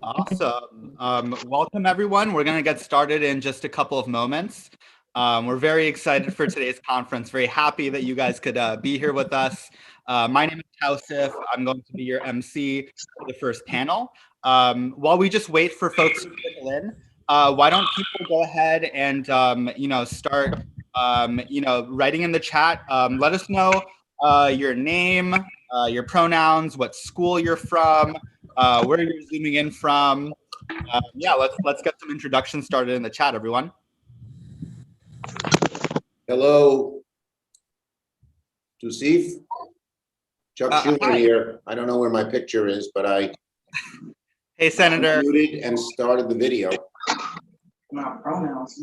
Awesome. Welcome, everyone. We're going to get started in just a couple of moments. We're very excited for today's conference. Very happy that you guys could be here with us. My name is Tausif. I'm going to be your MC for the first panel. While we just wait for folks to trickle in, why don't people go ahead and start writing in the chat. Let us know your name, your pronouns, what school you're from, where you're zooming in from. Yeah, let's get some introductions started in the chat, everyone. Hello, Tusif. Chuck Schumer Hi. here. I don't know where my picture is, but I Hey, Senator. muted and started the video.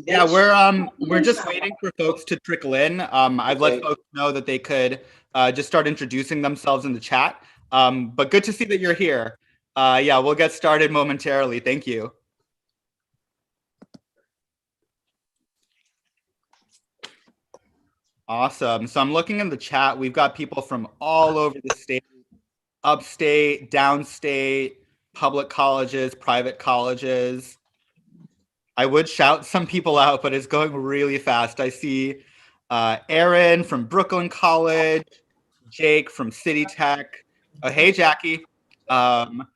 Yeah, we're just waiting for folks to trickle in. I've let folks know that they could just start introducing themselves in the chat. But good to see that you're here. Yeah, we'll get started momentarily. Thank you. Awesome. So I'm looking in the chat. We've got people from all over the state, upstate, downstate, public colleges, private colleges. I would shout some people out, but it's going really fast. I see Aaron from Brooklyn College, Jake from City Tech. Oh, hey, Jackie. Man,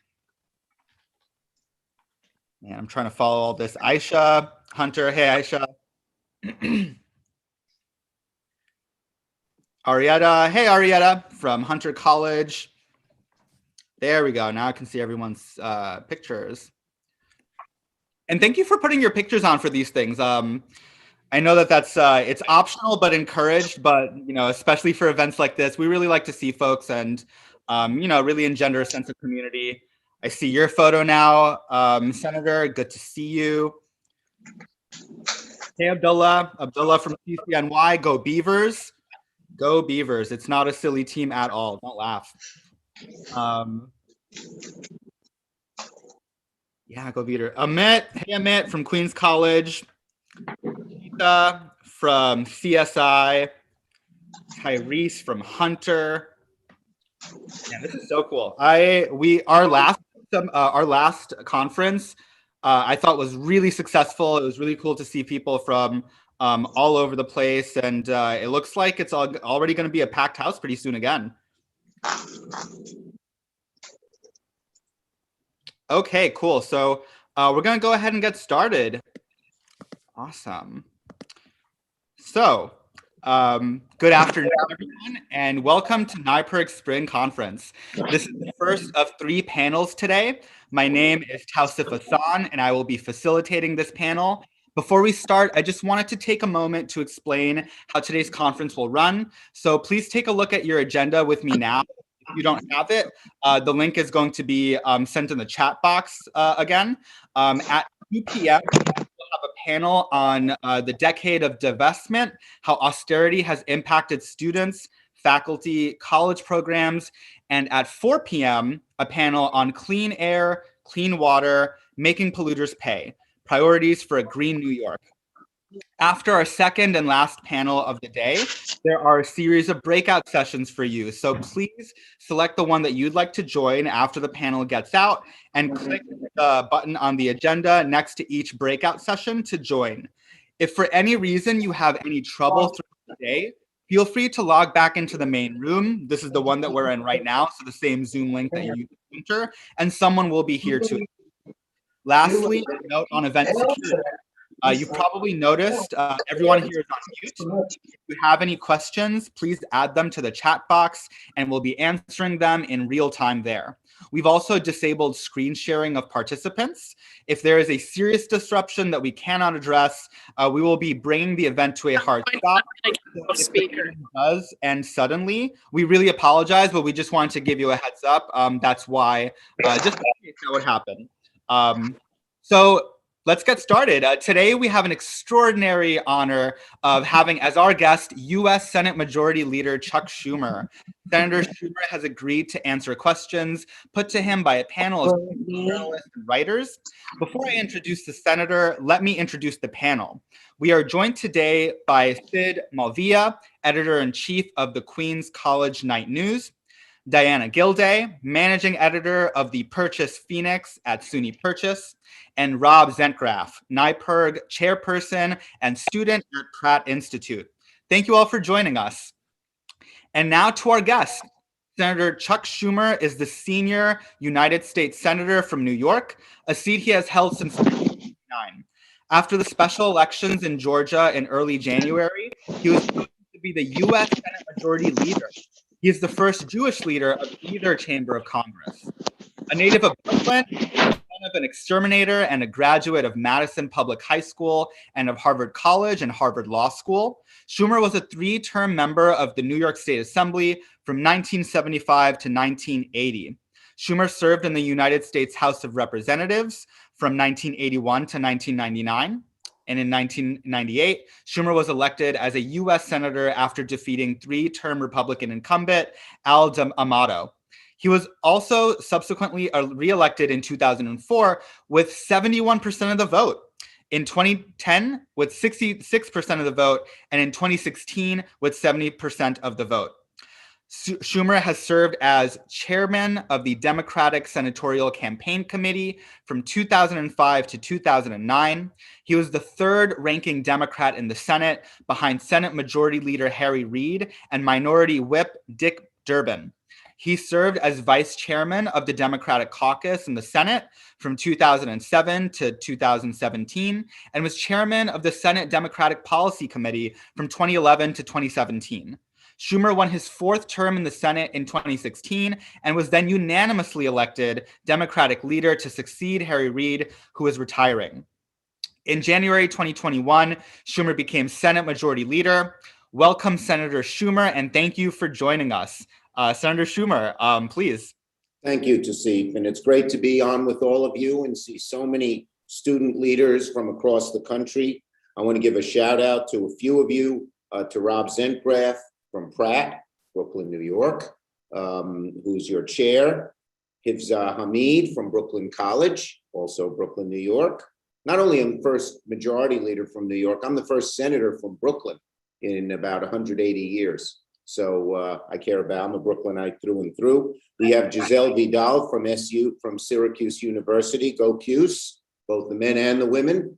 I'm trying to follow all this. Aisha, Hunter. Hey, Aisha. Arietta. Hey, Arietta from Hunter College. There we go. Now I can see everyone's pictures. And thank you for putting your pictures on for these things. I know that that's it's optional but encouraged, but especially for events like this, we really like to see folks and really engender a sense of community. I see your photo now, Senator. Good to see you. Hey, Abdullah from CCNY. Go Beavers. Go Beavers. It's not a silly team at all. Don't laugh. Yeah, go Beater. Amit. Hey, Amit from Queens College. Gita from CSI. Tyrese from Hunter. Yeah, this is so cool. Our last conference I thought was really successful. It was really cool to see people from all over the place, and it looks like it's already going to be a packed house pretty soon again. Okay, cool. So we're going to go ahead and get started. Awesome. So good afternoon, everyone, and welcome to NYPIRG Spring Conference. This is the first of 3 panels today. My name is Tausif Hassan, and I will be facilitating this panel. Before we start, I just wanted to take a moment to explain how today's conference will run. So please take a look at your agenda with me now. If you don't have it, the link is going to be sent in the chat box again. At 2 p.m., we'll have a panel on the decade of divestment, how austerity has impacted students, faculty, college programs, and at 4 p.m., a panel on clean air, clean water, making polluters pay, priorities for a green New York. After our second and last panel of the day, there are a series of breakout sessions for you. So please select the one that you'd like to join after the panel gets out and click the button on the agenda next to each breakout session to join. If for any reason you have any trouble throughout the day, feel free to log back into the main room. This is the one that we're in right now, so the same Zoom link that you enter, and someone will be here to. Lastly, a note on event security. You probably noticed everyone here is on mute. If you have any questions, please add them to the chat box and we'll be answering them in real time there. We've also disabled screen sharing of participants. If there is a serious disruption that we cannot address, we will be bringing the event to a hard stop. If the event does end suddenly, we really apologize, but we just wanted to give you a heads up. That's why, just in case that would happen. So let's get started. Today, we have an extraordinary honor of having as our guest U.S. Senate Majority Leader Chuck Schumer. Senator Schumer has agreed to answer questions put to him by a panel of journalists and writers. Before I introduce the senator, let me introduce the panel. We are joined today by Sid Malvia, editor-in-chief of the Queens College Night News, Diana Gilday, managing editor of the Purchase Phoenix at SUNY Purchase, and Rob Zentgraf, NYPIRG chairperson and student at Pratt Institute. Thank you all for joining us. And now to our guest. Senator Chuck Schumer is the senior United States Senator from New York, a seat he has held since 1989. After the special elections in Georgia in early January, he was chosen to be the U.S. Senate Majority Leader. He is the first Jewish leader of either chamber of Congress. A native of Brooklyn, son of an exterminator and a graduate of Madison Public High School and of Harvard College and Harvard Law School, Schumer was a three-term member of the New York State Assembly from 1975 to 1980. Schumer served in the United States House of Representatives from 1981 to 1999. And in 1998, Schumer was elected as a U.S. Senator after defeating three-term Republican incumbent Al D'Amato. He was also subsequently reelected in 2004 with 71% of the vote, in 2010 with 66% of the vote, and in 2016 with 70% of the vote. Schumer has served as chairman of the Democratic Senatorial Campaign Committee from 2005 to 2009. He was the third ranking Democrat in the Senate, behind Senate Majority Leader Harry Reid and Minority Whip Dick Durbin. He served as vice chairman of the Democratic Caucus in the Senate from 2007 to 2017 and was chairman of the Senate Democratic Policy Committee from 2011 to 2017. Schumer won his fourth term in the Senate in 2016 and was then unanimously elected Democratic leader to succeed Harry Reid, who is retiring. In January 2021, Schumer became Senate Majority Leader. Welcome, Senator Schumer, and thank you for joining us. Senator Schumer, please. Thank you, Tasif, and it's great to be on with all of you and see so many student leaders from across the country. I want to give a shout out to a few of you, to Rob Zentgraf from Pratt, Brooklyn, New York, who's your chair, Hifzah Hamid from Brooklyn College, also Brooklyn, New York. Not only am I the first majority leader from New York, I'm the first senator from Brooklyn in about 180 years. So I care about, I'm a Brooklynite through and through. We have Giselle Vidal from Syracuse University, go Cuse, both the men and the women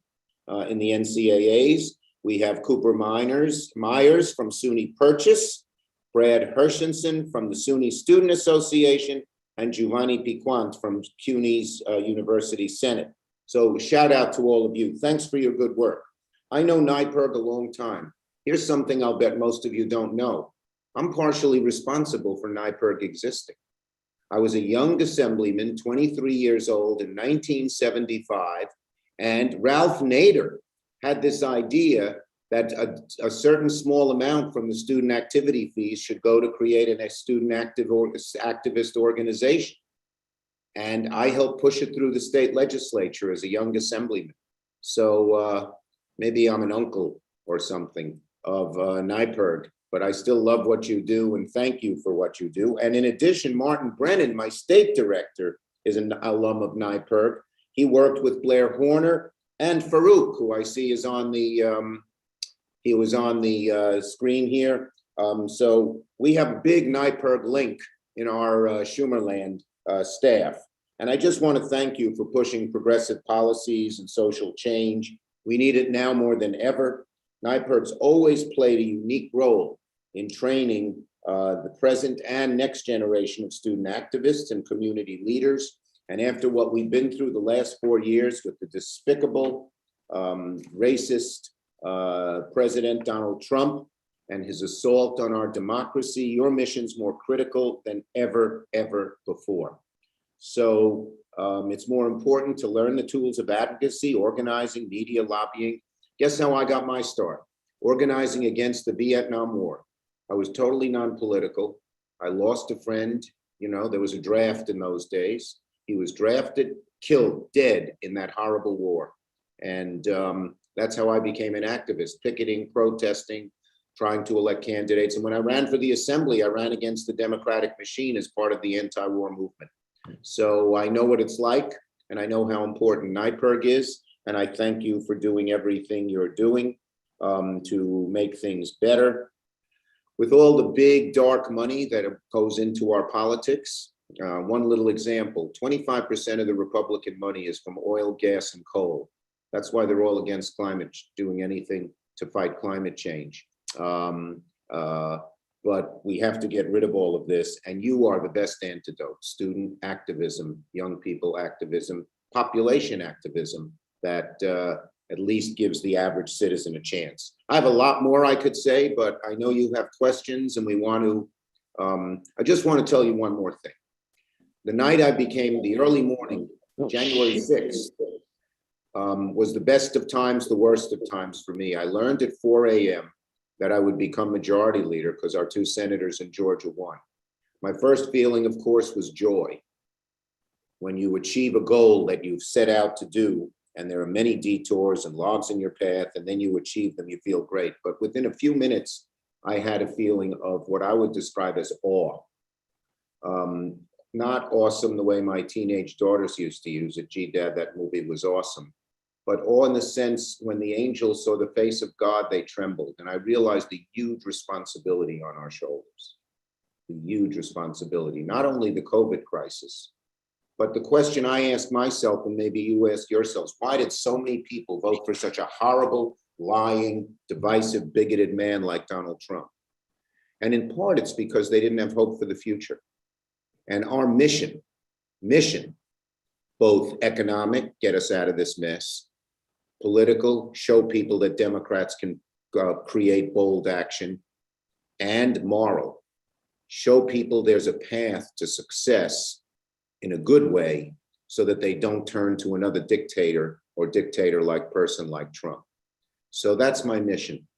in the NCAAs. We have Cooper Myers from SUNY Purchase, Brad Hershenson from the SUNY Student Association, and Giovanni Piquant from CUNY's University Senate. So shout out to all of you. Thanks for your good work. I know NYPIRG a long time. Here's something I'll bet most of you don't know. I'm partially responsible for NYPIRG existing. I was a young assemblyman, 23 years old in 1975, and Ralph Nader had this idea that a certain small amount from the student activity fees should go to create a student activist organization. And I helped push it through the state legislature as a young assemblyman. So maybe I'm an uncle or something of NYPIRG, but I still love what you do and thank you for what you do. And in addition, Martin Brennan, my state director, is an alum of NYPIRG. He worked with Blair Horner and Farouk, who I see is on the, he was on the screen here. So we have a big NYPIRG link in our Schumerland staff. And I just want to thank you for pushing progressive policies and social change. We need it now more than ever. NYPIRG's always played a unique role in training the present and next generation of student activists and community leaders. And after what we've been through the last 4 years with the despicable, racist President Donald Trump and his assault on our democracy, your mission's more critical than ever before. So it's more important to learn the tools of advocacy, organizing, media, lobbying. Guess how I got my start? Organizing against the Vietnam War. I was totally non-political. I lost a friend. You know, there was a draft in those days. He was drafted, killed, dead in that horrible war. And that's how I became an activist, picketing, protesting, trying to elect candidates. And when I ran for the assembly, I ran against the Democratic machine as part of the anti-war movement. So I know what it's like, and I know how important NYPIRG is. And I thank you for doing everything you're doing to make things better. with all the big dark money that goes into our politics, one little example, 25% of the Republican money is from oil, gas, and coal. That's why they're all against doing anything to fight climate change. But we have to get rid of all of this, and you are the best antidote. Student activism, young people activism, population activism that at least gives the average citizen a chance. I have a lot more I could say, but I know you have questions and we want to, I just want to tell you one more thing. The night I became, the early morning, January 6th, was the best of times, the worst of times for me. I learned at 4 a.m. that I would become majority leader because our two senators in Georgia won. My first feeling, of course, was joy. When you achieve a goal that you've set out to do, and there are many detours and logs in your path, and then you achieve them, you feel great. But within a few minutes, I had a feeling of what I would describe as awe. Not awesome the way my teenage daughters used to use it. Gee, Dad, that movie was awesome. But awe in the sense when the angels saw the face of God, they trembled. And I realized the huge responsibility on our shoulders, the huge responsibility, not only the COVID crisis, but the question I ask myself, and maybe you ask yourselves, why did so many people vote for such a horrible, lying, divisive, bigoted man like Donald Trump? And in part, it's because they didn't have hope for the future. And our mission, both economic, get us out of this mess, political, show people that Democrats can create bold action, and moral, show people there's a path to success in a good way so that they don't turn to another dictator or dictator-like person like Trump. So that's my mission.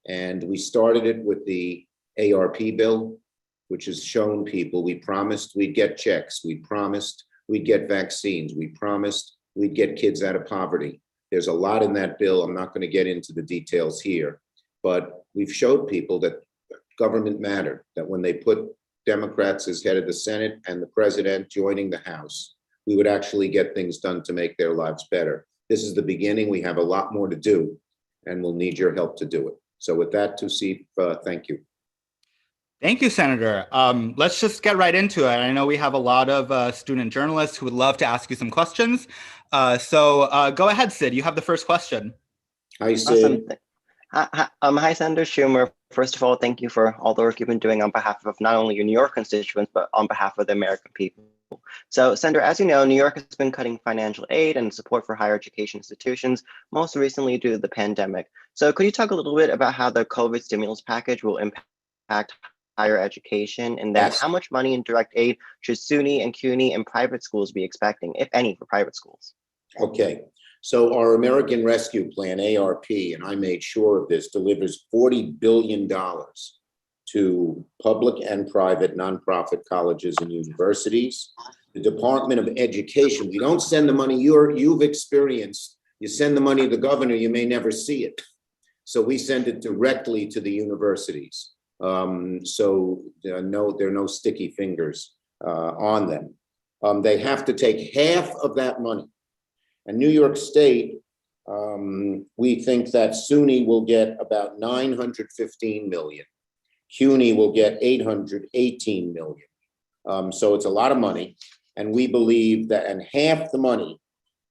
And we started it with the ARP bill, which has shown people, we promised we'd get checks, we promised we'd get vaccines, we promised we'd get kids out of poverty. There's a lot in that bill. I'm not going to get into the details here, but we've showed people that government mattered, that when they put Democrats as head of the Senate and the president joining the House, we would actually get things done to make their lives better. This is the beginning. We have a lot more to do, and we'll need your help to do it. So with that, Tusif, thank you. Thank you, Senator. Let's just get right into it. I know we have a lot of student journalists who would love to ask you some questions. So go ahead, Sid. You have the first question. Hi, Sid. Awesome. Hi, Senator Schumer. First of all, thank you for all the work you've been doing on behalf of not only your New York constituents, but on behalf of the American people. So, Senator, as you know, New York has been cutting financial aid and support for higher education institutions, most recently due to the pandemic. So could you talk a little bit about how the COVID stimulus package will impact higher education, and then how much money in direct aid should SUNY and CUNY and private schools be expecting, if any, for private schools? Okay, so our American Rescue Plan, ARP, and I made sure of this, delivers $40 billion to public and private nonprofit colleges and universities. The Department of Education, we don't send the money you've experienced. You send the money to the governor, you may never see it. So we send it directly to the universities. So there are no sticky fingers on them. They have to take half of that money. And New York State, we think that SUNY will get about $915 million. CUNY will get $818 million. So it's a lot of money. And we believe that, and half the money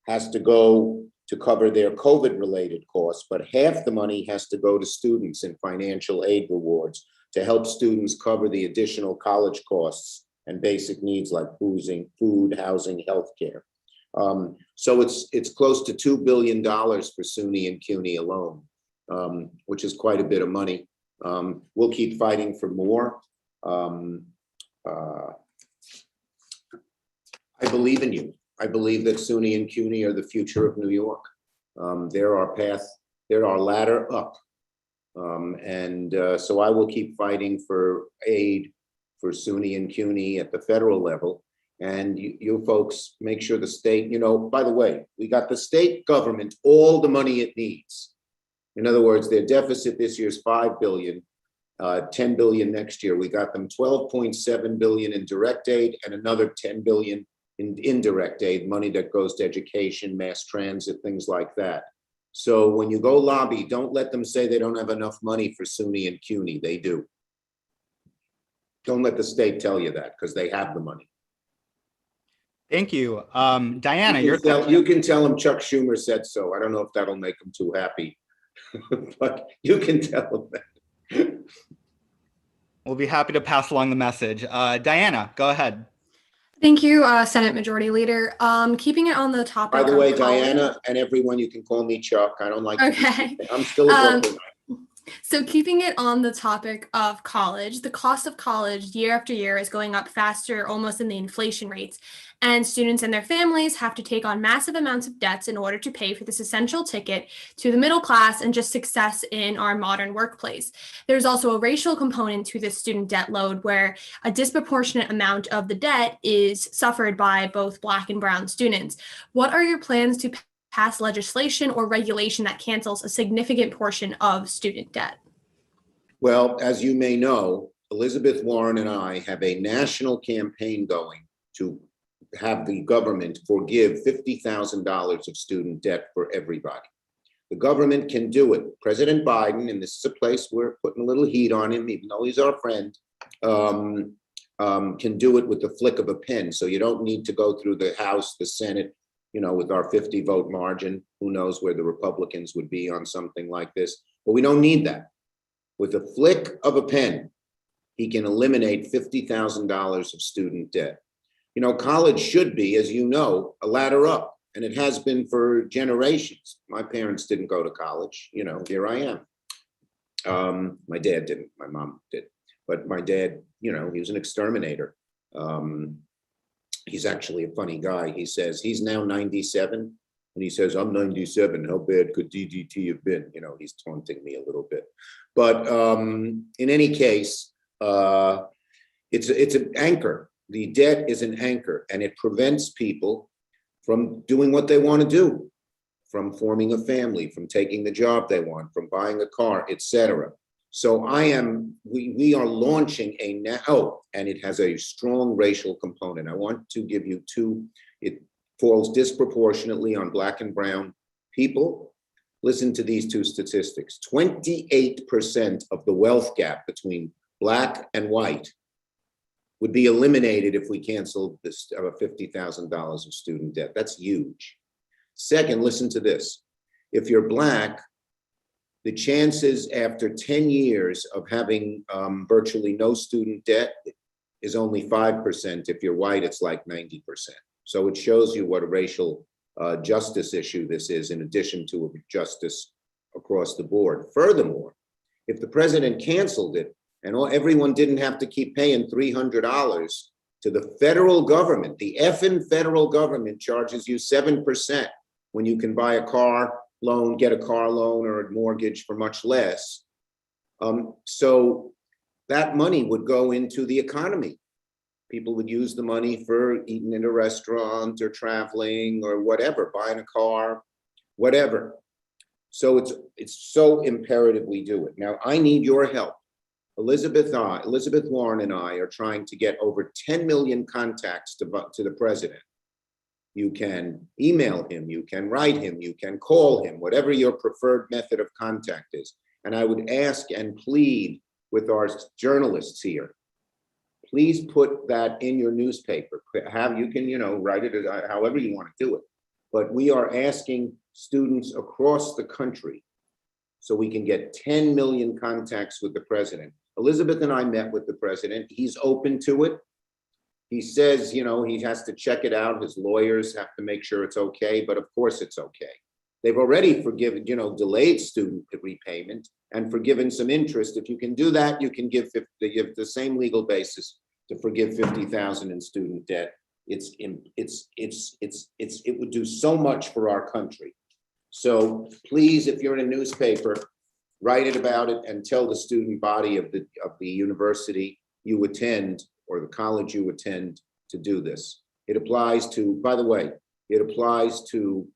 has to go to cover their COVID-related costs, but half the money has to go to students in financial aid rewards to help students cover the additional college costs and basic needs like food, housing, healthcare. So it's close to $2 billion for SUNY and CUNY alone, which is quite a bit of money. We'll keep fighting for more. I believe in you. I believe that SUNY and CUNY are the future of New York. They're our path, they're our ladder up. So I will keep fighting for aid for SUNY and CUNY at the federal level. And you folks make sure the state, by the way, we got the state government all the money it needs. In other words, their deficit this year is $5 billion, $10 billion next year. We got them $12.7 billion in direct aid and another $10 billion in indirect aid, money that goes to education, mass transit, things like that. So when you go lobby, don't let them say they don't have enough money for SUNY and CUNY. They do. Don't let the state tell you that, because they have the money. Thank you. Diana, You can tell him Chuck Schumer said so. I don't know if that'll make him too happy, but you can tell him that. We'll be happy to pass along the message. Diana, go ahead. Thank you, Senate Majority Leader. Keeping it on the topic. By the way, of college- Diana and everyone, you can call me Chuck. I don't like. Okay. I'm still a Brooklyn. So keeping it on the topic of college, the cost of college year after year is going up faster, almost in the inflation rates. And students and their families have to take on massive amounts of debts in order to pay for this essential ticket to the middle class and just success in our modern workplace. There's also a racial component to this student debt load where a disproportionate amount of the debt is suffered by both Black and Brown students. What are your plans to pass legislation or regulation that cancels a significant portion of student debt? Well, as you may know, Elizabeth Warren and I have a national campaign going to have the government forgive $50,000 of student debt for everybody. The government can do it. President Biden, and this is a place we're putting a little heat on him, even though he's our friend, can do it with the flick of a pen. So you don't need to go through the House, the Senate, with our 50 vote margin. Who knows where the Republicans would be on something like this, but we don't need that. With a flick of a pen, he can eliminate $50,000 of student debt. College should be, as you know, a ladder up, and it has been for generations. My parents didn't go to college, here I am. My dad didn't, my mom did, but my dad, he was an exterminator. He's actually a funny guy. He says he's now 97, and he says, I'm 97. How bad could DDT have been? He's taunting me a little bit. But in any case, it's an anchor. The debt is an anchor, and it prevents people from doing what they want to do, from forming a family, from taking the job they want, from buying a car, etc. So we are launching and it has a strong racial component. I want to give you two. It falls disproportionately on Black and Brown people. Listen to these two statistics. 28% of the wealth gap between Black and white would be eliminated if we canceled this $50,000 of student debt. That's huge. Second, listen to this. If you're Black, the chances after 10 years of having virtually no student debt is only 5%. If you're white, it's like 90%. So it shows you what a racial justice issue this is, in addition to a justice across the board. Furthermore, if the president canceled it and everyone didn't have to keep paying $300 to the federal government, the effing federal government charges you 7% when you can buy a car loan, get a car loan or a mortgage for much less. So that money would go into the economy. People would use the money for eating in a restaurant or traveling or whatever, buying a car, whatever. So it's so imperative we do it. Now, I need your help. Elizabeth Warren and I are trying to get over 10 million contacts to the president. You can email him, you can write him, you can call him, whatever your preferred method of contact is. And I would ask and plead with our journalists here, please put that in your newspaper. You can, write it however you want to do it. But we are asking students across the country so we can get 10 million contacts with the president. Elizabeth and I met with the president. He's open to it. He says, he has to check it out. His lawyers have to make sure it's okay, but of course it's okay. They've already forgiven, delayed student repayment and forgiven some interest. If you can do that, you can give the same legal basis to forgive 50,000 in student debt. It would do so much for our country. So please, if you're in a newspaper, write it about it and tell the student body of the university you attend or the college you attend to do this. It applies to, by the way, it applies to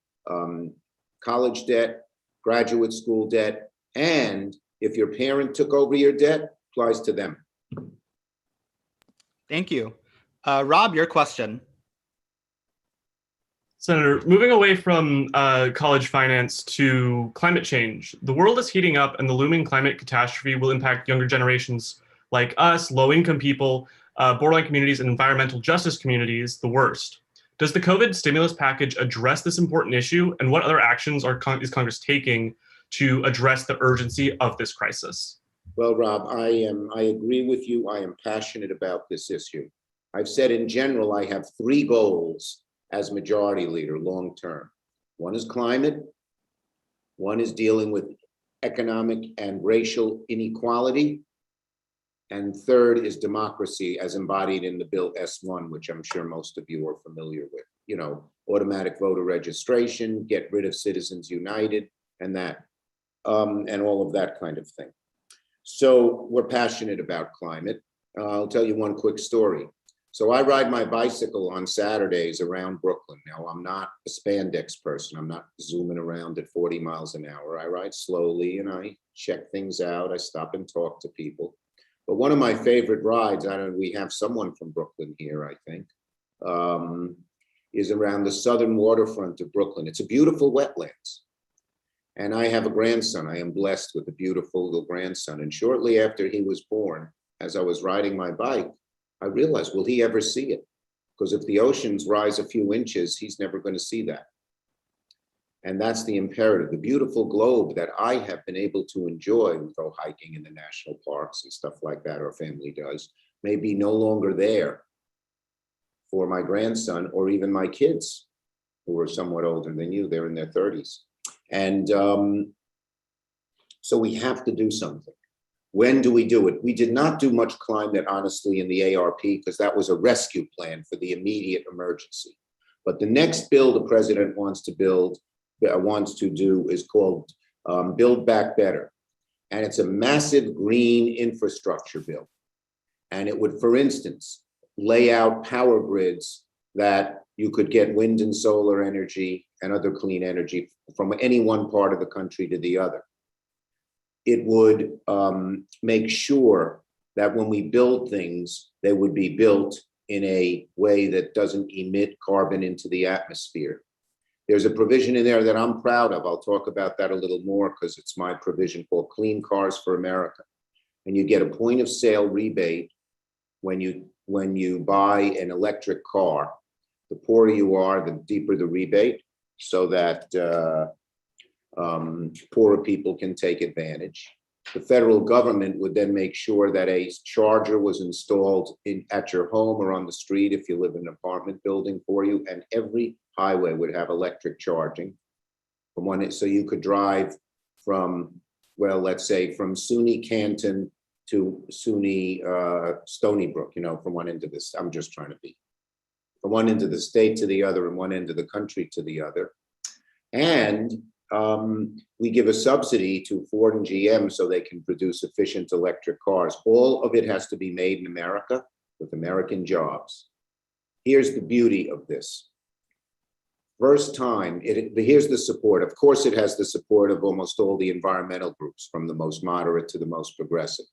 college debt, graduate school debt, and if your parent took over your debt, applies to them. Thank you. Rob, your question. Senator, moving away from college finance to climate change, the world is heating up and the looming climate catastrophe will impact younger generations like us, low-income people, borderline communities, and environmental justice communities the worst. Does the COVID stimulus package address this important issue, and what other actions is Congress taking to address the urgency of this crisis? Well, Rob, I agree with you. I am passionate about this issue. I've said in general, I have three goals as majority leader long-term. One is climate, one is dealing with economic and racial inequality, and third is democracy as embodied in the Bill S1, which I'm sure most of you are familiar with. You know, automatic voter registration, get rid of Citizens United, and all of that kind of thing. So we're passionate about climate. I'll tell you one quick story. So I ride my bicycle on Saturdays around Brooklyn. Now, I'm not a spandex person. I'm not zooming around at 40 miles an hour. I ride slowly and I check things out. I stop and talk to people. But one of my favorite rides, we have someone from Brooklyn here, I think, is around the southern waterfront of Brooklyn. It's a beautiful wetlands. And I have a grandson. I am blessed with a beautiful little grandson. And shortly after he was born, as I was riding my bike, I realized, will he ever see it? Because if the oceans rise a few inches, he's never going to see that. And that's the imperative. The beautiful globe that I have been able to enjoy, we go hiking in the national parks and stuff like that, our family does, may be no longer there for my grandson or even my kids who are somewhat older than you. They're in their 30s. And so we have to do something. When do we do it? We did not do much climate, honestly, in the ARP because that was a rescue plan for the immediate emergency. But the next bill the president wants to do is called Build Back Better. And it's a massive green infrastructure bill. And it would, for instance, lay out power grids that you could get wind and solar energy and other clean energy from any one part of the country to the other. It would make sure that when we build things, they would be built in a way that doesn't emit carbon into the atmosphere. There's a provision in there that I'm proud of. I'll talk about that a little more because it's my provision called Clean Cars for America. And you get a point of sale rebate when you buy an electric car. The poorer you are, the deeper the rebate, so that poorer people can take advantage. The federal government would then make sure that a charger was installed at your home or on the street if you live in an apartment building for you, and every highway would have electric charging so you could drive from, well, let's say from SUNY Canton to SUNY Stony Brook, from one end of this, I'm just trying to be, from one end of the state to the other and one end of the country to the other. And we give a subsidy to Ford and GM so they can produce efficient electric cars. All of it has to be made in America with American jobs. Here's the beauty of this. First time, here's the support. Of course, it has the support of almost all the environmental groups, from the most moderate to the most progressive.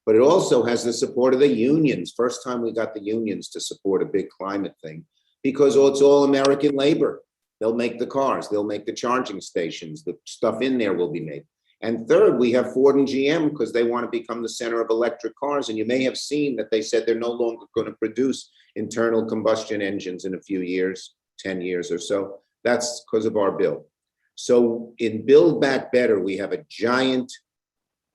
But it also has the support of the unions. First time we got the unions to support a big climate thing, because it's all American labor. They'll make the cars, they'll make the charging stations, the stuff in there will be made. And third, we have Ford and GM because they want to become the center of electric cars. And you may have seen that they said they're no longer going to produce internal combustion engines in a few years, 10 years or so. That's because of our bill. So in Build Back Better, we have a giant,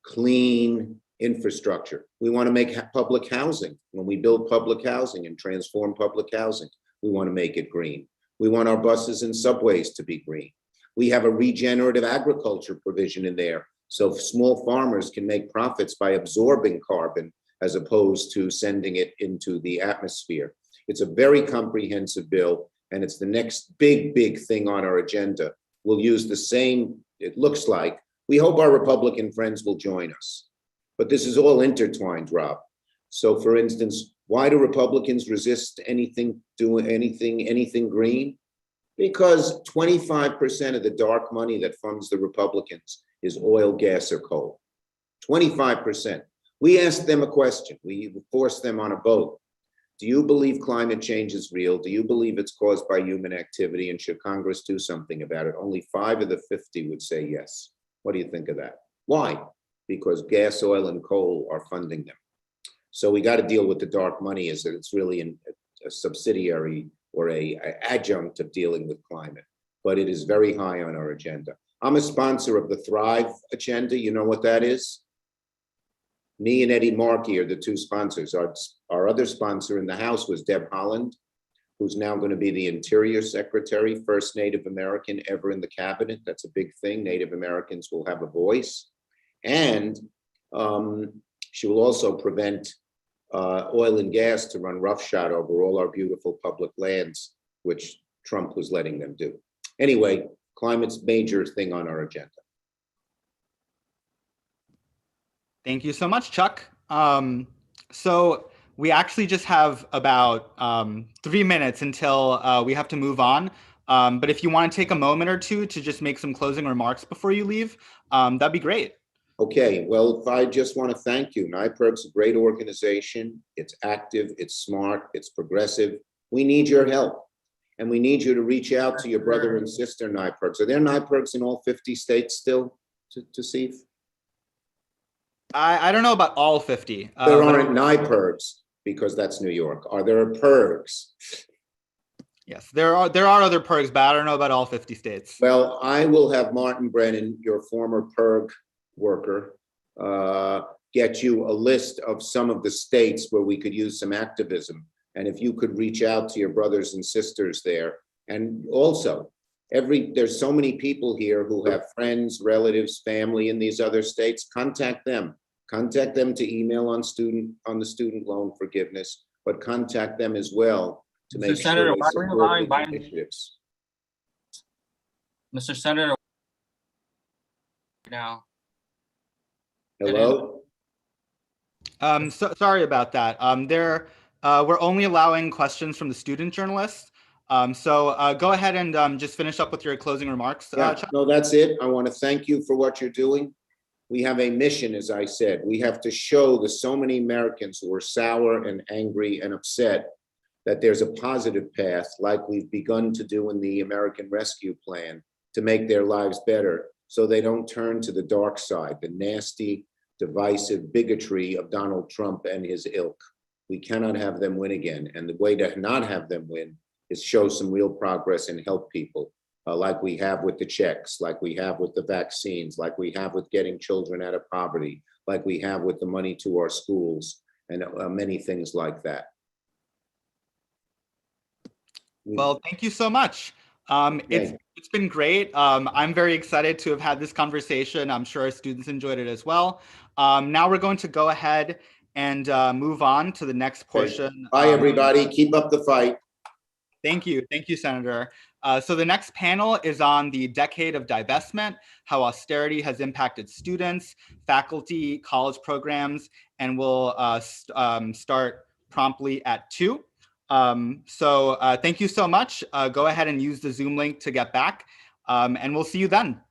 clean infrastructure. We want to make public housing. When we build public housing and transform public housing, we want to make it green. We want our buses and subways to be green. We have a regenerative agriculture provision in there, so small farmers can make profits by absorbing carbon as opposed to sending it into the atmosphere. It's a very comprehensive bill, and it's the next big thing on our agenda. We'll use the same, it looks like. We hope our Republican friends will join us. But this is all intertwined, Rob. So for instance, why do Republicans resist doing anything green? Because 25% of the dark money that funds the Republicans is oil, gas, or coal. 25%. We asked them a question. We forced them on a vote. Do you believe climate change is real? Do you believe it's caused by human activity? And should Congress do something about it? Only 5 of the 50 would say yes. What do you think of that? Why? Because gas, oil, and coal are funding them. So we got to deal with the dark money, is that it's really a subsidiary or a adjunct of dealing with climate, but it is very high on our agenda. I'm a sponsor of the Thrive agenda. You know what that is? Me and Eddie Markey are the two sponsors. Our other sponsor in the House was Deb Haaland, who's now going to be the Interior Secretary, first Native American ever in the cabinet. That's a big thing. Native Americans will have a voice. And she will also prevent oil and gas to run roughshod over all our beautiful public lands, which Trump was letting them do. Anyway, climate's major thing on our agenda. Thank you so much, Chuck. So we actually just have about 3 minutes until we have to move on. But if you want to take a moment or two to just make some closing remarks before you leave, that'd be great. Okay, well, I just want to thank you. NYPIRG's a great organization. It's active, it's smart, it's progressive. We need your help. And we need you to reach out to your brother and sister NYPIRGs. Are there NYPIRGs in all 50 states still, to see? I don't know about all 50. There aren't NYPIRGs because that's New York. Are there PIRGs? Yes, there are other PIRGs, but I don't know about all 50 states. Well, I will have Martin Brennan, your former PIRG worker, get you a list of some of the states where we could use some activism. And if you could reach out to your brothers and sisters there. And also, there's so many people here who have friends, relatives, family in these other states. Contact them. Contact them to email on the student loan forgiveness, but contact them as well to make sure Senator, they why are we support allowing these Biden? initiatives. Mr. Senator, now. Hello? So sorry about that. We're only allowing questions from the student journalists. So go ahead and just finish up with your closing remarks. Yeah, Chuck. no, that's it. I want to thank you for what you're doing. We have a mission, as I said. We have to show the so many Americans who are sour and angry and upset that there's a positive path, like we've begun to do in the American Rescue Plan, to make their lives better so they don't turn to the dark side, the nasty, divisive bigotry of Donald Trump and his ilk. We cannot have them win again. And the way to not have them win is show some real progress and help people. Like we have with the checks, like we have with the vaccines, like we have with getting children out of poverty, like we have with the money to our schools, and many things like that. Well, thank you so much. It's been great. I'm very excited to have had this conversation. I'm sure our students enjoyed it as well. Now we're going to go ahead and move on to the next portion. Bye, everybody. Keep up the fight. Thank you, Senator. So the next panel is on the decade of divestment, how austerity has impacted students, faculty, college programs, and we'll start promptly at 2. So thank you so much. Go ahead and use the Zoom link to get back, and we'll see you then.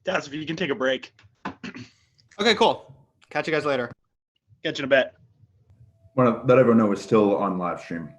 That's if you can take a break. Okay, cool. Catch you guys later. Catch you in a bit. Want to let everyone know we're still on live stream.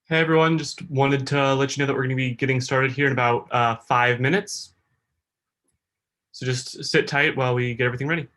Hey everyone, just wanted to let you know that we're going to be getting started here in about 5 minutes. So just sit tight while we get everything ready.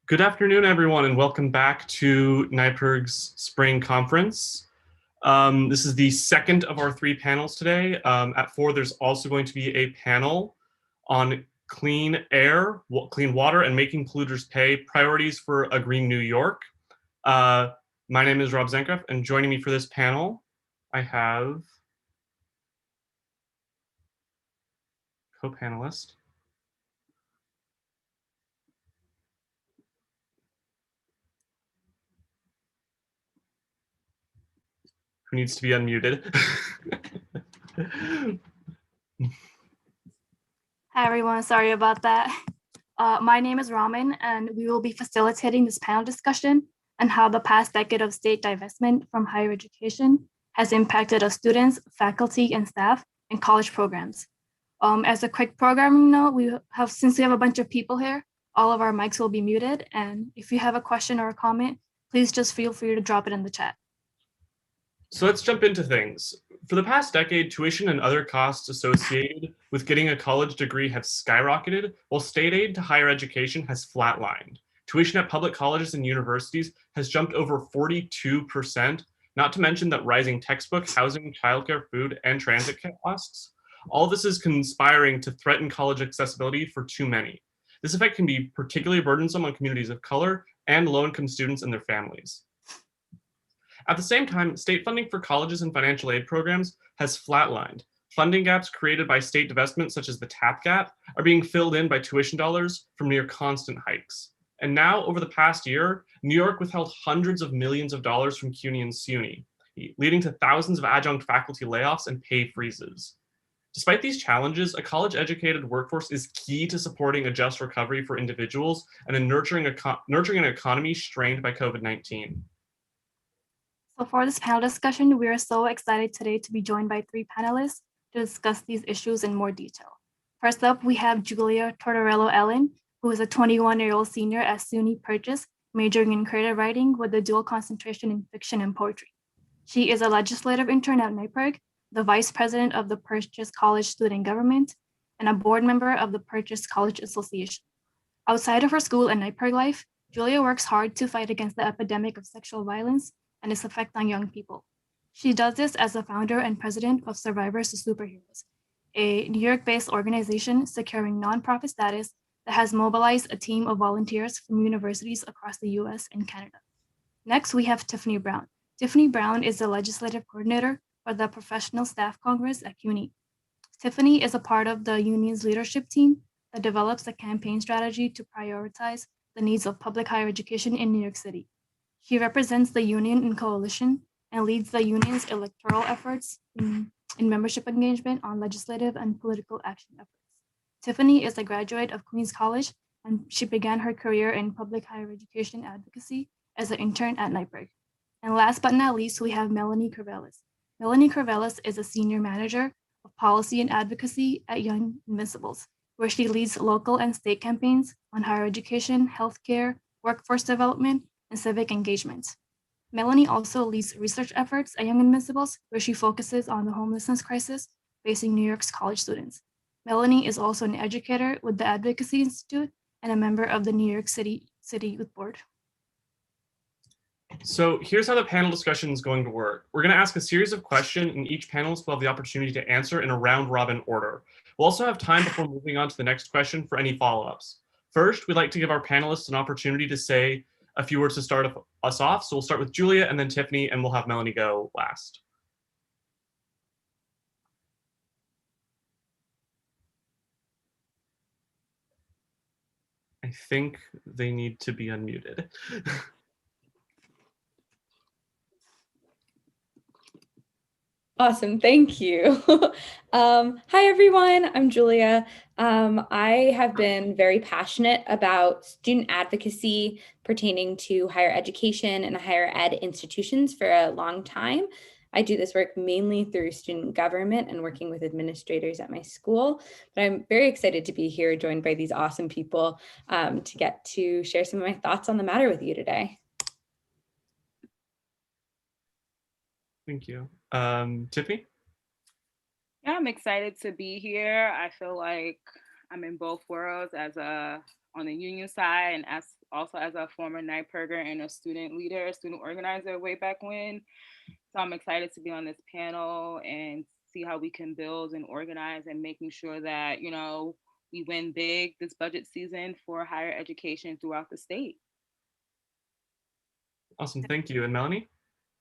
Good afternoon, everyone, and welcome back to NYPIRG's Spring Conference. This is the second of our 3 panels today. At 4, there's also going to be a panel on clean air, clean water, and making polluters pay, priorities for a green New York. My name is Rob Zencraft, and joining me for this panel, I have co-panelist who needs to be unmuted. Hi, everyone. Sorry about that. My name is Raman, and we will be facilitating this panel discussion on how the past decade of state divestment from higher education has impacted our students, faculty, and staff in college programs. As a quick programming note, since we have a bunch of people here, all of our mics will be muted. And if you have a question or a comment, please just feel free to drop it in the chat. So let's jump into things. For the past decade, tuition and other costs associated with getting a college degree have skyrocketed, while state aid to higher education has flatlined. Tuition at public colleges and universities has jumped over 42%, not to mention that rising textbook, housing, childcare, food, and transit costs. All this is conspiring to threaten college accessibility for too many. This effect can be particularly burdensome on communities of color and low-income students and their families. At the same time, state funding for colleges and financial aid programs has flatlined. Funding gaps created by state divestment, such as the TAP gap, are being filled in by tuition dollars from near constant hikes. And now, over the past year, New York withheld hundreds of millions of dollars from CUNY and SUNY, leading to thousands of adjunct faculty layoffs and pay freezes. Despite these challenges, a college-educated workforce is key to supporting a just recovery for individuals and in nurturing an economy strained by COVID-19. So for this panel discussion, we are so excited today to be joined by 3 panelists to discuss these issues in more detail. First up, we have Julia Tortorello-Ellen, who is a 21-year-old senior at SUNY Purchase, majoring in creative writing with a dual concentration in fiction and poetry. She is a legislative intern at NYPIRG, the vice president of the Purchase College Student Government, and a board member of the Purchase College Association. Outside of her school and NYPIRG life, Julia works hard to fight against the epidemic of sexual violence and its effect on young people. She does this as the founder and president of Survivors to Superheroes, a New York-based organization securing nonprofit status that has mobilized a team of volunteers from universities across the US and Canada. Next, we have Tiffany Brown. Tiffany Brown is the legislative coordinator for the Professional Staff Congress at CUNY. Tiffany is a part of the union's leadership team that develops a campaign strategy to prioritize the needs of public higher education in New York City. She represents the union in coalition and leads the union's electoral efforts in membership engagement on legislative and political action efforts. Tiffany is a graduate of Queens College, and she began her career in public higher education advocacy as an intern at NYPIRG. And last but not least, we have Melanie Corvallis. Melanie Corvallis is a senior manager of policy and advocacy at Young Invincibles, where she leads local and state campaigns on higher education, healthcare, workforce development, and civic engagement. Melanie also leads research efforts at Young Invincibles, where she focuses on the homelessness crisis facing New York's college students. Melanie is also an educator with the Advocacy Institute and a member of the New York City Youth Board. So here's how the panel discussion is going to work. We're going to ask a series of questions, and each panelist will have the opportunity to answer in a round-robin order. We'll also have time before moving on to the next question for any follow-ups. First, we'd like to give our panelists an opportunity to say a few words to start us off. So we'll start with Julia and then Tiffany, and we'll have Melanie go last. I think they need to be unmuted. Awesome, thank you. Hi everyone, I'm Julia. I have been very passionate about student advocacy pertaining to higher education and higher ed institutions for a long time. I do this work mainly through student government and working with administrators at my school, but I'm very excited to be here joined by these awesome people to get to share some of my thoughts on the matter with you today. Thank you. Tiffany? Yeah, I'm excited to be here. I feel like I'm in both worlds on the union side and as also as a former NYPIRGer and a student leader, student organizer way back when. So I'm excited to be on this panel and see how we can build and organize and making sure that, we win big this budget season for higher education throughout the state. Awesome, thank you. And Melanie?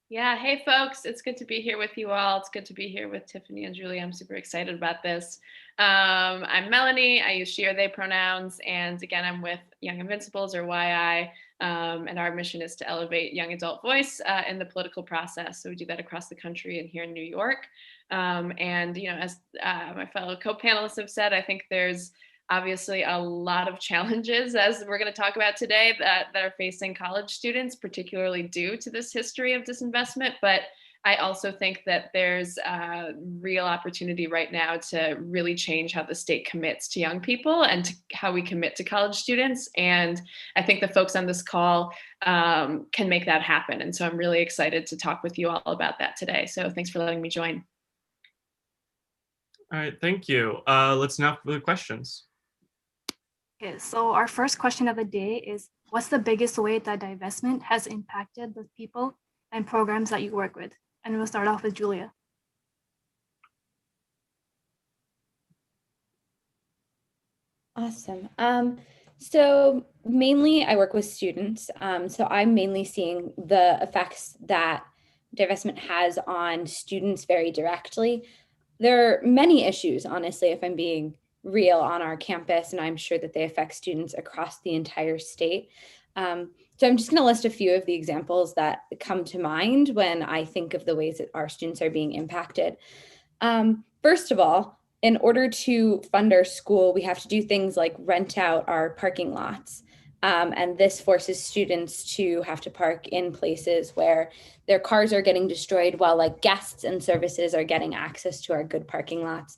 Yeah, hey folks, it's good to be here with you all. It's good to be here with Tiffany and Julie. I'm super excited about this. I'm Melanie, I use she or they pronouns, and again, I'm with Young Invincibles, or YI, and our mission is to elevate young adult voice in the political process. So we do that across the country and here in New York. And as my fellow co-panelists have said, I think there's obviously a lot of challenges, as we're going to talk about today, that are facing college students, particularly due to this history of disinvestment. But I also think that there's a real opportunity right now to really change how the state commits to young people and to how we commit to college students. And I think the folks on this call can make that happen. And so I'm really excited to talk with you all about that today. So thanks for letting me join. All right, thank you. Let's now for the questions. Okay, so our first question of the day is, what's the biggest way that divestment has impacted the people and programs that you work with? And we'll start off with Julia. Awesome. So mainly I work with students. So I'm mainly seeing the effects that divestment has on students very directly. There are many issues, honestly, if I'm being real, on our campus, and I'm sure that they affect students across the entire state. So I'm just going to list a few of the examples that come to mind when I think of the ways that our students are being impacted. First of all, in order to fund our school, we have to do things like rent out our parking lots. And this forces students to have to park in places where their cars are getting destroyed while like guests and services are getting access to our good parking lots.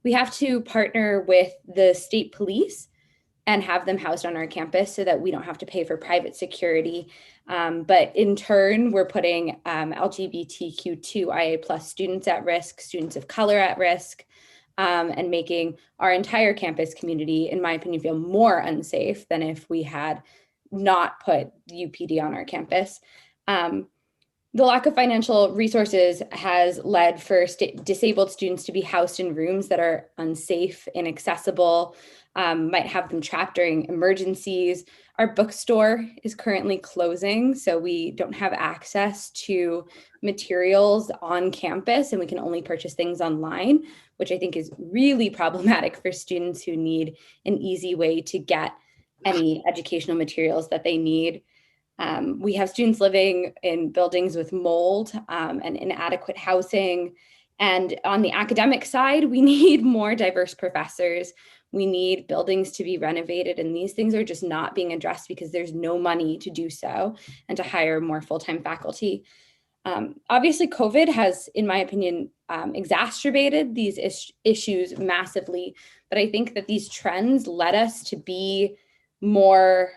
We have to partner with the state police and have them housed on our campus so that we don't have to pay for private security. But in turn, we're putting LGBTQ2IA+ students at risk, students of color at risk, and making our entire campus community, in my opinion, feel more unsafe than if we had not put UPD on our campus. The lack of financial resources has led for disabled students to be housed in rooms that are unsafe, inaccessible, might have them trapped during emergencies. Our bookstore is currently closing, so we don't have access to materials on campus, and we can only purchase things online, which I think is really problematic for students who need an easy way to get any educational materials that they need. We have students living in buildings with mold and inadequate housing. And on the academic side, we need more diverse professors. We need buildings to be renovated, and these things are just not being addressed because there's no money to do so and to hire more full-time faculty. Obviously, COVID has, in my opinion, exacerbated these issues massively, but I think that these trends led us to be more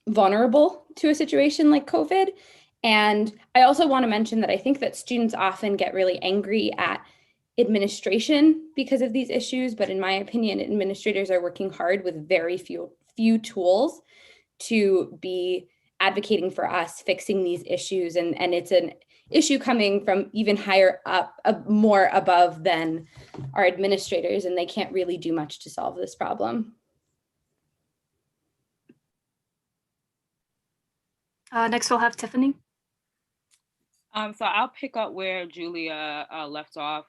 vulnerable to a situation like COVID. And I also want to mention that I think that students often get really angry at administration because of these issues, but in my opinion, administrators are working hard with very few tools to be advocating for us, fixing these issues. And it's an issue coming from even higher up, more above than our administrators, and they can't really do much to solve this problem. Next, we'll have Tiffany. So I'll pick up where Julia left off,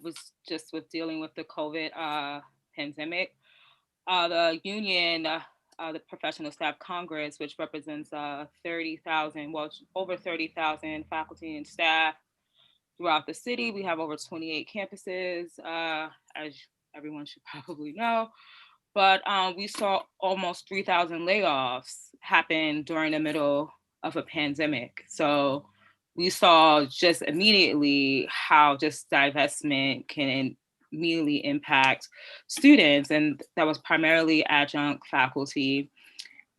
was just with dealing with the COVID pandemic. The union, the Professional Staff Congress, which represents 30,000, well, over 30,000 faculty and staff throughout the city. We have over 28 campuses, as everyone should probably know. But we saw almost 3,000 layoffs happen during the middle of a pandemic. So we saw just immediately how just divestment can immediately impact students, and that was primarily adjunct faculty.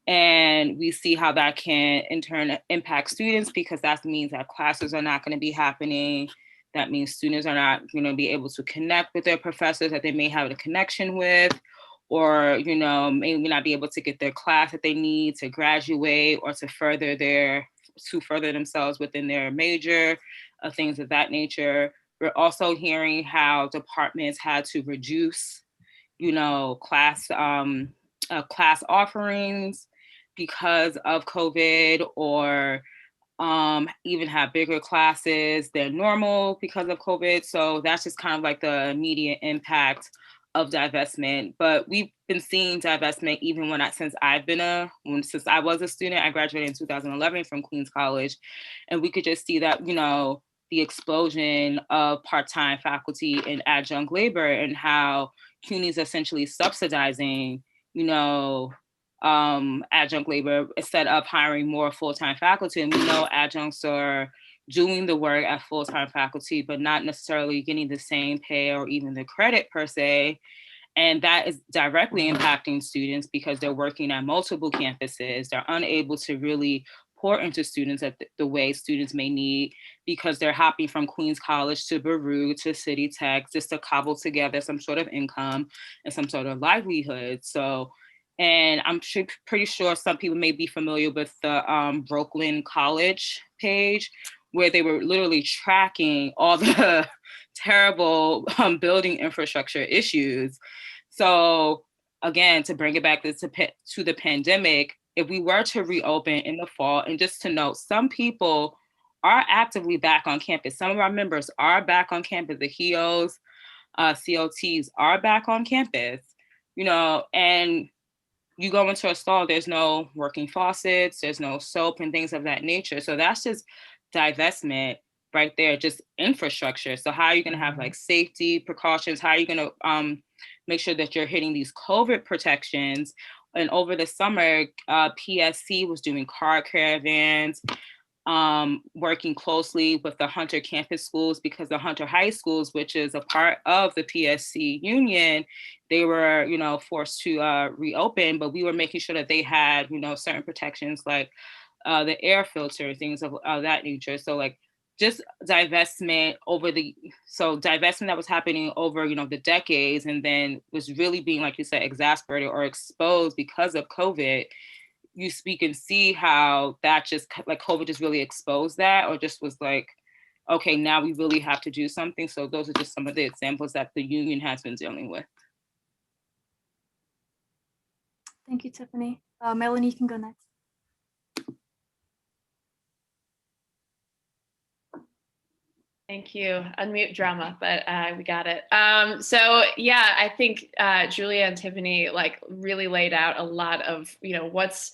And we see how that can in turn impact students, because that means that classes are not going to be happening. That means students are not going to be able to connect with their professors that they may have a connection with, or, maybe not be able to get their class that they need to graduate or to further themselves within their major, things of that nature. We're also hearing how departments had to reduce, class offerings because of COVID, or even have bigger classes than normal because of COVID. So that's just kind of like the immediate impact of divestment. But we've been seeing divestment even since I was a student. I graduated in 2011 from Queens College, and we could just see that, the explosion of part-time faculty and adjunct labor, and how CUNY's essentially subsidizing, adjunct labor instead of hiring more full-time faculty. And we know adjuncts are doing the work at full-time faculty, but not necessarily getting the same pay or even the credit per se. And that is directly impacting students because they're working at multiple campuses. They're unable to really pour into students at the way students may need, because they're hopping from Queens College to Baruch to City Tech just to cobble together some sort of income and some sort of livelihood. So, and I'm pretty sure some people may be familiar with the Brooklyn College page, where they were literally tracking all the terrible building infrastructure issues. So again, to bring it back to the pandemic, if we were to reopen in the fall, and just to note, some people are actively back on campus. Some of our members are back on campus. The HEOs, COTs are back on campus, and you go into a stall, there's no working faucets, there's no soap and things of that nature. So that's just divestment right there, just infrastructure. So how are you going to have like safety precautions? How are you going to make sure that you're hitting these COVID protections? And over the summer, PSC was doing car caravans, working closely with the Hunter campus schools, because the Hunter high schools, which is a part of the PSC union, they were, forced to reopen, but we were making sure that they had, certain protections like the air filter, things of that nature. So like just divestment divestment that was happening over, the decades, and then was really being, like you said, exacerbated or exposed because of COVID. We can see how that just like COVID just really exposed that, or just was like, okay, now we really have to do something. So those are just some of the examples that the union has been dealing with. Thank you, Tiffany. Melanie, you can go next. Thank you. Unmute drama, but we got it. So yeah, I think Julia and Tiffany really laid out a lot of what's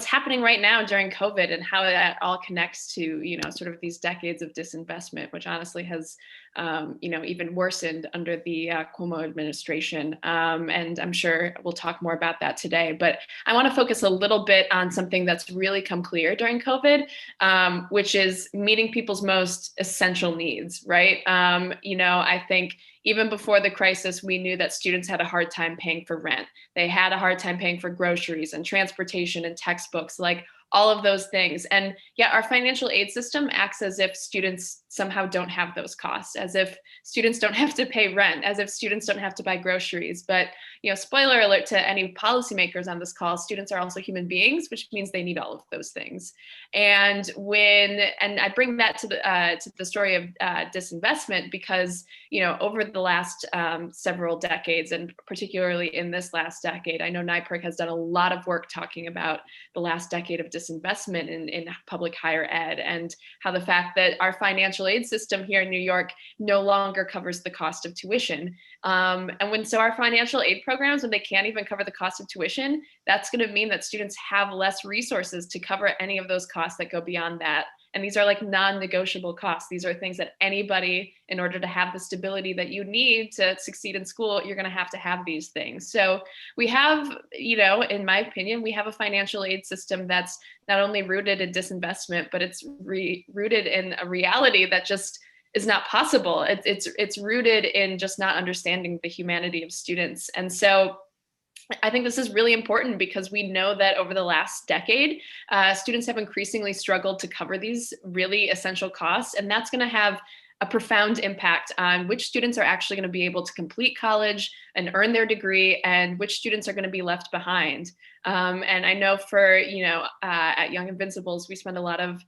happening right now during COVID, and how that all connects to sort of these decades of disinvestment, which honestly has even worsened under the Cuomo administration. And I'm sure we'll talk more about that today. But I want to focus a little bit on something that's really come clear during COVID, which is meeting people's most essential needs, right? I think even before the crisis, we knew that students had a hard time paying for rent. They had a hard time paying for groceries and transportation and textbooks, like all of those things. And yet our financial aid system acts as if students somehow don't have those costs, as if students don't have to pay rent, as if students don't have to buy groceries. But, spoiler alert to any policymakers on this call, students are also human beings, which means they need all of those things. And I bring that to the story of disinvestment, because, over the last several decades, and particularly in this last decade, I know NYPIRG has done a lot of work talking about the last decade of disinvestment in public higher ed, and how the fact that our financial aid system here in New York no longer covers the cost of tuition. So our financial aid programs, when they can't even cover the cost of tuition, that's going to mean that students have less resources to cover any of those costs that go beyond that. And these are like non-negotiable costs. These are things that anybody, in order to have the stability that you need to succeed in school, you're going to have these things. So we have, in my opinion, we have a financial aid system that's not only rooted in disinvestment, but it's rooted in a reality that just is not possible. It's rooted in just not understanding the humanity of students. And so I think this is really important, because we know that over the last decade, students have increasingly struggled to cover these really essential costs, and that's going to have a profound impact on which students are actually going to be able to complete college and earn their degree, and which students are going to be left behind. And I know for, at Young Invincibles, we spend a lot of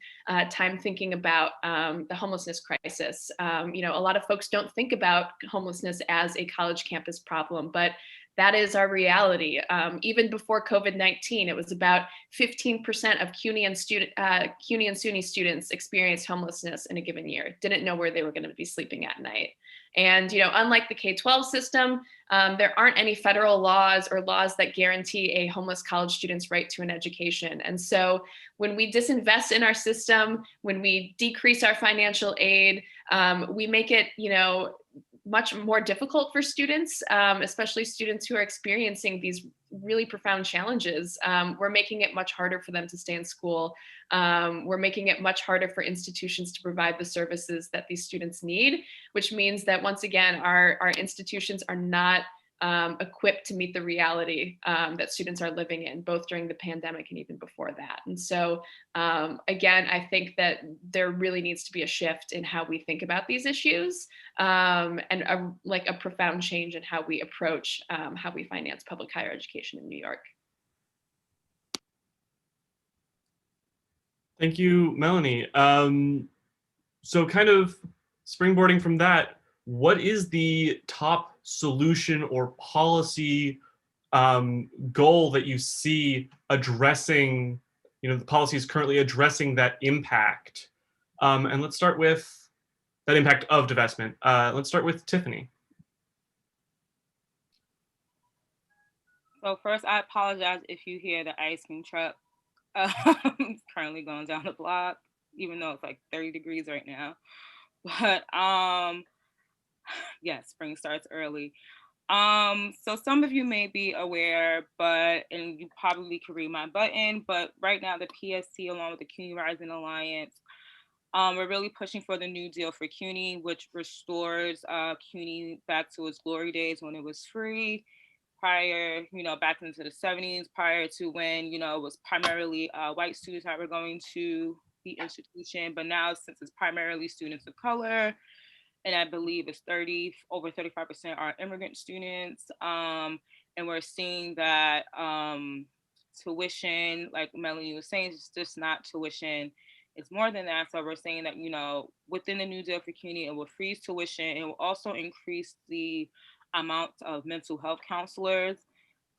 time thinking about the homelessness crisis. A lot of folks don't think about homelessness as a college campus problem, but that is our reality. Even before COVID-19, it was about 15% of CUNY and SUNY students experienced homelessness in a given year, didn't know where they were going to be sleeping at night. And unlike the K-12 system, there aren't any federal laws or laws that guarantee a homeless college student's right to an education. And so when we disinvest in our system, when we decrease our financial aid, we make it, much more difficult for students, especially students who are experiencing these really profound challenges. We're making it much harder for them to stay in school. We're making it much harder for institutions to provide the services that these students need, which means that once again, our institutions are not equipped to meet the reality that students are living in, both during the pandemic and even before that. And so again, I think that there really needs to be a shift in how we think about these issues, and a profound change in how we approach how we finance public higher education in New York. Thank you, Melanie. So kind of springboarding from that, what is the top solution or policy goal that you see addressing, the policies currently addressing that impact? And let's start with that impact of divestment. Let's start with Tiffany. So first, I apologize if you hear the ice cream truck. It's currently going down the block, even though it's like 30 degrees right now. But yes, spring starts early. So some of you may be aware, and you probably can read my button, but right now the PSC along with the CUNY Rising Alliance, we're really pushing for the New Deal for CUNY, which restores CUNY back to its glory days when it was free, prior, back into the 70s, prior to when, it was primarily white students that were going to the institution, but now since it's primarily students of color, and I believe it's over 35% are immigrant students. And we're seeing that tuition, like Melanie was saying, it's just not tuition. It's more than that. So we're saying that, within the New Deal for CUNY, it will freeze tuition. It will also increase the amount of mental health counselors.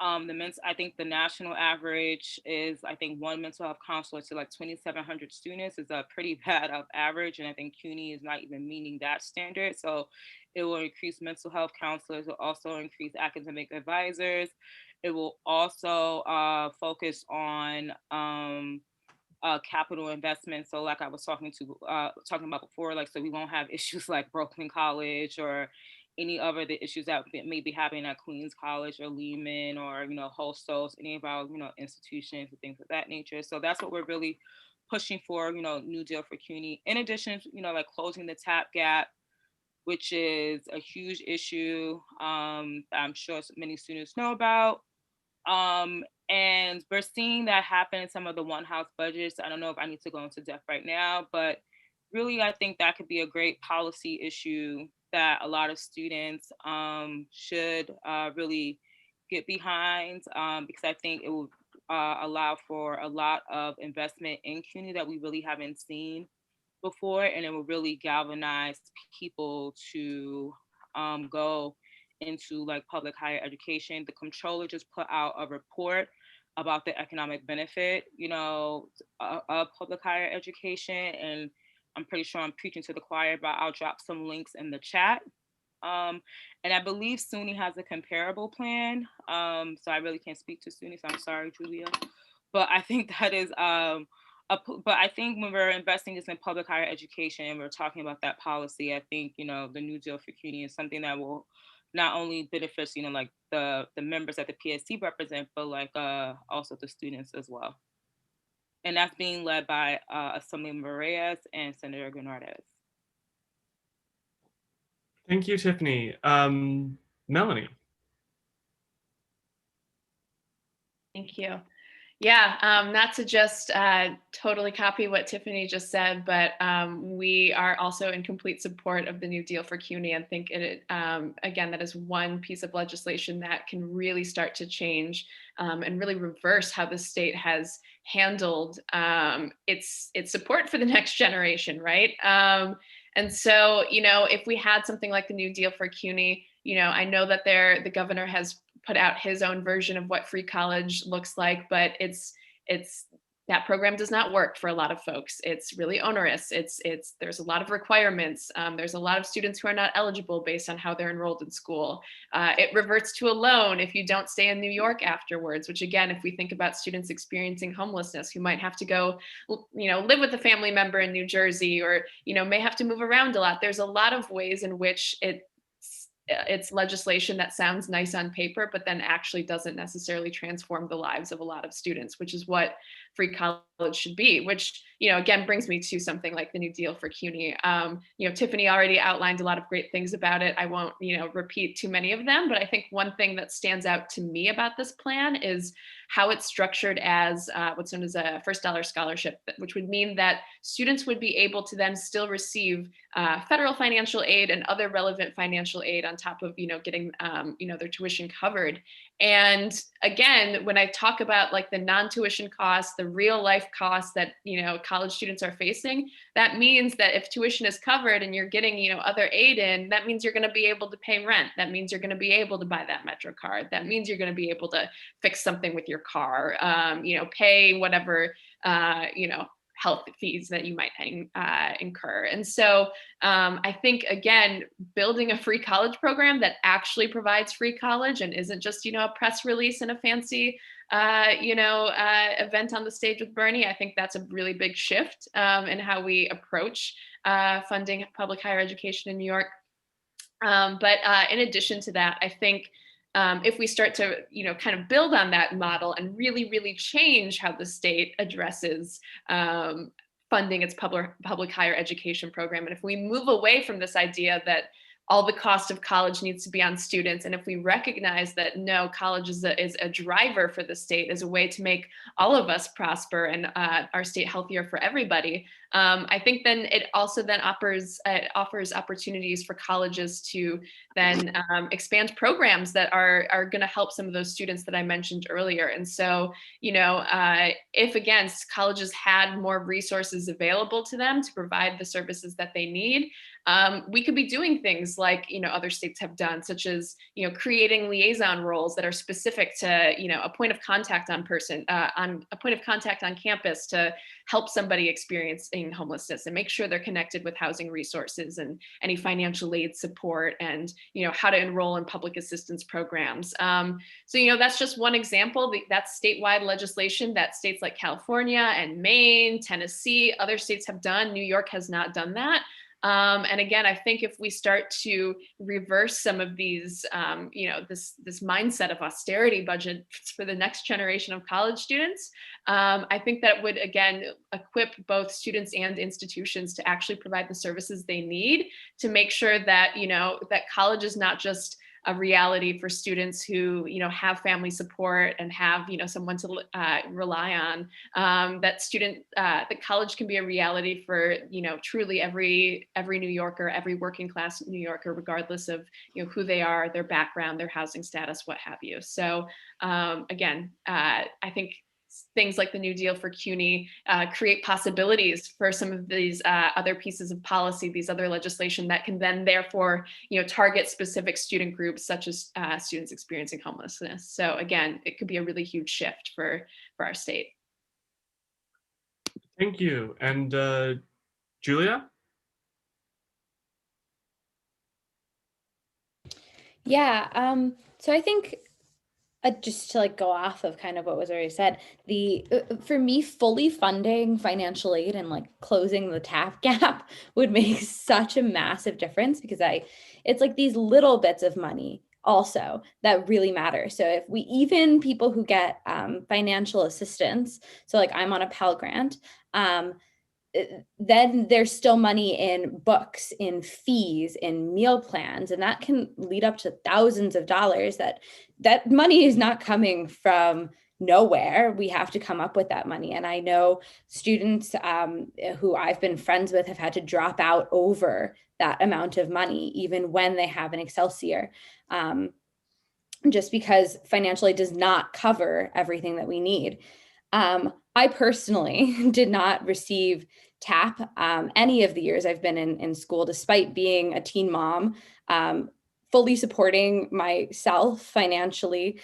I think the national average is, one mental health counselor to like 2,700 students is a pretty bad average. And I think CUNY is not even meeting that standard. So it will increase mental health counselors, it will also increase academic advisors. It will also focus on capital investment. So like I was talking about before, so we won't have issues like Brooklyn College or any other the issues that may be happening at Queens College or Lehman or, Hostos, any of our, institutions and things of that nature. So that's what we're really pushing for, New Deal for CUNY. In addition, like closing the TAP gap, which is a huge issue I'm sure many students know about. And we're seeing that happen in some of the one house budgets. I don't know if I need to go into depth right now, but really, I think that could be a great policy issue that a lot of students should really get behind, because I think it will allow for a lot of investment in CUNY that we really haven't seen before, and it will really galvanize people to go into like public higher education. The comptroller just put out a report about the economic benefit, of public higher education, and I'm pretty sure I'm preaching to the choir, but I'll drop some links in the chat. And I believe SUNY has a comparable plan. So I really can't speak to SUNY, so I'm sorry, Julia. But I think that is, but I think when we're investing this in public higher education and we're talking about that policy, I think, the New Deal for CUNY is something that will not only benefit, like the members that the PSC represent, but like also the students as well. And that's being led by Assemblyman Reyes and Senator Gennardez. Thank you, Tiffany. Melanie. Thank you. Yeah, not to just totally copy what Tiffany just said, but we are also in complete support of the New Deal for CUNY and think again, that is one piece of legislation that can really start to change and really reverse how the state has handled its support for the next generation, right? And so, if we had something like the New Deal for CUNY, I know that the governor has put out his own version of what free college looks like, but it's that program does not work for a lot of folks. It's really onerous. There's a lot of requirements. There's a lot of students who are not eligible based on how they're enrolled in school. It reverts to a loan if you don't stay in New York afterwards, which again, if we think about students experiencing homelessness who might have to go, live with a family member in New Jersey, or, may have to move around a lot. There's a lot of ways in which it's legislation that sounds nice on paper, but then actually doesn't necessarily transform the lives of a lot of students, which is what free college should be, which, again, brings me to something like the New Deal for CUNY. Tiffany already outlined a lot of great things about it. I won't, repeat too many of them, but I think one thing that stands out to me about this plan is how it's structured as what's known as a first dollar scholarship, which would mean that students would be able to then still receive federal financial aid and other relevant financial aid on top of, getting, their tuition covered. And again, when I talk about like the non-tuition costs, the real life costs that, college students are facing, that means that if tuition is covered and you're getting, other aid in, that means you're going to be able to pay rent. That means you're going to be able to buy that Metro card. That means you're going to be able to fix something with your car, pay whatever, health fees that you might incur. And so I think, again, building a free college program that actually provides free college and isn't just, a press release and a fancy, event on the stage with Bernie, I think that's a really big shift in how we approach funding public higher education in New York. But in addition to that, I think if we start to, kind of build on that model and really, really change how the state addresses funding its public higher education program, and if we move away from this idea that all the cost of college needs to be on students, and if we recognize that no, college is a driver for the state, as a way to make all of us prosper and our state healthier for everybody, I think then it also then offers opportunities for colleges to then expand programs that are going to help some of those students that I mentioned earlier. And so, if again, colleges had more resources available to them to provide the services that they need, we could be doing things like, other states have done, such as, creating liaison roles that are specific to, a point of contact on a point of contact on campus to help somebody experiencing homelessness and make sure they're connected with housing resources and any financial aid support and, how to enroll in public assistance programs. So, that's just one example. That's statewide legislation that states like California and Maine, Tennessee, other states have done. New York has not done that. And again, I think if we start to reverse some of these, this mindset of austerity budgets for the next generation of college students, I think that would, again, equip both students and institutions to actually provide the services they need to make sure that, that college is not just a reality for students who, have family support and have, someone to rely on, that college can be a reality for, truly every New Yorker, every working class New Yorker, regardless of, who they are, their background, their housing status, what have you. So again, I think things like the New Deal for CUNY create possibilities for some of these other pieces of policy, these other legislation that can then therefore, target specific student groups such as students experiencing homelessness. So again, it could be a really huge shift for our state. Thank you. And Julia? Yeah, so I think just to go off of kind of what was already said, for me, fully funding financial aid and closing the TAP gap would make such a massive difference, because it's like these little bits of money also that really matter. So if even people who get financial assistance, so I'm on a Pell Grant, then there's still money in books, in fees, in meal plans, and that can lead up to thousands of dollars. That money is not coming from nowhere. We have to come up with that money. And I know students who I've been friends with have had to drop out over that amount of money, even when they have an Excelsior, just because financially does not cover everything that we need. I personally did not receive TAP any of the years I've been in school, despite being a teen mom, fully supporting myself financially,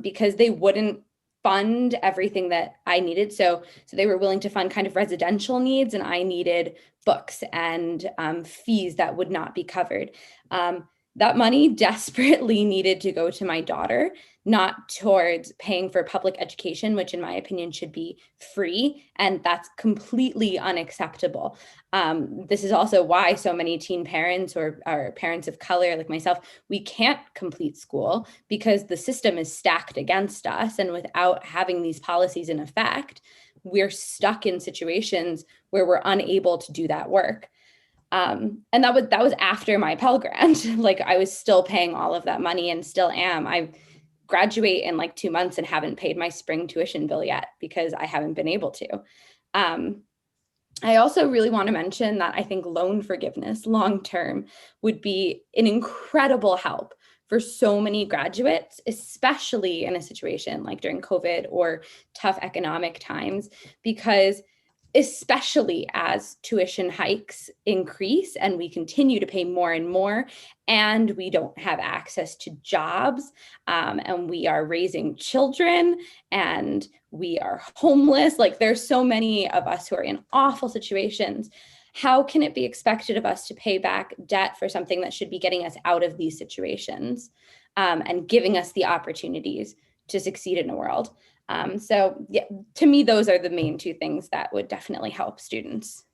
because they wouldn't fund everything that I needed. So they were willing to fund kind of residential needs, and I needed books and fees that would not be covered. That money desperately needed to go to my daughter, not towards paying for public education, which in my opinion should be free. And that's completely unacceptable. This is also why so many teen parents or parents of color like myself, we can't complete school because the system is stacked against us. And without having these policies in effect, we're stuck in situations where we're unable to do that work. And that was after my Pell Grant. Like, I was still paying all of that money and still am. I graduate in like 2 months and haven't paid my spring tuition bill yet because I haven't been able to. I also really want to mention that I think loan forgiveness long-term would be an incredible help for so many graduates, especially in a situation like during COVID or tough economic times, because especially as tuition hikes increase and we continue to pay more and more, and we don't have access to jobs, and we are raising children, and we are homeless. Like, there's so many of us who are in awful situations. How can it be expected of us to pay back debt for something that should be getting us out of these situations, and giving us the opportunities to succeed in the world? So yeah, to me, those are the main two things that would definitely help students.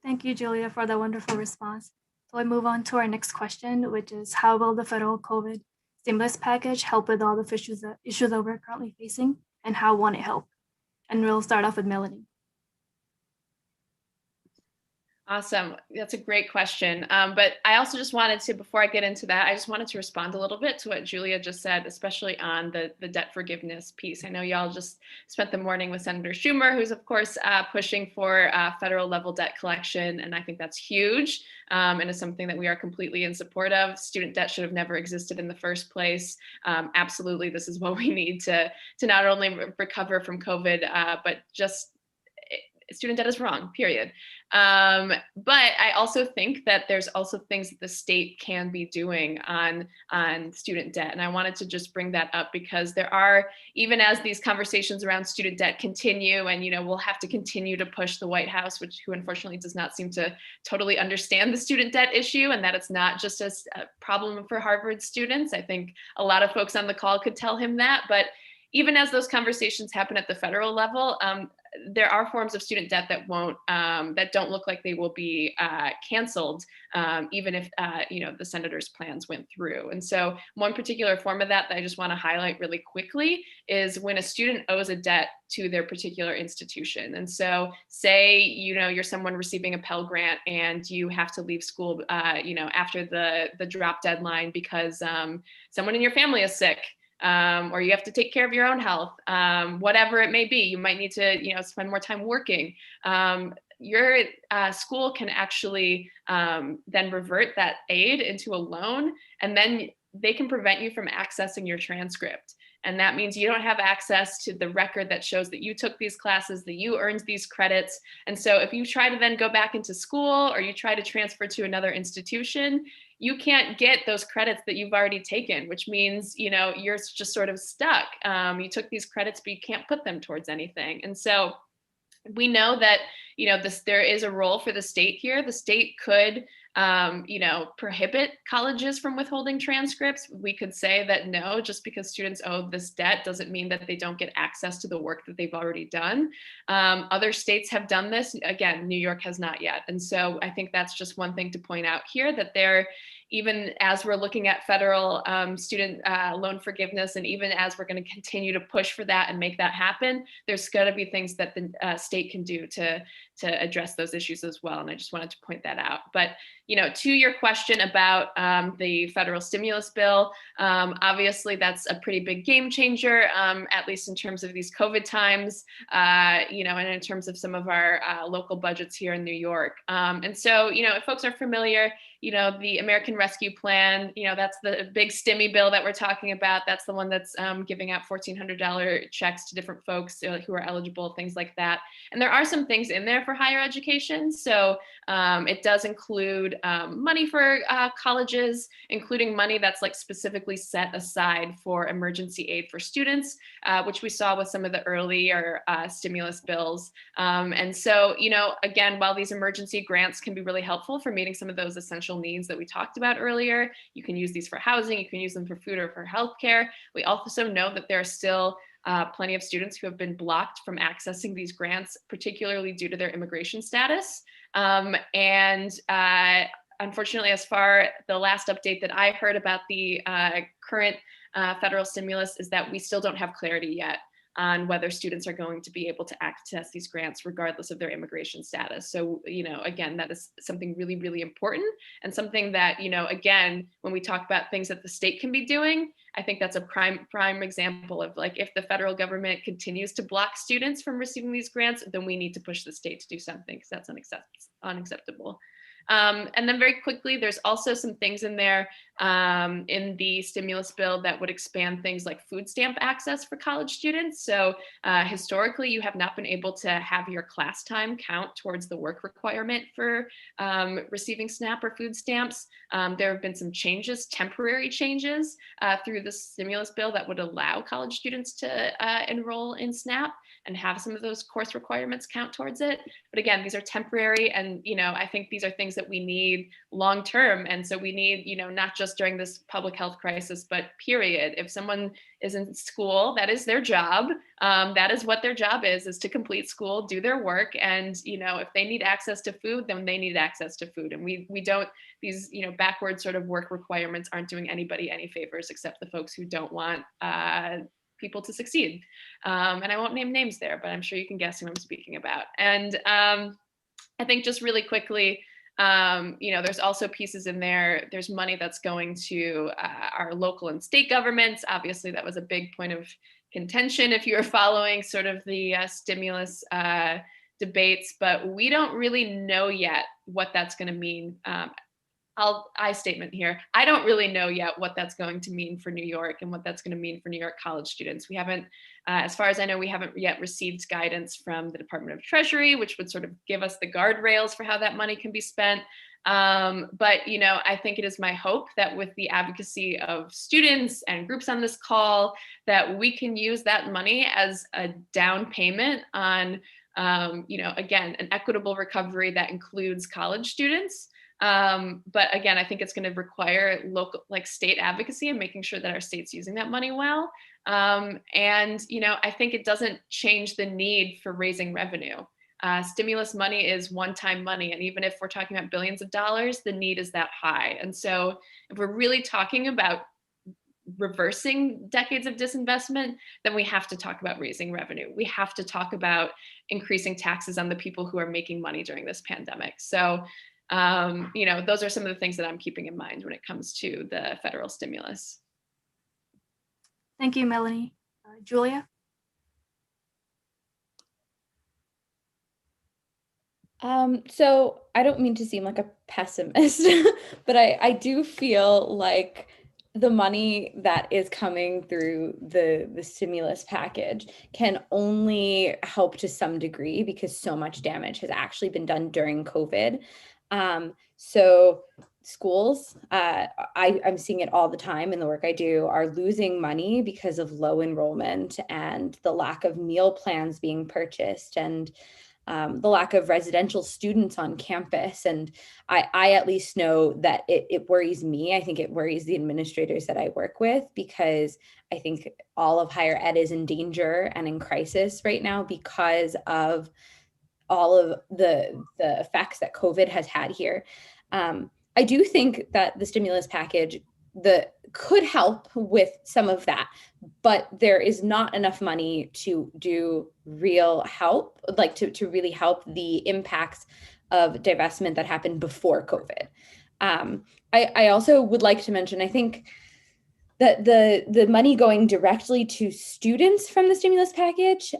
Thank you, Julia, for that wonderful response. So I move on to our next question, which is how will the federal COVID stimulus package help with all the issues that we're currently facing, and how won't it help? And we'll start off with Melanie. Awesome. That's a great question. But I also just wanted to, before I get into that, I just wanted to respond a little bit to what Julia just said, especially on the debt forgiveness piece. I know y'all just spent the morning with Senator Schumer, who's of course pushing for federal level debt collection. And I think that's huge, and is something that we are completely in support of. Student debt should have never existed in the first place. Absolutely, this is what we need to not only recover from COVID, but just student debt is wrong, period. But I also think that there's also things that the state can be doing on student debt. And I wanted to just bring that up because there are, even as these conversations around student debt continue, and we'll have to continue to push the White House, who unfortunately does not seem to totally understand the student debt issue, and that it's not just a problem for Harvard students. I think a lot of folks on the call could tell him that, but even as those conversations happen at the federal level, there are forms of student debt that don't look like they will be canceled, even if the senator's plans went through. And so one particular form of that I just want to highlight really quickly is when a student owes a debt to their particular institution. And so say you're someone receiving a Pell Grant and you have to leave school after the drop deadline because someone in your family is sick. Or you have to take care of your own health, whatever it may be. You might need to, spend more time working. Your school can actually then revert that aid into a loan, and then they can prevent you from accessing your transcript. And that means you don't have access to the record that shows that you took these classes, that you earned these credits. And so if you try to then go back into school or you try to transfer to another institution, you can't get those credits that you've already taken, which means, you're just sort of stuck. You took these credits, but you can't put them towards anything. And so we know that, there is a role for the state here. The state could, prohibit colleges from withholding transcripts. We could say that no, just because students owe this debt doesn't mean that they don't get access to the work that they've already done. Other states have done this. Again, New York has not yet. And so I think that's just one thing to point out here, that even as we're looking at federal student loan forgiveness, and even as we're going to continue to push for that and make that happen, there's got to be things that the state can do to address those issues as well. And I just wanted to point that out. But to your question about the federal stimulus bill, obviously that's a pretty big game changer, at least in terms of these COVID times, and in terms of some of our local budgets here in New York. And so, if folks are familiar, the American Rescue Plan, that's the big stimmy bill that we're talking about. That's the one that's giving out $1,400 checks to different folks who are eligible, things like that. And there are some things in there for higher education. So it does include money for colleges, including money that's like specifically set aside for emergency aid for students, which we saw with some of the earlier stimulus bills. And so, again, while these emergency grants can be really helpful for meeting some of those essential needs that we talked about earlier, you can use these for housing, you can use them for food or for healthcare. We also know that there are still plenty of students who have been blocked from accessing these grants, particularly due to their immigration status. Unfortunately, the last update that I heard about the current federal stimulus is that we still don't have clarity yet on whether students are going to be able to access these grants regardless of their immigration status. So, again, that is something really, really important, and something that, again, when we talk about things that the state can be doing, I think that's a prime example of, like, if the federal government continues to block students from receiving these grants, then we need to push the state to do something, because that's unacceptable. And then very quickly, there's also some things in there in the stimulus bill that would expand things like food stamp access for college students. So historically, you have not been able to have your class time count towards the work requirement for receiving SNAP or food stamps. There have been some changes, temporary changes through the stimulus bill that would allow college students to enroll in SNAP and have some of those course requirements count towards it. But again, these are temporary, and I think these are things that we need long term. And so we need, not just during this public health crisis, but period. If someone is in school, that is their job. That is what their job is to complete school, do their work. And, if they need access to food, then they need access to food. And we don't, these, backward sort of work requirements aren't doing anybody any favors except the folks who don't want people to succeed. And I won't name names there, but I'm sure you can guess who I'm speaking about. And I think just really quickly, there's also pieces in there. There's money that's going to our local and state governments. Obviously, that was a big point of contention if you were following sort of the stimulus debates, but we don't really know yet what that's going to mean. I statement here. I don't really know yet what that's going to mean for New York and what that's going to mean for New York college students. We haven't, as far as I know, we haven't yet received guidance from the Department of Treasury, which would sort of give us the guardrails for how that money can be spent. But, I think it is my hope that with the advocacy of students and groups on this call, that we can use that money as a down payment on, again, an equitable recovery that includes college students. But again, I think it's going to require local, state advocacy and making sure that our state's using that money well. And, I think it doesn't change the need for raising revenue. Stimulus money is one-time money. And even if we're talking about billions of dollars, the need is that high. And so if we're really talking about reversing decades of disinvestment, then we have to talk about raising revenue. We have to talk about increasing taxes on the people who are making money during this pandemic. So those are some of the things that I'm keeping in mind when it comes to the federal stimulus. Thank you, Melanie. Julia? So I don't mean to seem like a pessimist, but I do feel like the money that is coming through the stimulus package can only help to some degree because so much damage has actually been done during COVID. So schools, I'm seeing it all the time in the work I do, are losing money because of low enrollment and the lack of meal plans being purchased and the lack of residential students on campus. And I at least know that it worries me. I think it worries the administrators that I work with, because I think all of higher ed is in danger and in crisis right now because of all of the effects that COVID has had here. I do think that the stimulus package could help with some of that, but there is not enough money to do real help, to really help the impacts of divestment that happened before COVID. I also would like to mention, I think that the money going directly to students from the stimulus package,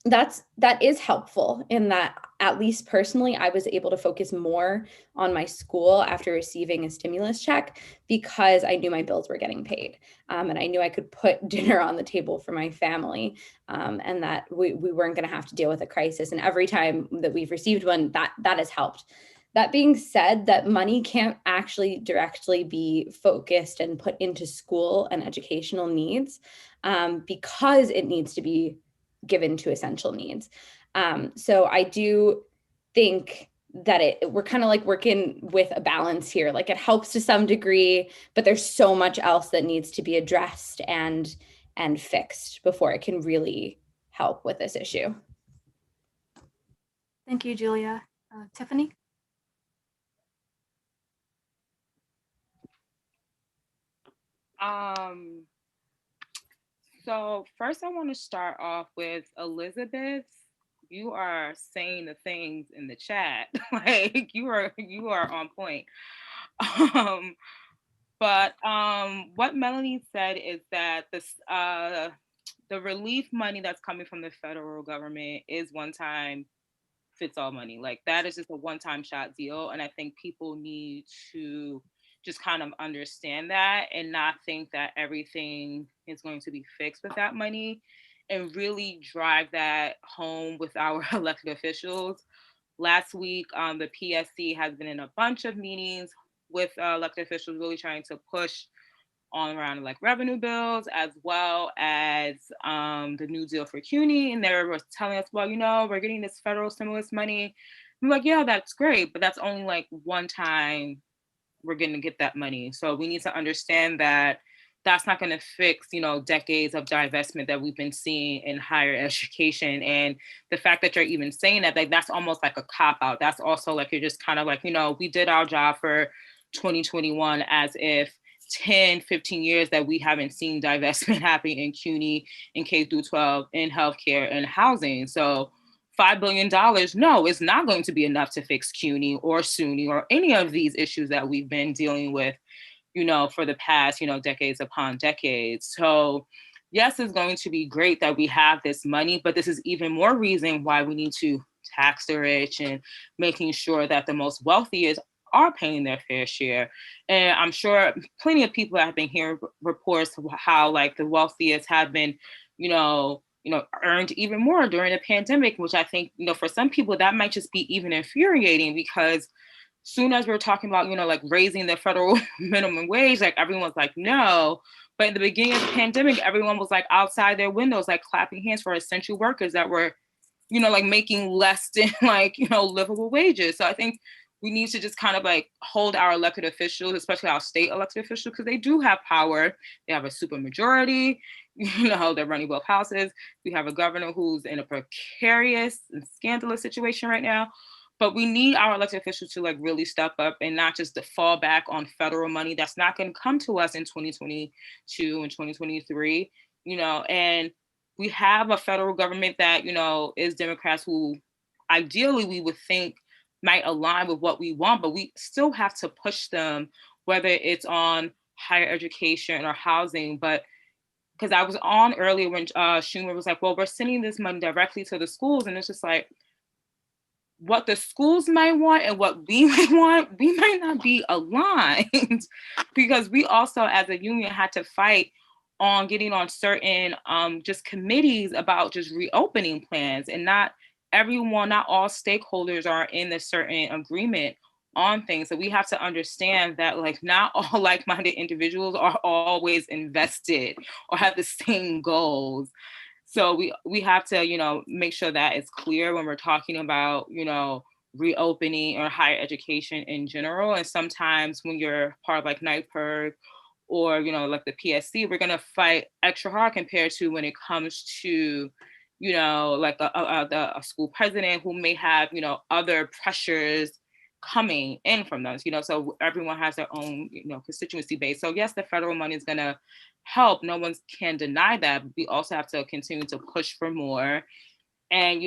that is helpful in that, at least personally, I was able to focus more on my school after receiving a stimulus check because I knew my bills were getting paid, and I knew I could put dinner on the table for my family, and that we weren't going to have to deal with a crisis. And every time that we've received one, that has helped. That being said, that money can't actually directly be focused and put into school and educational needs, because it needs to be given to essential needs. So I do think that we're kind of like working with a balance here. Like, it helps to some degree, but there's so much else that needs to be addressed and fixed before it can really help with this issue. Thank you, Julia. Tiffany? So first I want to start off with Elizabeth. You are saying the things in the chat. Like, you are on point. But what Melanie said is that the relief money that's coming from the federal government is one time fits all money. Like, that is just a one-time shot deal. And I think people need to just kind of understand that and not think that everything is going to be fixed with that money, and really drive that home with our elected officials. Last week, the PSC has been in a bunch of meetings with elected officials, really trying to push on around like revenue bills, as well as the new deal for CUNY. And they were telling us, well, we're getting this federal stimulus money. I'm like, yeah, that's great, but that's only like one time we're going to get that money. So we need to understand that that's not going to fix, decades of divestment that we've been seeing in higher education. And the fact that you're even saying that, like, that's almost like a cop out. That's also like, you're just kind of like, we did our job for 2021, as if 10, 15 years that we haven't seen divestment happen in CUNY, in K through 12, in healthcare and housing. So $5 billion, no, it's not going to be enough to fix CUNY or SUNY or any of these issues that we've been dealing with, for the past, decades upon decades. So yes, it's going to be great that we have this money, but this is even more reason why we need to tax the rich and making sure that the most wealthiest are paying their fair share. And I'm sure plenty of people have been hearing reports of how like the wealthiest have been, earned even more during the pandemic, which I think, for some people that might just be even infuriating, because soon as we're talking about, like raising the federal minimum wage, like everyone's like, no. But in the beginning of the pandemic, everyone was like outside their windows, like clapping hands for essential workers that were, like making less than like, livable wages. So I think we need to just kind of like hold our elected officials, especially our state elected officials, because they do have power. They have a super majority, they're running both houses. We have a governor who's in a precarious and scandalous situation right now. But we need our elected officials to like really step up and not just to fall back on federal money that's not going to come to us in 2022 and 2023, and we have a federal government that, is Democrats, who ideally we would think might align with what we want, but we still have to push them, whether it's on higher education or housing. But because I was on earlier when Schumer was like, well, we're sending this money directly to the schools. And it's just like, what the schools might want and what we might want, we might not be aligned because we also as a union had to fight on getting on certain just committees about just reopening plans, and not all stakeholders are in a certain agreement on things. So we have to understand that like not all like-minded individuals are always invested or have the same goals. So we have to, make sure that it's clear when we're talking about, reopening or higher education in general. And sometimes when you're part of like NYPIRG or, like the PSC, we're going to fight extra hard compared to when it comes to, like a school president who may have, other pressures coming in from those, so everyone has their own, constituency base. So yes, the federal money is going to help. No one can deny that. We also have to continue to push for more. And,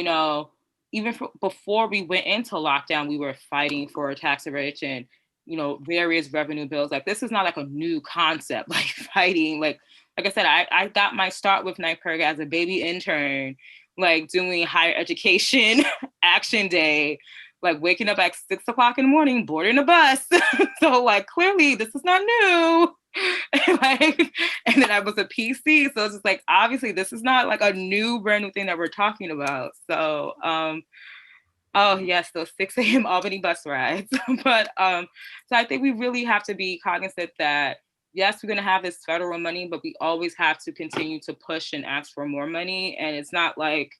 even before we went into lockdown, we were fighting for a tax rich and, you know, various revenue bills. Like, this is not like a new concept, like fighting. Like I said, I got my start with NYPIRG as a baby intern, like doing higher education action day, like waking up at 6 o'clock in the morning, boarding a bus. So like, clearly this is not new. And then I was a PC. So it's just like, obviously this is not like a new brand new thing that we're talking about. So, oh yes, those 6 a.m. Albany bus rides. But so I think we really have to be cognizant that yes, we're gonna have this federal money, but we always have to continue to push and ask for more money. And it's not like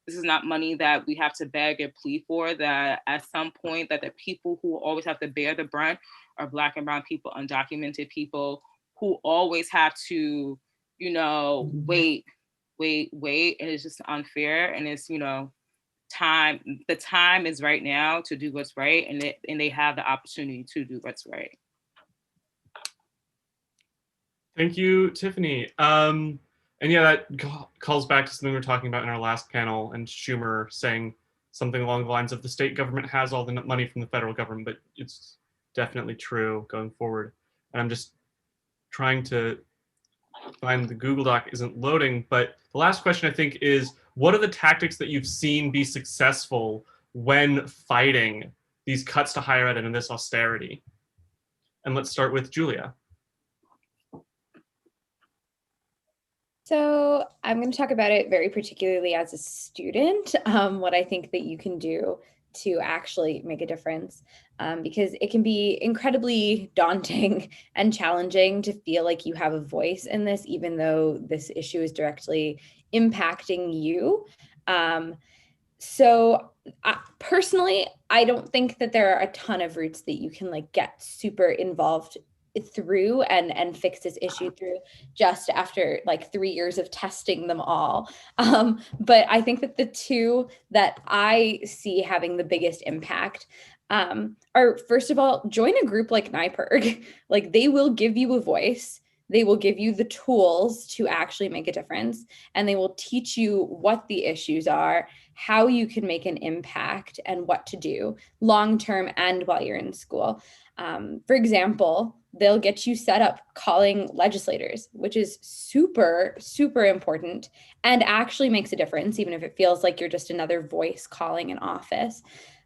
this is not money that we have to beg or plead for, that at some point that the people who always have to bear the brunt are Black and brown people, undocumented people who always have to, you know, wait. And it's just unfair. And it's, you know, the time is right now to do what's right, and they have the opportunity to do what's right. Thank you, Tiffany. And yeah, that calls back to something we were talking about in our last panel, and Schumer saying something along the lines of the state government has all the money from the federal government, but it's definitely true going forward. And I'm just trying to find the Google Doc isn't loading, but the last question I think is, what are the tactics that you've seen be successful when fighting these cuts to higher ed and this austerity? And let's start with Julia. So I'm going to talk about it very particularly as a student, what I think that you can do to actually make a difference, because it can be incredibly daunting and challenging to feel like you have a voice in this, even though this issue is directly impacting you. So personally, I don't think that there are a ton of routes that you can like get super involved through and fix this issue through just after like 3 years of testing them all. But I think that the two that I see having the biggest impact are, first of all, join a group like NYPIRG. Like, they will give you a voice. They will give you the tools to actually make a difference, and they will teach you what the issues are, how you can make an impact, and what to do long-term and while you're in school. For example, they'll get you set up calling legislators, which is super, super important and actually makes a difference, even if it feels like you're just another voice calling an office.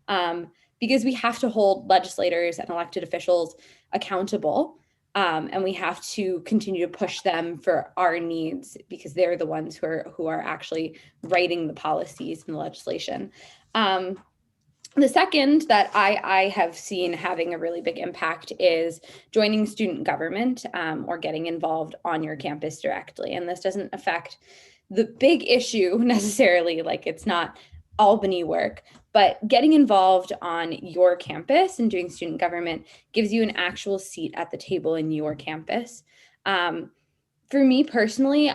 Because we have to hold legislators and elected officials accountable. And we have to continue to push them for our needs, because they're the ones who are actually writing the policies and the legislation. The second that I have seen having a really big impact is joining student government, or getting involved on your campus directly. And this doesn't affect the big issue necessarily, like it's not Albany work, but getting involved on your campus and doing student government gives you an actual seat at the table in your campus. For me personally,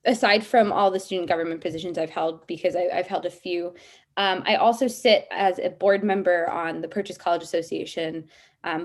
aside from all the student government positions I've held, because I've held a few, I also sit as a board member on the Purchase College Association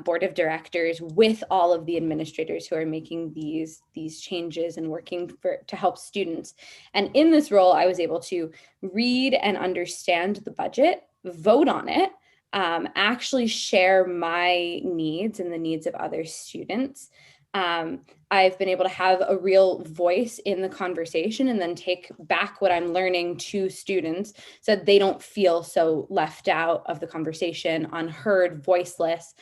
board of directors with all of the administrators who are making these changes and working to help students. And in this role, I was able to read and understand the budget, vote on it, actually share my needs and the needs of other students. I've been able to have a real voice in the conversation and then take back what I'm learning to students so that they don't feel so left out of the conversation, unheard, voiceless.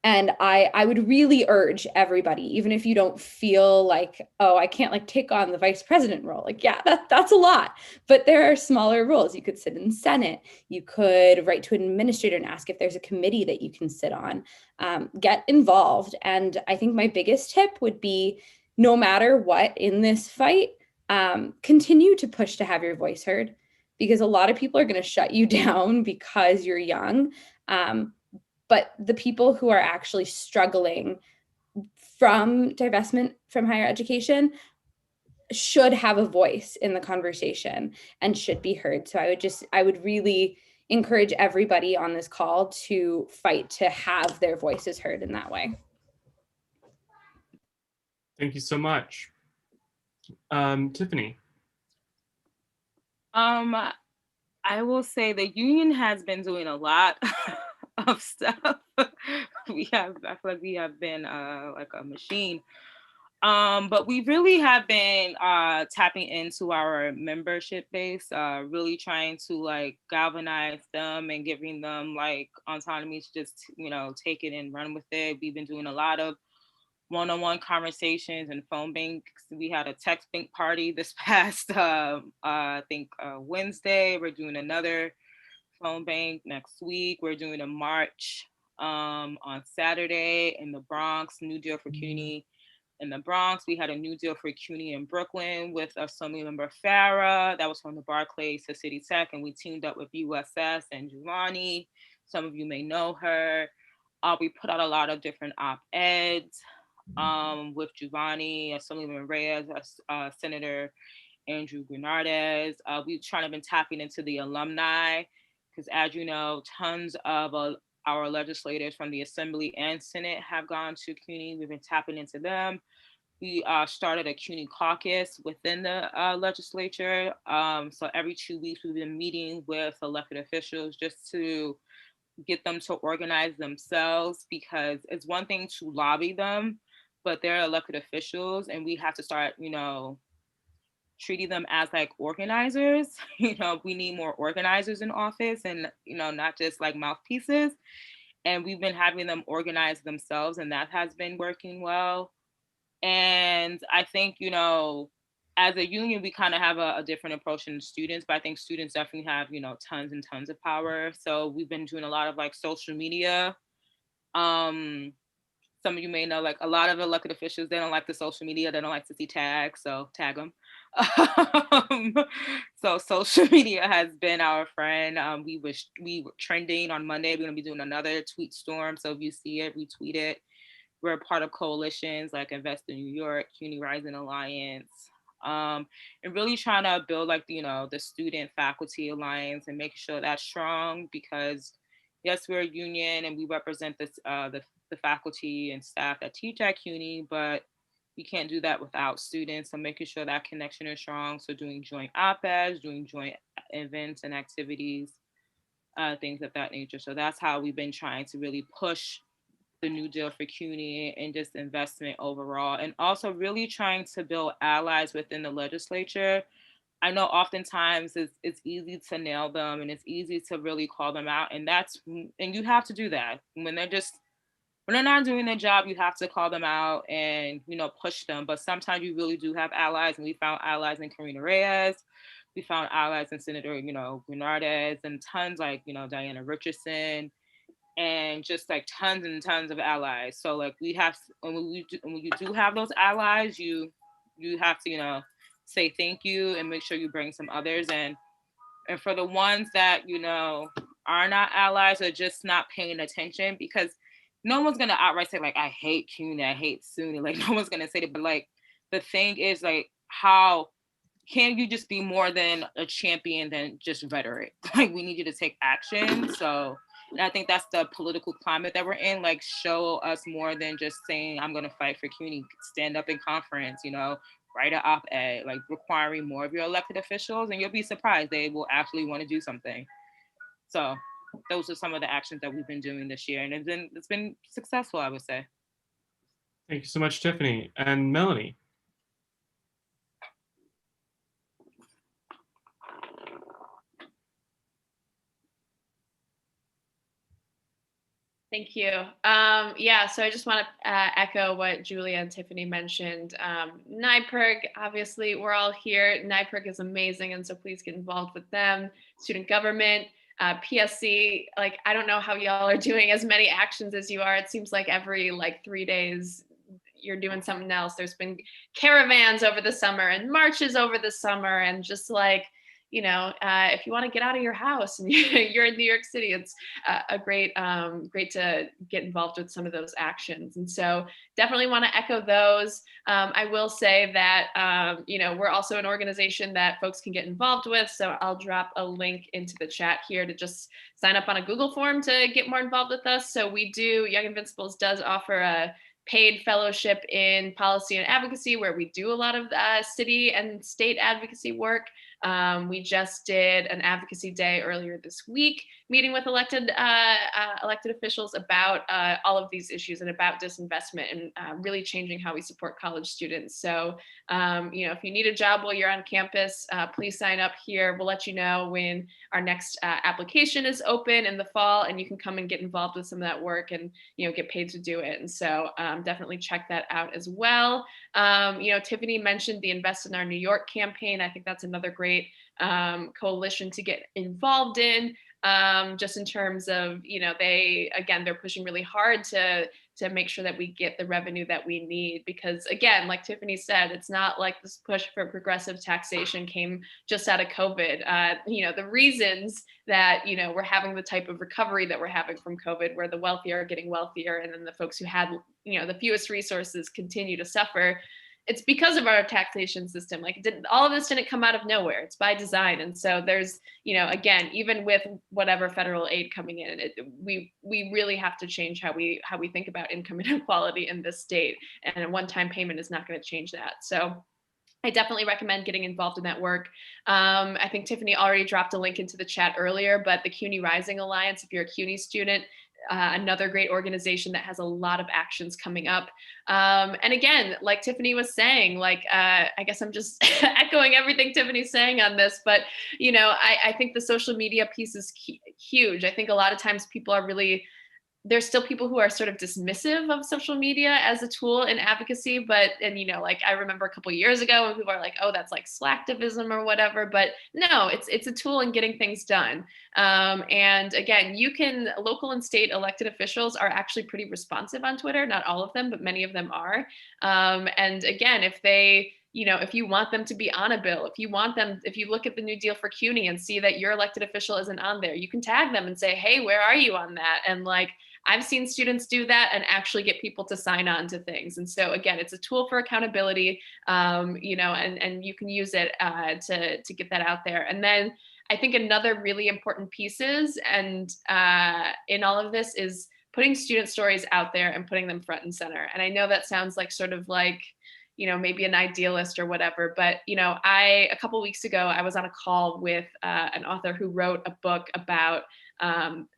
And I would really urge everybody, even if you don't feel like, oh, I can't like take on the vice president role. Like, yeah, that's a lot, but there are smaller roles. You could sit in Senate. You could write to an administrator and ask if there's a committee that you can sit on. Get involved. And I think my biggest tip would be, no matter what in this fight, continue to push to have your voice heard, because a lot of people are going to shut you down because you're young. But the people who are actually struggling from divestment from higher education should have a voice in the conversation and should be heard. So I would really encourage everybody on this call to fight to have their voices heard in that way. Thank you so Tiffany. I will say the union has been doing a lot of stuff. I feel like we have been like a machine. But we really have been tapping into our membership base, really trying to like galvanize them and giving them like autonomy to just, take it and run with it. We've been doing a lot of one-on-one conversations and phone banks. We had a text bank party this past, I think Wednesday. We're doing another phone bank next week. We're doing a march on Saturday in the Bronx, New Deal for CUNY in the Bronx. We had a New Deal for CUNY in Brooklyn with Assemblymember Farah. That was from the Barclays to City Tech, and we teamed up with USS and Giovanni. Some of you may know her. We put out a lot of different op-eds with Giovanni, Assemblymember Reyes, Senator Andrew Grenardez. We've trying to been tapping into the alumni because, as you know, tons of our legislators from the Assembly and Senate have gone to CUNY. We've been tapping into them. We started a CUNY caucus within the legislature. So every 2 weeks, we've been meeting with elected officials just to get them to organize themselves, because it's one thing to lobby them, but they're elected officials and we have to start, treating them as like organizers. We need more organizers in office and, not just like mouthpieces. And we've been having them organize themselves, and that has been working well. And I think, as a union, we kind of have a different approach than students, but I think students definitely have, tons and tons of power. So we've been doing a lot of like social media. Some of you may know, like a lot of elected officials, they don't like the social media. They don't like to see tags, so tag them. So social media has been our friend. We were trending on Monday. We're gonna be doing another tweet storm. So if you see it, retweet it. We're a part of coalitions like Invest in New York, CUNY Rising Alliance, and really trying to build like, the Student Faculty Alliance and make sure that's strong, because yes, we're a union and we represent the faculty and staff that teach at CUNY, but we can't do that without students. So making sure that connection is strong. So doing joint op-eds, doing joint events and activities, things of that nature. So that's how we've been trying to really push the New Deal for CUNY and just investment overall, and also really trying to build allies within the legislature. I know oftentimes it's easy to nail them and it's easy to really call them out, and you have to do that when they're not doing their job. You have to call them out and push them. But sometimes you really do have allies, and we found allies in Karina Reyes. We found allies in Senator Grenardez, and tons like Diana Richardson, and just like tons and tons of allies. So like we have, when you do have those allies, you have to say thank you and make sure you bring some others. And for the ones that are not allies or just not paying attention, because no one's gonna outright say like I hate CUNY, I hate SUNY, like no one's gonna say that. But like the thing is, like, how can you just be more than a champion than just rhetoric? Like we need you to take action. So, and I think that's the political climate that we're in. Like, show us more than just saying I'm gonna fight for CUNY. Stand up in conference, write an op-ed, like requiring more of your elected officials, and you'll be surprised they will actually want to do something. So those are some of the actions that we've been doing this year, and it's been successful, I would say. Thank you so much, Tiffany. And Melanie. Thank you. Yeah, so I just want to echo what Julia and Tiffany mentioned. NYPIRG, obviously, we're all here. NYPIRG is amazing, and so please get involved with them. Student government, PSC, like, I don't know how y'all are doing as many actions as you are. It seems like every 3 days, you're doing something else. There's been caravans over the summer and marches over the summer, and just like, if you want to get out of your house and you're in New York City, it's a great to get involved with some of those actions. And so definitely want to echo those. I will say that, we're also an organization that folks can get involved with. So I'll drop a link into the chat here to just sign up on a Google form to get more involved with us. So Young Invincibles does offer a paid fellowship in policy and advocacy, where we do a lot of city and state advocacy work. We just did an advocacy day earlier this week, meeting with elected officials about all of these issues and about disinvestment and really changing how we support college students. So, if you need a job while you're on campus, please sign up here. We'll let you know when our next application is open in the fall, and you can come and get involved with some of that work and get paid to do it. And so definitely check that out as well. Tiffany mentioned the Invest in Our New York campaign. I think that's another great coalition to get involved in. Just in terms of, they're pushing really hard to make sure that we get the revenue that we need, because again, like Tiffany said, it's not like this push for progressive taxation came just out of COVID. The reasons that, we're having the type of recovery that we're having from COVID, where the wealthy are getting wealthier and then the folks who had, the fewest resources continue to suffer. It's because of our taxation system. All of this didn't come out of nowhere. It's by design. And so there's, again, even with whatever federal aid coming in, we really have to change how we think about income inequality in this state. And a one-time payment is not going to change that. So I definitely recommend getting involved in that work. I think Tiffany already dropped a link into the chat earlier, but the CUNY Rising Alliance, if you're a CUNY student, another great organization that has a lot of actions coming up. And again, like Tiffany was saying, I guess I'm just echoing everything Tiffany's saying on this, but, I think the social media piece is huge. I think a lot of times people are there's still people who are sort of dismissive of social media as a tool in advocacy, I remember a couple of years ago when people are like, oh, that's like slacktivism or whatever, but no, it's a tool in getting things done. And again, local and state elected officials are actually pretty responsive on Twitter, not all of them, but many of them are. And again, if you want them to be on a bill, if you look at the New Deal for CUNY and see that your elected official isn't on there, you can tag them and say, hey, where are you on that? And I've seen students do that and actually get people to sign on to things. And so again, it's a tool for accountability, and you can use it to get that out there. And then I think another really important piece in all of this is putting student stories out there and putting them front and center. And I know that sounds maybe an idealist or whatever, but a couple of weeks ago, I was on a call with an author who wrote a book about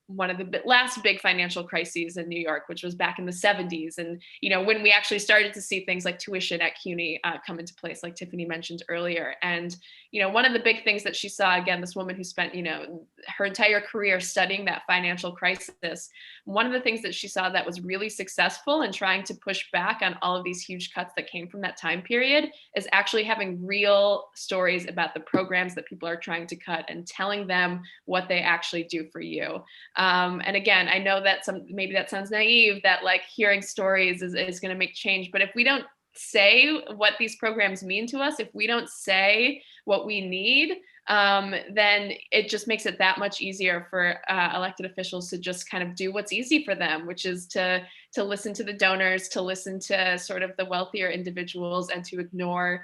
one of the last big financial crises in New York, which was back in the 70s. And, when we actually started to see things like tuition at CUNY come into place, like Tiffany mentioned earlier. And, one of the big things that she saw, again, this woman who spent, her entire career studying that financial crisis, one of the things that she saw that was really successful in trying to push back on all of these huge cuts that came from that time period is actually having real stories about the programs that people are trying to cut and telling them what they actually do for you. And again, I know that maybe that sounds naive, that hearing stories is going to make change, but if we don't say what these programs mean to us, if we don't say what we need, then it just makes it that much easier for elected officials to just kind of do what's easy for them, which is to listen to the donors, to listen to sort of the wealthier individuals, and to ignore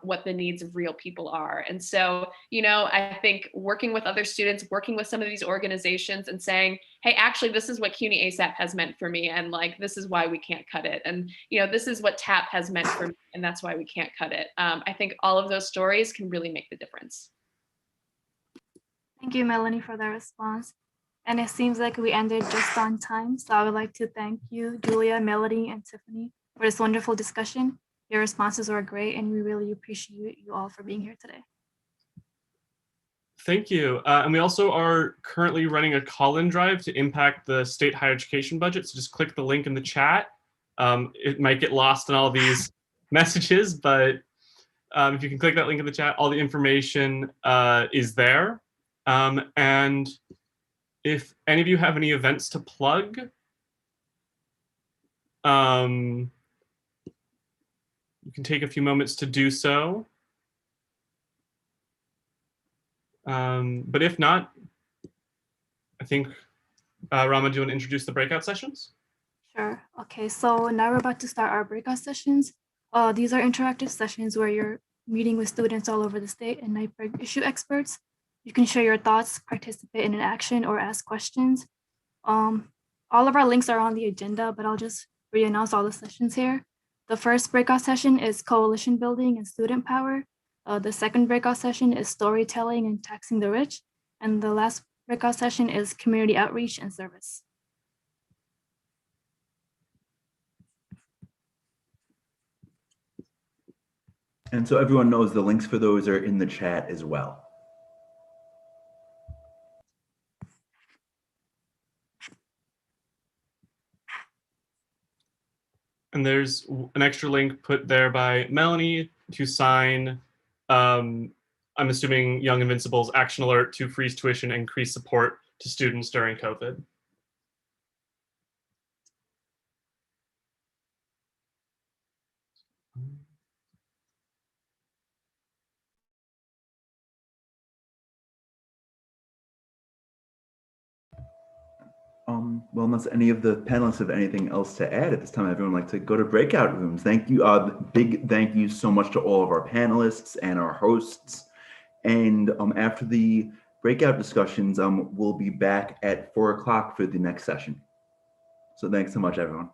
what the needs of real people are. And so, I think working with other students, working with some of these organizations and saying, hey, actually, this is what CUNY ASAP has meant for me. And this is why we can't cut it. And, this is what TAP has meant for me. And that's why we can't cut it. I think all of those stories can really make the difference. Thank you, Melanie, for that response. And it seems like we ended just on time. So I would like to thank you, Julia, Melanie, and Tiffany, for this wonderful discussion. Your responses were great, and we really appreciate you all for being here today. Thank you. And we also are currently running a call-in drive to impact the state higher education budget. So just click the link in the chat. It might get lost in all these messages, but if you can click that link in the chat, all the information is there. And if any of you have any events to plug, you can take a few moments to do so. But if not, I think, Rama, do you want to introduce the breakout sessions? Sure. Okay, so now we're about to start our breakout sessions. These are interactive sessions where you're meeting with students all over the state and NYPIRG issue experts. You can share your thoughts, participate in an action, or ask questions. All of our links are on the agenda, but I'll just re-announce all the sessions here. The first breakout session is coalition building and student power. The second breakout session is storytelling and taxing the rich. And the last breakout session is community outreach and service. And so everyone knows the links for those are in the chat as well. And there's an extra link put there by Melanie to sign, I'm assuming Young Invincible's action alert to freeze tuition and increase support to students during COVID. Well, unless any of the panelists have anything else to add at this time, everyone would like to go to breakout rooms. Thank you. Big thank you so much to all of our panelists and our hosts. And after the breakout discussions, we'll be back at 4 o'clock for the next session. So thanks so much, everyone.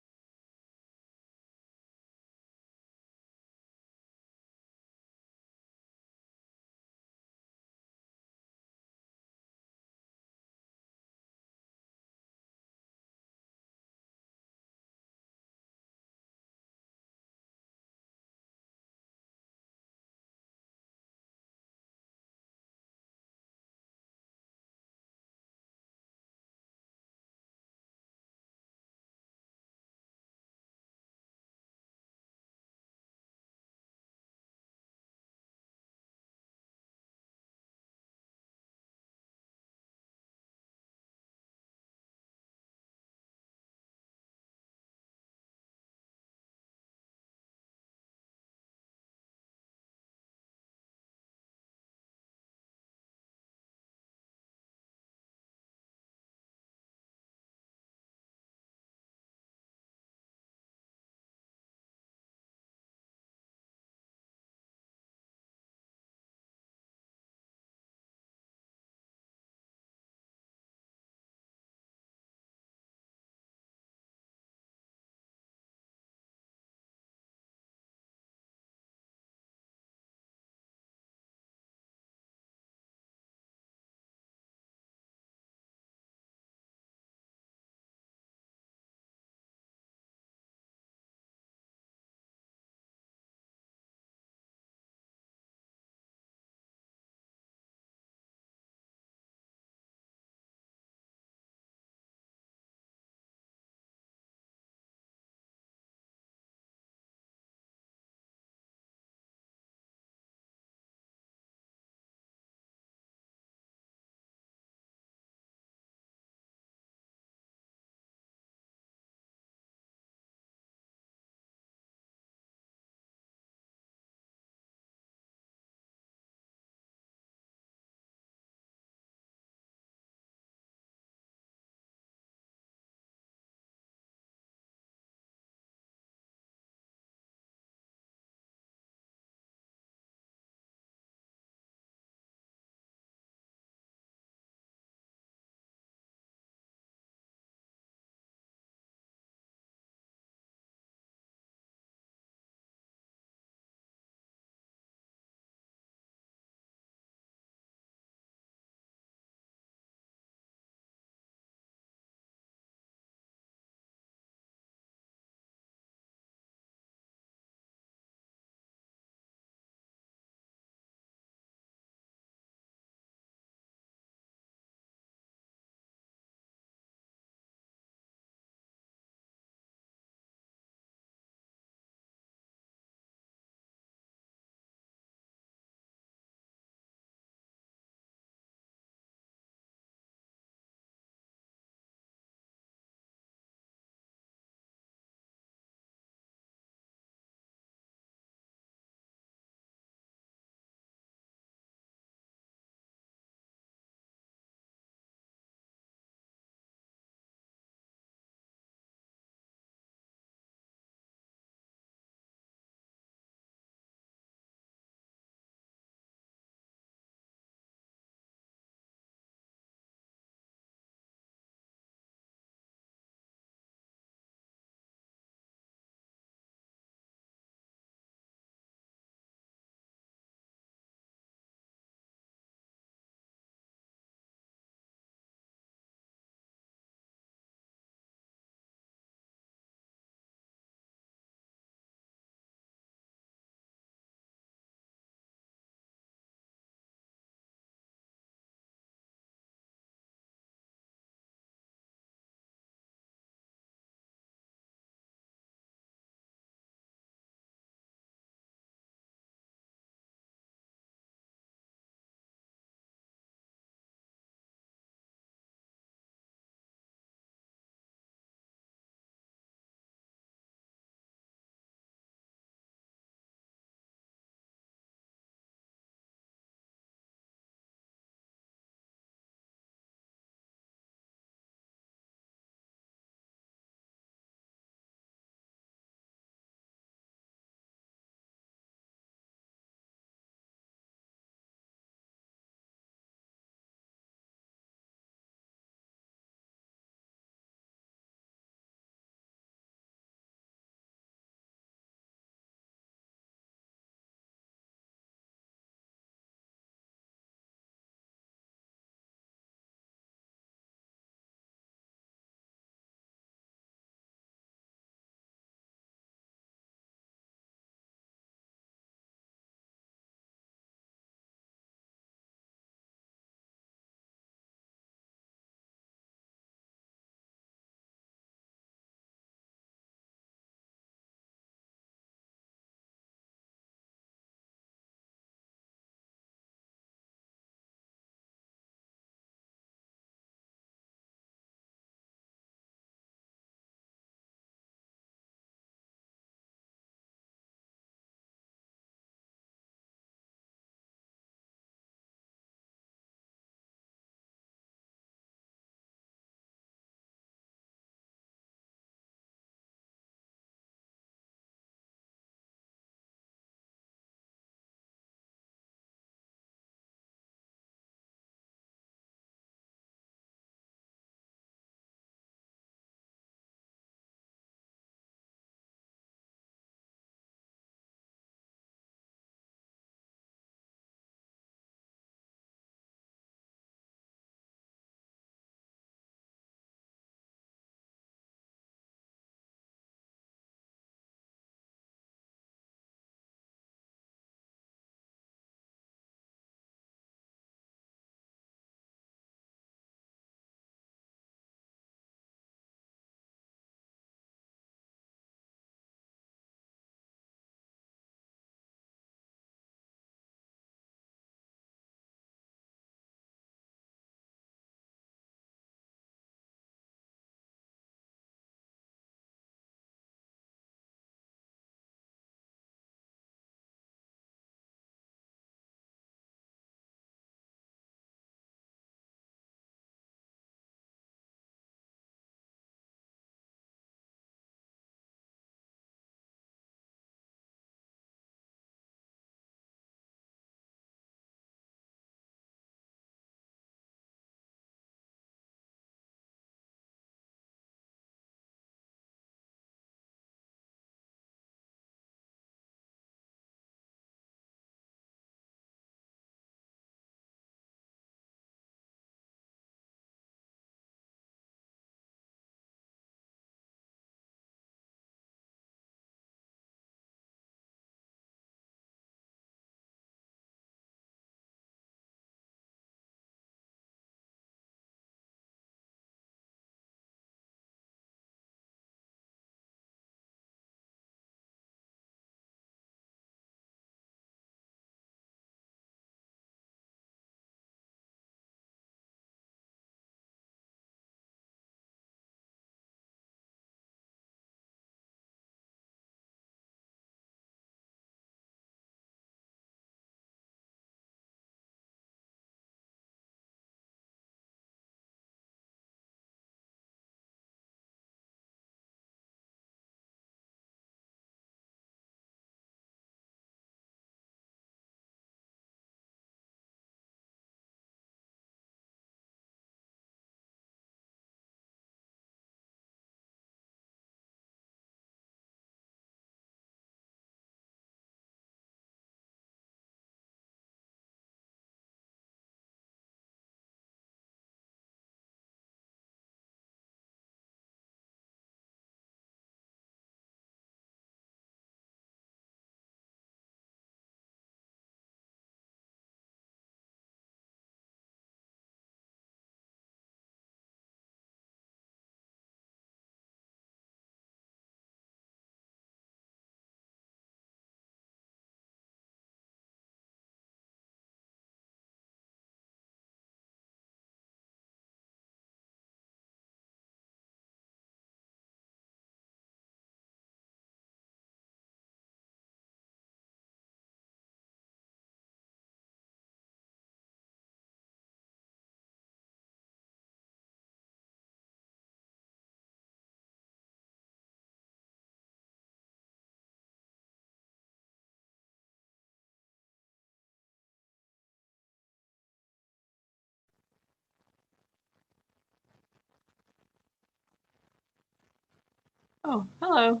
Oh, hello.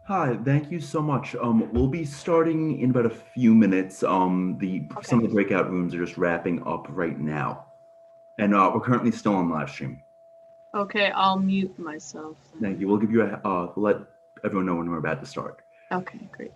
Hi, thank you so much. We'll be starting in about a few minutes. Some of the breakout rooms are just wrapping up right now, and we're currently still on live stream. Okay, I'll mute myself. Thank you. We'll give you let everyone know when we're about to start. Okay, great.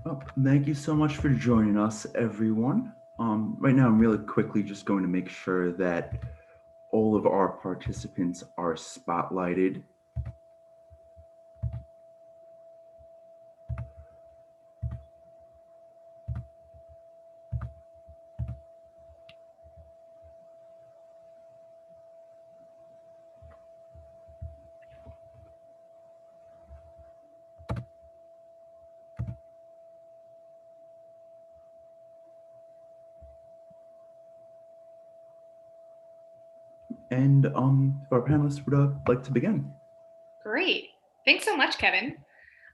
Well, thank you so much for joining us, everyone. Right now, I'm really quickly just going to make sure that all of our participants are spotlighted. And our panelists would like to begin. Great. Thanks so much, Kevin.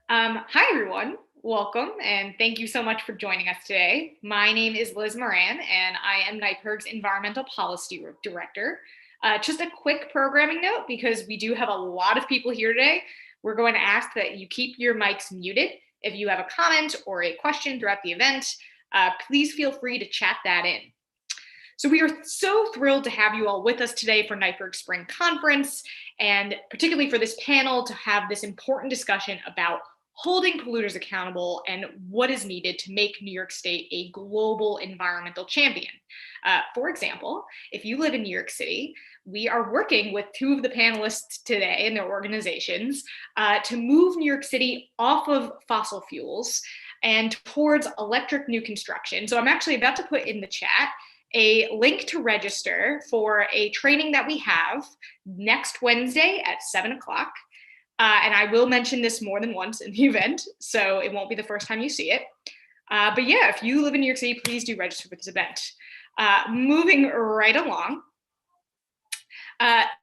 Hi, everyone. Welcome, and thank you so much for joining us today. My name is Liz Moran, and I am NYPIRG's Environmental Policy Director. Just a quick programming note, because we do have a lot of people here today. We're going to ask that you keep your mics muted. If you have a comment or a question throughout the event, please feel free to chat that in. So we are so thrilled to have you all with us today for NYPIRG Spring Conference, and particularly for this panel to have this important discussion about holding polluters accountable and what is needed to make New York State a global environmental champion. For example, if you live in New York City, we are working with two of the panelists today and their organizations to move New York City off of fossil fuels and towards electric new construction. So I'm actually about to put in the chat a link to register for a training that we have next Wednesday at 7 o'clock. And I will mention this more than once in the event, so it won't be the first time you see it. But yeah, if you live in New York City, please do register for this event. Moving right along.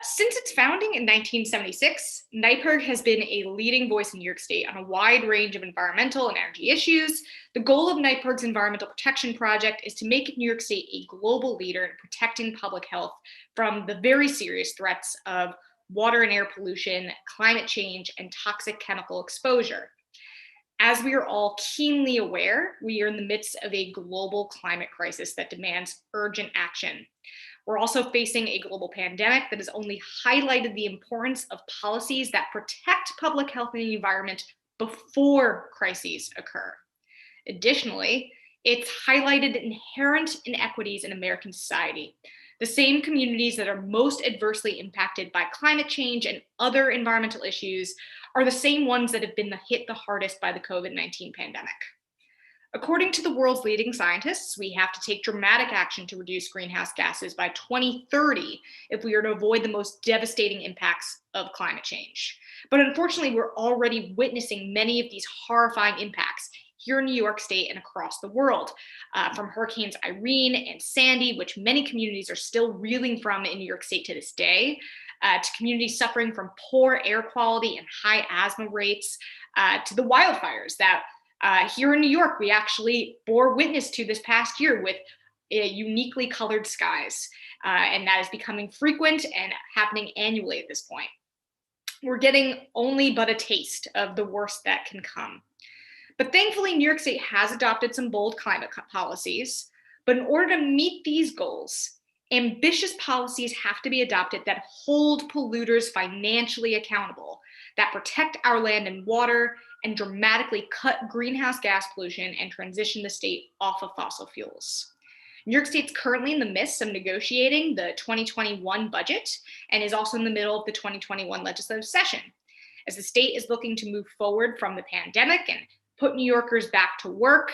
Since its founding in 1976, NYPIRG has been a leading voice in New York State on a wide range of environmental and energy issues. The goal of NYPIRG's Environmental Protection Project is to make New York State a global leader in protecting public health from the very serious threats of water and air pollution, climate change, and toxic chemical exposure. As we are all keenly aware, we are in the midst of a global climate crisis that demands urgent action. We're also facing a global pandemic that has only highlighted the importance of policies that protect public health and the environment before crises occur. Additionally, it's highlighted inherent inequities in American society. The same communities that are most adversely impacted by climate change and other environmental issues are the same ones that have been hit the hardest by the COVID-19 pandemic. According to the world's leading scientists, we have to take dramatic action to reduce greenhouse gases by 2030 if we are to avoid the most devastating impacts of climate change. But unfortunately, we're already witnessing many of these horrifying impacts here in New York State and across the world, from Hurricanes Irene and Sandy, which many communities are still reeling from in New York State to this day, to communities suffering from poor air quality and high asthma rates, to the wildfires that here in New York, we actually bore witness to this past year with uniquely colored skies. And that is becoming frequent and happening annually at this point. We're getting only but a taste of the worst that can come. But thankfully, New York State has adopted some bold climate policies. But in order to meet these goals, ambitious policies have to be adopted that hold polluters financially accountable, that protect our land and water, and dramatically cut greenhouse gas pollution and transition the state off of fossil fuels. New York State's currently in the midst of negotiating the 2021 budget and is also in the middle of the 2021 legislative session. As the state is looking to move forward from the pandemic and put New Yorkers back to work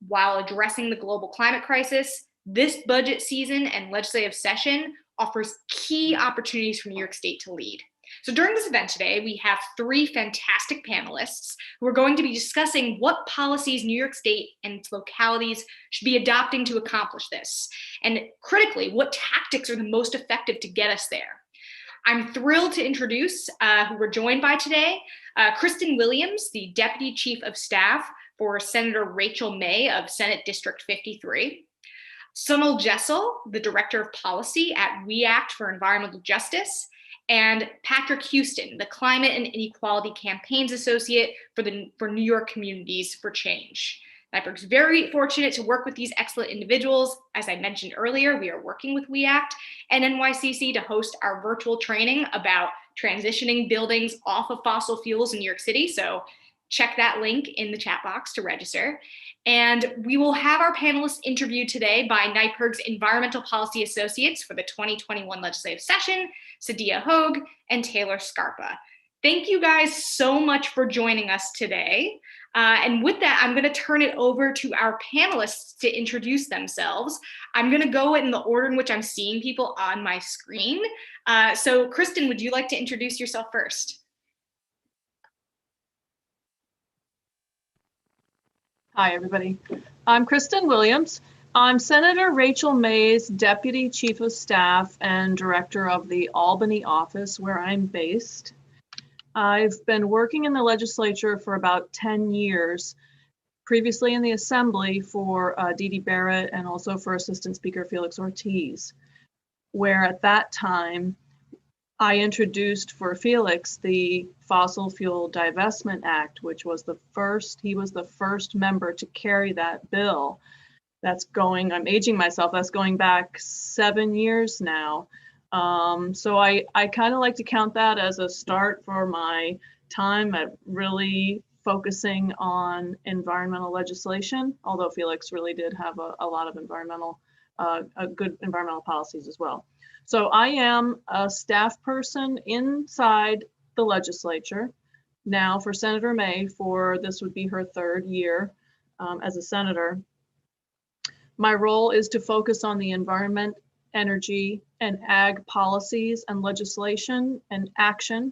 while addressing the global climate crisis, this budget season and legislative session offers key opportunities for New York State to lead. So during this event today, we have three fantastic panelists who are going to be discussing what policies New York State and its localities should be adopting to accomplish this, and critically, what tactics are the most effective to get us there. I'm thrilled to introduce who we're joined by today, Kristen Williams, the Deputy Chief of Staff for Senator Rachel May of Senate District 53, Sunil Jessel, the Director of Policy at We Act for Environmental Justice, and Patrick Houston, the Climate and Inequality Campaigns Associate for New York Communities for Change. NYPIRG is very fortunate to work with these excellent individuals. As I mentioned earlier, we are working with We Act and NYCC to host our virtual training about transitioning buildings off of fossil fuels in New York City. So check that link in the chat box to register. And we will have our panelists interviewed today by NYPIRG's Environmental Policy Associates for the 2021 legislative session, Sadia Hogue and Taylor Scarpa. Thank you guys so much for joining us today. And with that, I'm going to turn it over to our panelists to introduce themselves. I'm going to go in the order in which I'm seeing people on my screen. So Kristen, would you like to introduce yourself first? Hi, everybody. I'm Kristen Williams. I'm Senator Rachel May's Deputy Chief of Staff and Director of the Albany office where I'm based. I've been working in the legislature for about 10 years, previously in the Assembly for Dee Dee Barrett and also for Assistant Speaker Felix Ortiz. where at that time I introduced for Felix the Fossil Fuel Divestment Act, which was he was the first member to carry that bill. I'm aging myself, that's going back 7 years now. So I kind of like to count that as a start for my time at really focusing on environmental legislation, although Felix really did have a lot of good environmental policies as well. So I am a staff person inside the legislature. Now for Senator May, this would be her 3rd year as a senator. My role is to focus on the environment, energy, and ag policies and legislation and action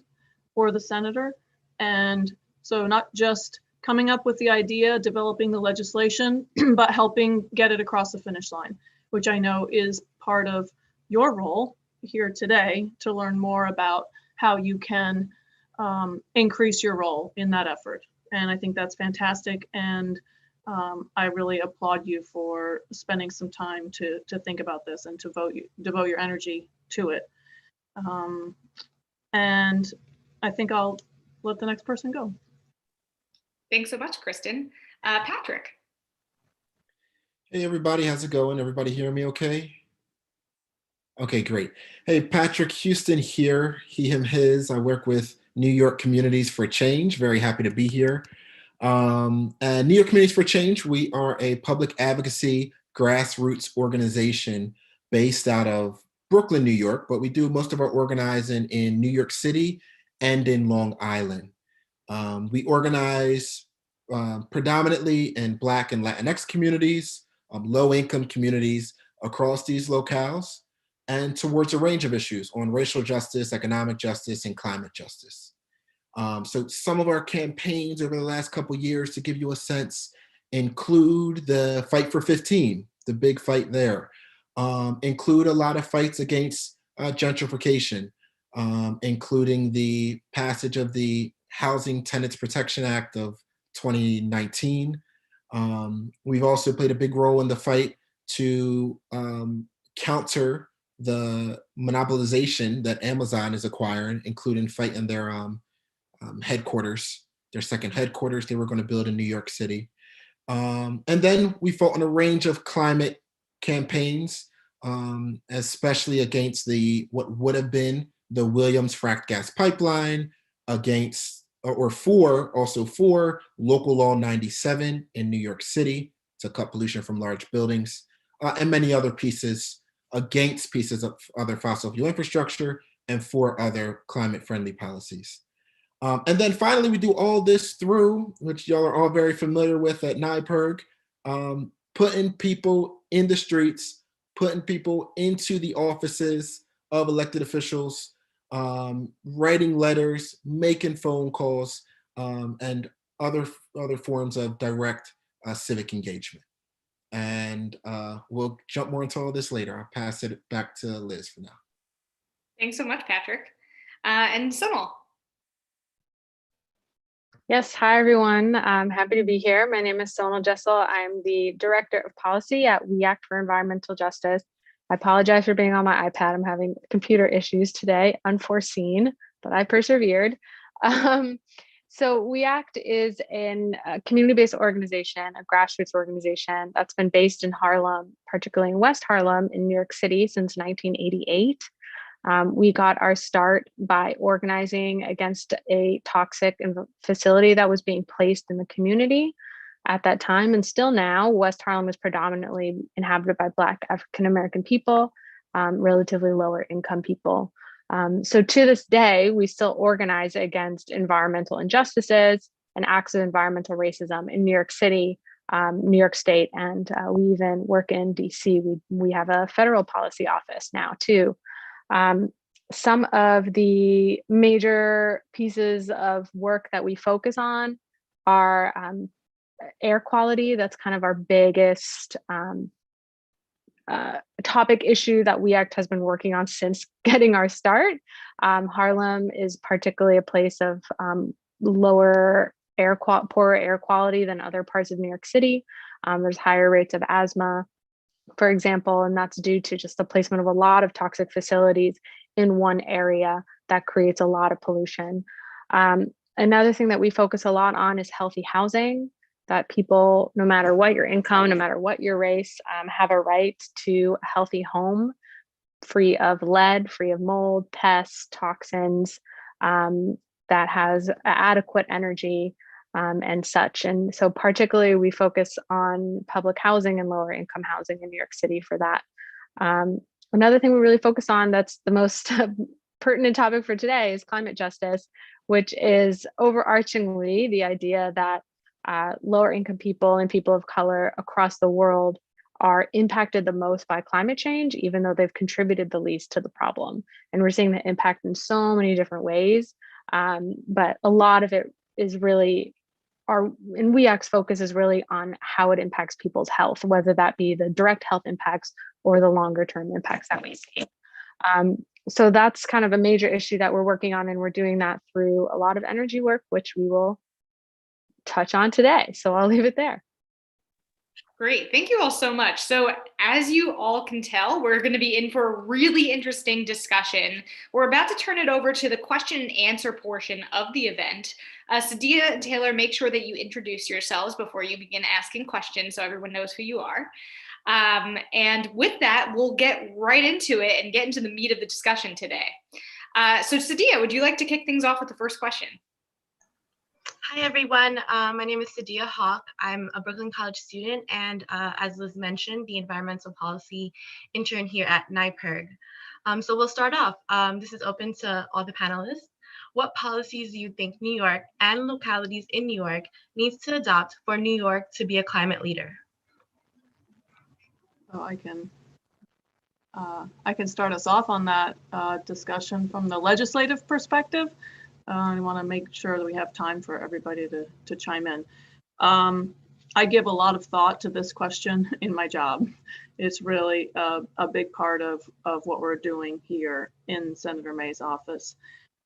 for the senator. And so not just coming up with the idea, developing the legislation, but helping get it across the finish line, which I know is part of your role here today to learn more about how you can increase your role in that effort. And I think that's fantastic. And I really applaud you for spending some time to think about this and to devote your energy to it. And I think I'll let the next person go. Thanks so much, Kristen. Patrick. Hey everybody, how's it going? Everybody hear me okay? Okay, great. Hey, Patrick Houston here, he, him, his. I work with New York Communities for Change. Very happy to be here. And New York Communities for Change, we are a public advocacy grassroots organization based out of Brooklyn, New York, but we do most of our organizing in New York City and in Long Island. We organize predominantly in Black and Latinx communities, low-income communities across these locales, and towards a range of issues on racial justice, economic justice, and climate justice. So some of our campaigns over the last couple of years, to give you a sense, include the Fight for 15, the big fight there, include a lot of fights against gentrification, including the passage of the Housing Tenants Protection Act of 2019. We've also played a big role in the fight to counter the monopolization that Amazon is acquiring, including fighting their headquarters, their second headquarters they were going to build in New York City. And then we fought on a range of climate campaigns, especially against what would have been the Williams fracked gas pipeline, against for Local Law 97 in New York City to cut pollution from large buildings, and many other pieces against pieces of other fossil fuel infrastructure and for other climate-friendly policies. And then finally, we do all this through, which y'all are all very familiar with at NYPIRG, putting people in the streets, putting people into the offices of elected officials, writing letters, making phone calls, and other forms of direct civic engagement. And we'll jump more into all this later. I'll pass it back to Liz for now. Thanks so much, Patrick. And Sonal. Yes, hi everyone. I'm happy to be here. My name is Sonal Jessel. I'm the Director of Policy at We Act for Environmental Justice. I apologize for being on my iPad. I'm having computer issues today, unforeseen, but I persevered. So We Act is a community-based organization, a grassroots organization that's been based in Harlem, particularly in West Harlem in New York City since 1988. We got our start by organizing against a toxic facility that was being placed in the community at that time. And still now, West Harlem is predominantly inhabited by Black African-American people, relatively lower income people. So to this day, we still organize against environmental injustices and acts of environmental racism in New York City, New York State, and we even work in DC. We have a federal policy office now too. Some of the major pieces of work that we focus on are air quality. That's kind of our biggest topic issue that We Act has been working on since getting our start. Harlem is particularly a place of poorer air quality than other parts of New York City. There's higher rates of asthma, for example, and that's due to just the placement of a lot of toxic facilities in one area that creates a lot of pollution. Another thing that we focus a lot on is healthy housing, that people, no matter what your income, no matter what your race, have a right to a healthy home free of lead, free of mold, pests, toxins, that has adequate energy, and such. And so particularly we focus on public housing and lower income housing in New York City for that. Another thing we really focus on, that's the most pertinent topic for today, is climate justice, which is overarchingly the idea that lower income people and people of color across the world are impacted the most by climate change, even though they've contributed the least to the problem. And we're seeing the impact in so many different ways. But a lot of it is really and WEAC's focus is really on how it impacts people's health, whether that be the direct health impacts or the longer term impacts that we see. So that's kind of a major issue that we're working on, and we're doing that through a lot of energy work, which we will touch on today. So I'll leave it there. Great. Thank you all so much. So as you all can tell, we're going to be in for a really interesting discussion. We're about to turn it over to the question and answer portion of the event. Sadia and Taylor, make sure that you introduce yourselves before you begin asking questions so everyone knows who you are. And with that, we'll get right into it and get into the meat of the discussion today. So Sadia, would you like to kick things off with the first question? Hi, everyone. My name is Sadia Hawk. I'm a Brooklyn College student and, as Liz mentioned, the environmental policy intern here at NYPIRG. So we'll start off. This is open to all the panelists. What policies do you think New York and localities in New York needs to adopt for New York to be a climate leader? So I can start us off on that discussion from the legislative perspective. I want to make sure that we have time for everybody to chime in. I give a lot of thought to this question in my job. It's really a big part of what we're doing here in Senator May's office.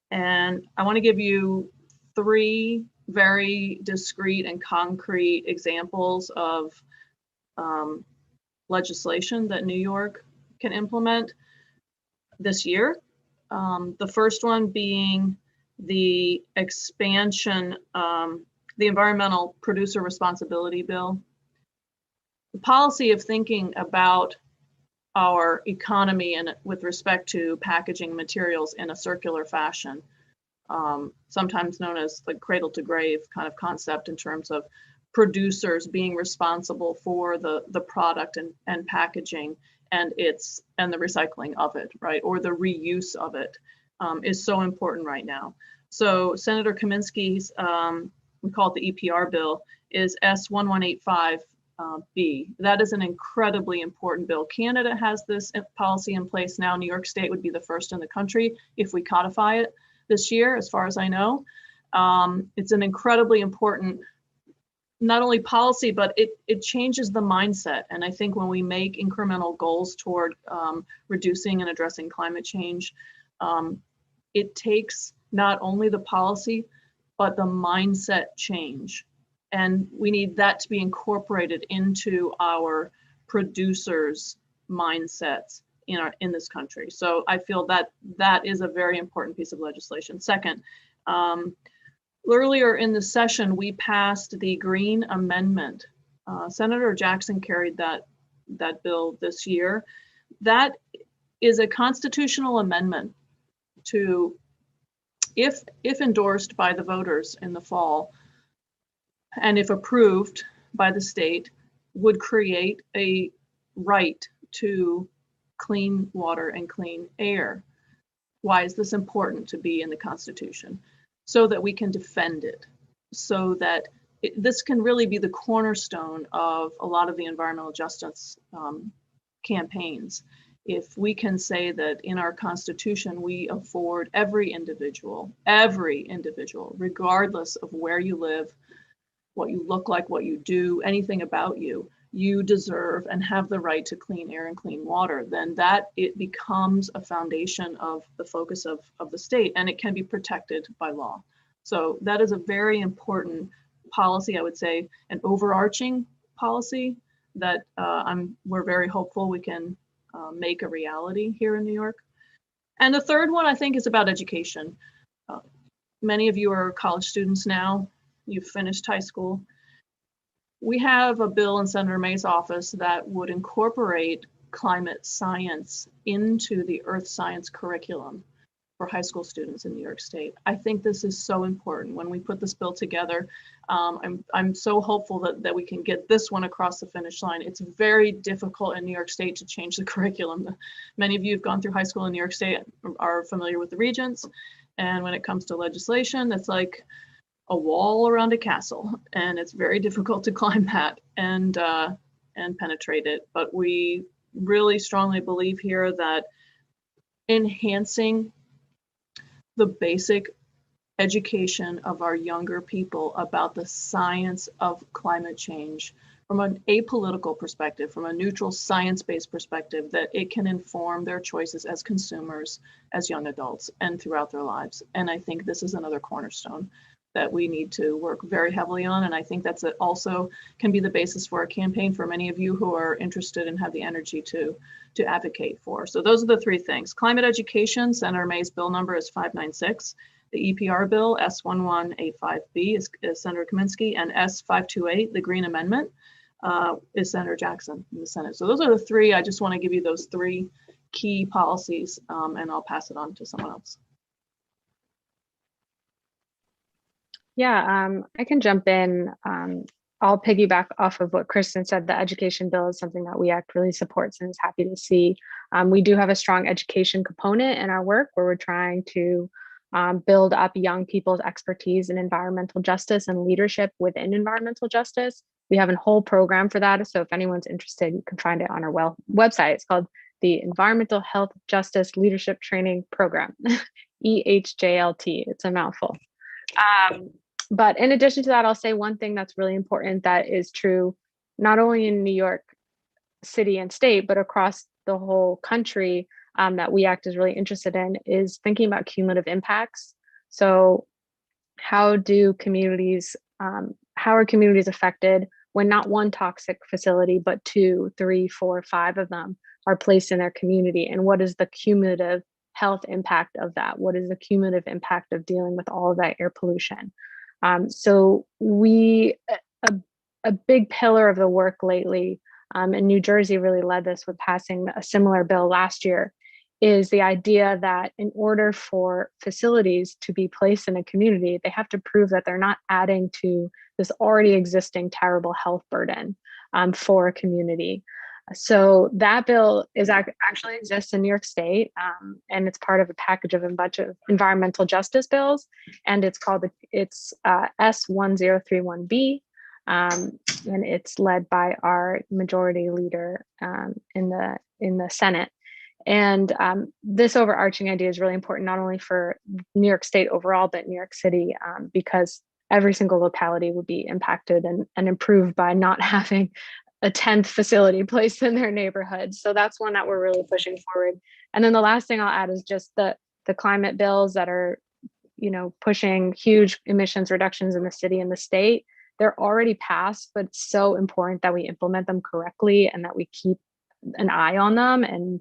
And I want to give you 3 very discrete and concrete examples of legislation that New York can implement this year. The first one being the expansion, the Environmental Producer Responsibility Bill. The policy of thinking about our economy and with respect to packaging materials in a circular fashion, sometimes known as the cradle to grave kind of concept in terms of producers being responsible for the product and packaging and the recycling of it, right? Or the reuse of it, is so important right now. So Senator Kaminsky's, we call it the EPR bill, is S1185B. That is an incredibly important bill. Canada has this policy in place now. New York State would be the first in the country if we codify it this year, as far as I know. It's an incredibly important, not only policy, but it changes the mindset. And I think when we make incremental goals toward reducing and addressing climate change, it takes not only the policy, but the mindset change. And we need that to be incorporated into our producers' mindsets in this country. So I feel that that is a very important piece of legislation. Second, earlier in the session, we passed the Green Amendment. Senator Jackson carried that bill this year. That is a constitutional amendment to, if endorsed by the voters in the fall, and if approved by the state, would create a right to clean water and clean air. Why is this important to be in the Constitution? So that we can defend it, so that this can really be the cornerstone of a lot of the environmental justice campaigns. If we can say that in our Constitution, we afford every individual, regardless of where you live, what you look like, what you do, anything about you, you deserve and have the right to clean air and clean water, then it becomes a foundation of the focus of the state, and it can be protected by law. So that is a very important policy, I would say, an overarching policy that we're very hopeful we can make a reality here in New York. And the third one, I think, is about education. Many of you are college students now. You've finished high school. We have a bill in Senator May's office that would incorporate climate science into the earth science curriculum for high school students in New York State. I think this is so important. When we put this bill together, I'm so hopeful that we can get this one across the finish line. It's very difficult in New York State to change the curriculum. Many of you have gone through high school in New York State, are familiar with the regents. And when it comes to legislation, it's like a wall around a castle, and it's very difficult to climb that and penetrate it. But we really strongly believe here that enhancing the basic education of our younger people about the science of climate change from an apolitical perspective, from a neutral science-based perspective, that it can inform their choices as consumers, as young adults, and throughout their lives. And I think this is another cornerstone that we need to work very heavily on. And I think that's also can be the basis for a campaign for many of you who are interested and have the energy to advocate for. So those are the three things. Climate education, Senator May's bill number is 596. The EPR bill, S1185B, is Senator Kaminsky, and S528, the Green Amendment, is Senator Jackson in the Senate. So those are the three. I just want to give you those three key policies, and I'll pass it on to someone else. Yeah, I can jump in. I'll piggyback off of what Kristen said. The education bill is something that WEACT really supports and is happy to see. We do have a strong education component in our work where we're trying to build up young people's expertise in environmental justice and leadership within environmental justice. We have a whole program for that. So if anyone's interested, you can find it on our website. It's called the Environmental Health Justice Leadership Training Program, EHJLT. It's a mouthful. But in addition to that, I'll say one thing that's really important that is true, not only in New York City and state, but across the whole country, that WEACT is really interested in, is thinking about cumulative impacts. So how are communities affected when not one toxic facility, but 2, 3, 4, 5 of them are placed in their community? And what is the cumulative health impact of that? What is the cumulative impact of dealing with all of that air pollution? So a big pillar of the work lately, and New Jersey really led this with passing a similar bill last year, is the idea that in order for facilities to be placed in a community, they have to prove that they're not adding to this already existing terrible health burden for a community. So that bill actually exists in New York State, and it's part of a package of a bunch of environmental justice bills, and it's called S1031B, and it's led by our majority leader in the Senate. And this overarching idea is really important, not only for New York State overall, but New York City, because every single locality would be impacted and improved by not having a 10th facility placed in their neighborhood. So that's one that we're really pushing forward. And then the last thing I'll add is just the climate bills that are, pushing huge emissions reductions in the city and the state. They're already passed, but it's so important that we implement them correctly and that we keep an eye on them and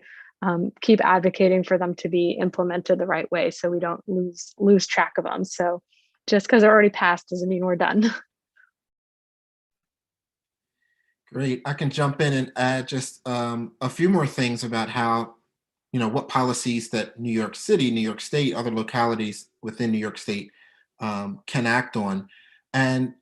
keep advocating for them to be implemented the right way so we don't lose track of them. So just because they're already passed doesn't mean we're done. Great. I can jump in and add just a few more things about how, what policies that New York City, New York State, other localities within New York State can act on. And,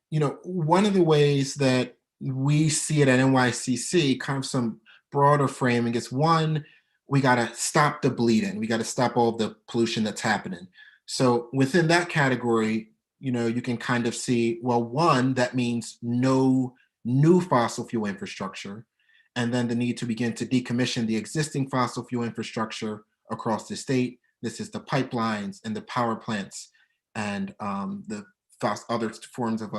one of the ways that we see it at NYCC, kind of some broader framing, is one, we got to stop the bleeding. We got to stop all the pollution that's happening. So within that category, you can kind of see, well, one, that means no new fossil fuel infrastructure, and then the need to begin to decommission the existing fossil fuel infrastructure across the state. This is the pipelines and the power plants and the other forms of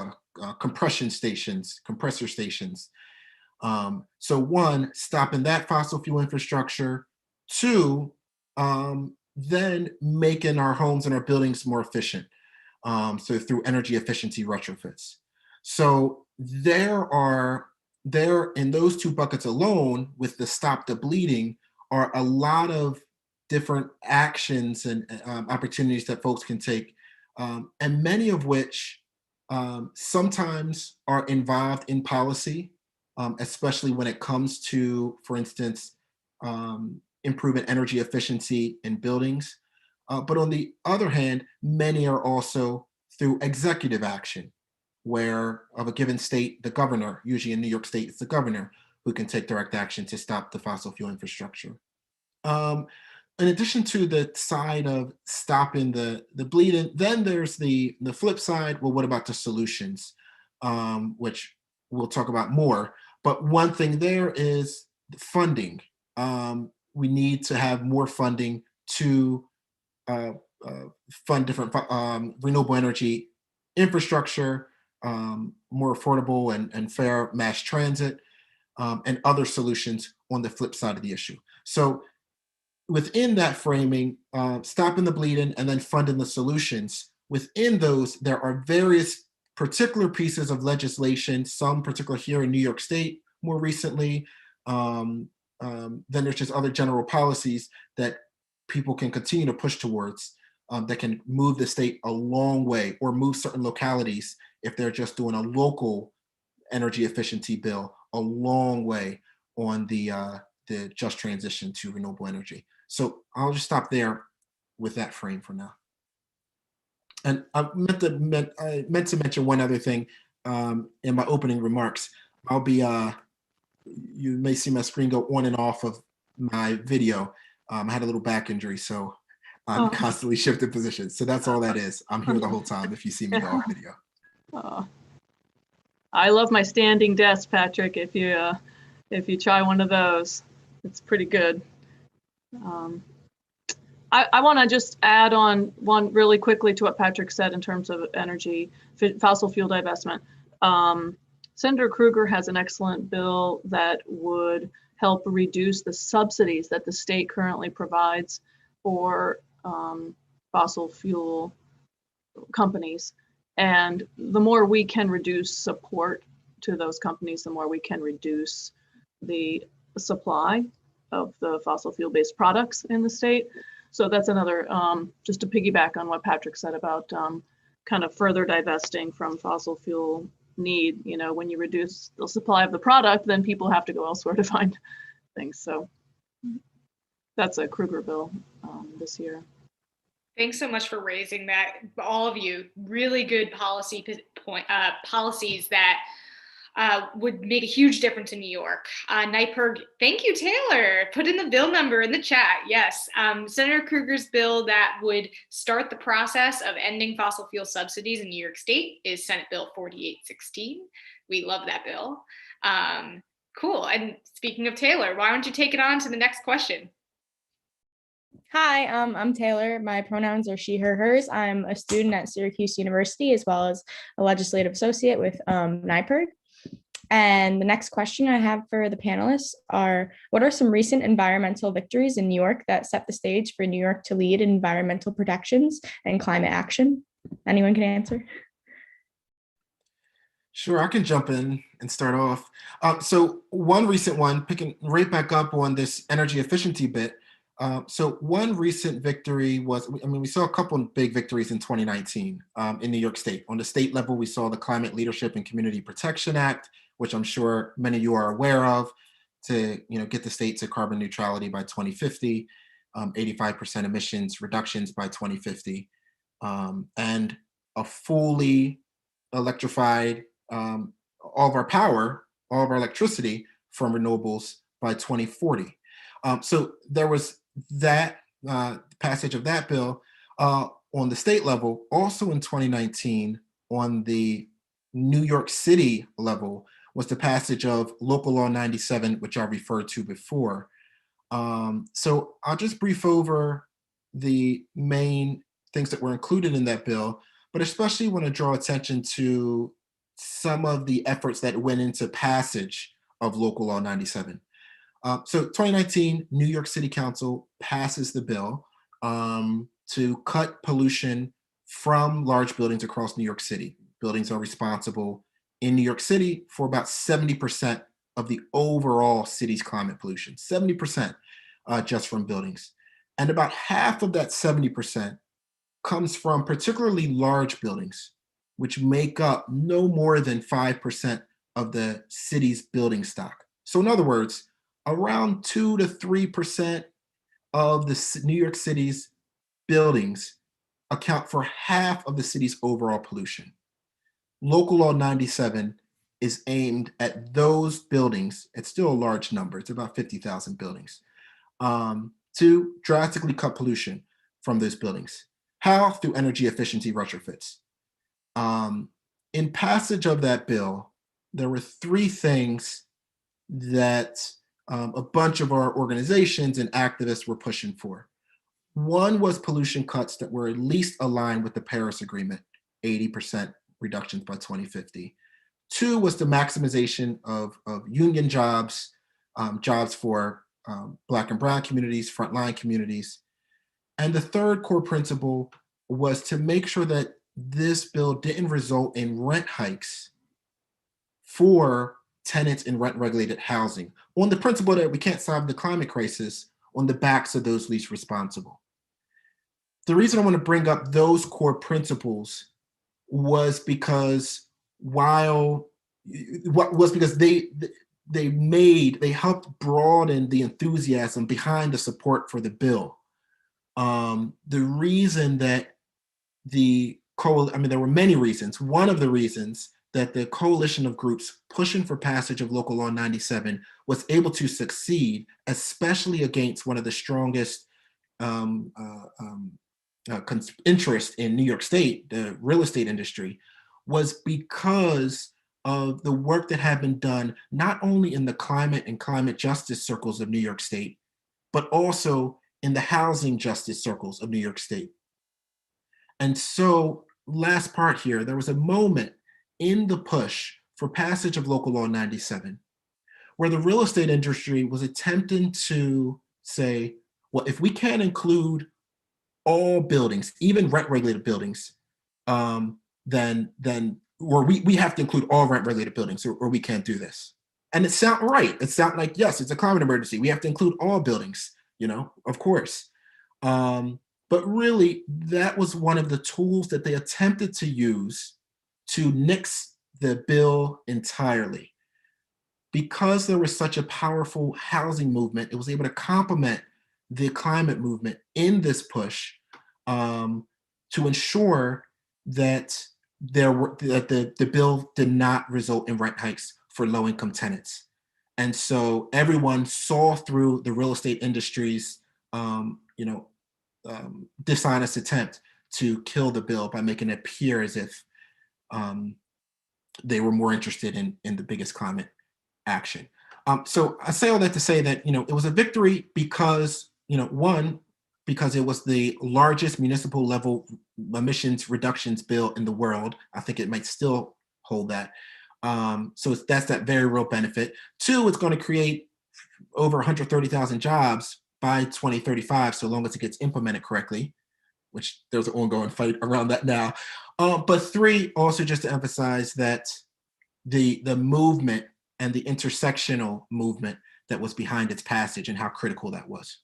compressor stations. So one, stopping that fossil fuel infrastructure. Two, then making our homes and our buildings more efficient. So through energy efficiency retrofits. So there are there in those two buckets alone, with the Stop the Bleeding, are a lot of different actions and opportunities that folks can take, and many of which sometimes are involved in policy, especially when it comes to, for instance, improving energy efficiency in buildings. But on the other hand, many are also through executive action, where of a given state, the governor, usually in New York State, it's the governor who can take direct action to stop the fossil fuel infrastructure. In addition to the side of stopping the bleeding, then there's the flip side. Well, what about the solutions, which we'll talk about more. But one thing there is funding. We need to have more funding to fund different renewable energy infrastructure, more affordable and fair mass transit, and other solutions on the flip side of the issue. So within that framing, stopping the bleeding and then funding the solutions, within those, there are various particular pieces of legislation, some particular here in New York State more recently. Then there's just other general policies that people can continue to push towards, that can move the state a long way, or move certain localities, if they're just doing a local energy efficiency bill, a long way on the just transition to renewable energy. So I'll just stop there with that frame for now. And I meant to mention one other thing in my opening remarks. I'll be, you may see my screen go on and off of my video. I had a little back injury, so I'm constantly shifting positions. So that's all that is. I'm here the whole time if you see me go off video. I love my standing desk, Patrick. If you try one of those, it's pretty good. I want to just add on one really quickly to what Patrick said in terms of energy, fossil fuel divestment. Senator Krueger has an excellent bill that would help reduce the subsidies that the state currently provides for fossil fuel companies. And the more we can reduce support to those companies, the more we can reduce the supply of the fossil fuel-based products in the state. So that's another, just to piggyback on what Patrick said about kind of further divesting from fossil fuel need. You know, when you reduce the supply of the product, then people have to go elsewhere to find things. So that's a Krueger bill this year. Thanks so much for raising that, all of you. Really good policies that would make a huge difference in New York. NYPIRG, thank you, Taylor. Put in the bill number in the chat. Yes, Senator Krueger's bill that would start the process of ending fossil fuel subsidies in New York State is Senate Bill 4816. We love that bill. Cool. And speaking of Taylor, why don't you take it on to the next question? Hi, I'm Taylor. My pronouns are she, her, hers. I'm a student at Syracuse University, as well as a legislative associate with NYPIRG. And the next question I have for the panelists are, what are some recent environmental victories in New York that set the stage for New York to lead in environmental protections and climate action? Anyone can answer? Sure, I can jump in and start off. So one recent one, picking right back up on this energy efficiency bit. So one recent victory was, I mean, we saw a couple of big victories in 2019 in New York State. On the state level, we saw the Climate Leadership and Community Protection Act, which I'm sure many of you are aware of, to get the state to carbon neutrality by 2050, 85% emissions reductions by 2050, and a fully electrified, all of our power, all of our electricity from renewables by 2040. So there was that passage of that bill on the state level. Also in 2019, on the New York City level, was the passage of Local Law 97, which I referred to before. So I'll just brief over the main things that were included in that bill, but especially want to draw attention to some of the efforts that went into passage of Local Law 97. So 2019, New York City Council passes the bill to cut pollution from large buildings across New York City. Buildings are responsible in New York City for about 70% of the overall city's climate pollution, 70% just from buildings. And about half of that 70% comes from particularly large buildings, which make up no more than 5% of the city's building stock. So in other words, around 2 to 3% of the New York City's buildings account for half of the city's overall pollution. Local Law 97 is aimed at those buildings. It's still a large number. It's about 50,000 buildings, to drastically cut pollution from those buildings. How? Through energy efficiency retrofits. In passage of that bill, there were three things that a bunch of our organizations and activists were pushing for. One was pollution cuts that were at least aligned with the Paris Agreement, 80% reductions by 2050. Two was the maximization of union jobs, jobs for Black and Brown communities, frontline communities. And the third core principle was to make sure that this bill didn't result in rent hikes for tenants in rent-regulated housing, on the principle that we can't solve the climate crisis on the backs of those least responsible. The reason I want to bring up those core principles was because they helped broaden the enthusiasm behind the support for the bill. The reason that there were many reasons. One of the reasons that the coalition of groups pushing for passage of Local Law 97 was able to succeed, especially against one of the strongest interest in New York State, the real estate industry, was because of the work that had been done not only in the climate and climate justice circles of New York State, but also in the housing justice circles of New York State. And so, last part here, there was a moment in the push for passage of Local Law 97 where the real estate industry was attempting to say, well, if we can't include all buildings, even rent-regulated buildings, then we have to include all rent-regulated buildings, or we can't do this. And it sounds right. It sounds like, yes, it's a climate emergency. We have to include all buildings, of course. But really, that was one of the tools that they attempted to use to nix the bill entirely. Because there was such a powerful housing movement, it was able to complement the climate movement in this push to ensure that the bill did not result in rent hikes for low-income tenants. And so everyone saw through the real estate industry's dishonest attempt to kill the bill by making it appear as if they were more interested in the biggest climate action. So I say all that to say that it was a victory because one, because it was the largest municipal level emissions reductions bill in the world. I think it might still hold that. So that's that very real benefit. Two, it's going to create over 130,000 jobs by 2035, so long as it gets implemented correctly, which there's an ongoing fight around that now. But three, also just to emphasize that the movement and the intersectional movement that was behind its passage and how critical that was.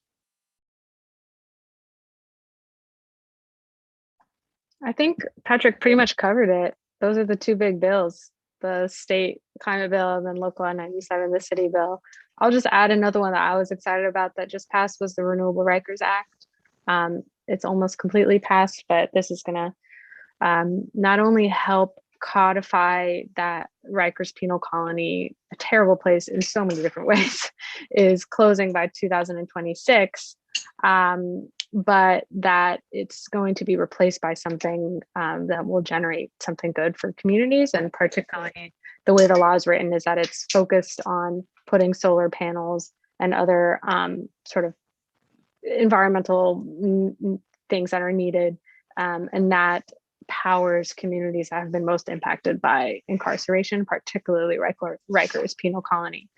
I think Patrick pretty much covered it. Those are the two big bills, the state climate bill and then Local Law 97, the city bill. I'll just add another one that I was excited about that just passed was the Renewable Rikers Act. It's almost completely passed, but this is gonna not only help codify that Rikers penal colony, a terrible place in so many different ways, is closing by 2026, but that it's going to be replaced by something that will generate something good for communities. And particularly the way the law is written is that it's focused on putting solar panels and other sort of environmental things that are needed, and that powers communities that have been most impacted by incarceration, particularly Rikers penal colony.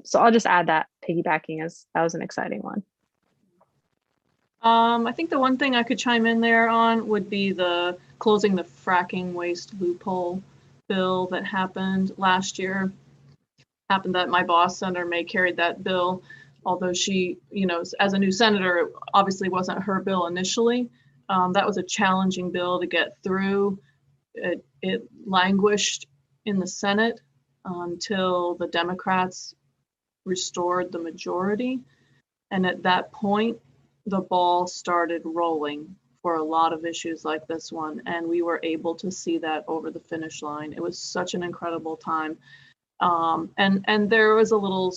So I'll just add that, piggybacking, as that was an exciting one. I think the one thing I could chime in there on would be the closing the fracking waste loophole bill that happened last year. happened that my boss, Senator May, carried that bill, although she, as a new senator, it obviously wasn't her bill initially. That was a challenging bill to get through. It languished in the Senate until the Democrats restored the majority. And at that point, the ball started rolling for a lot of issues like this one. And we were able to see that over the finish line. It was such an incredible time. And there was a little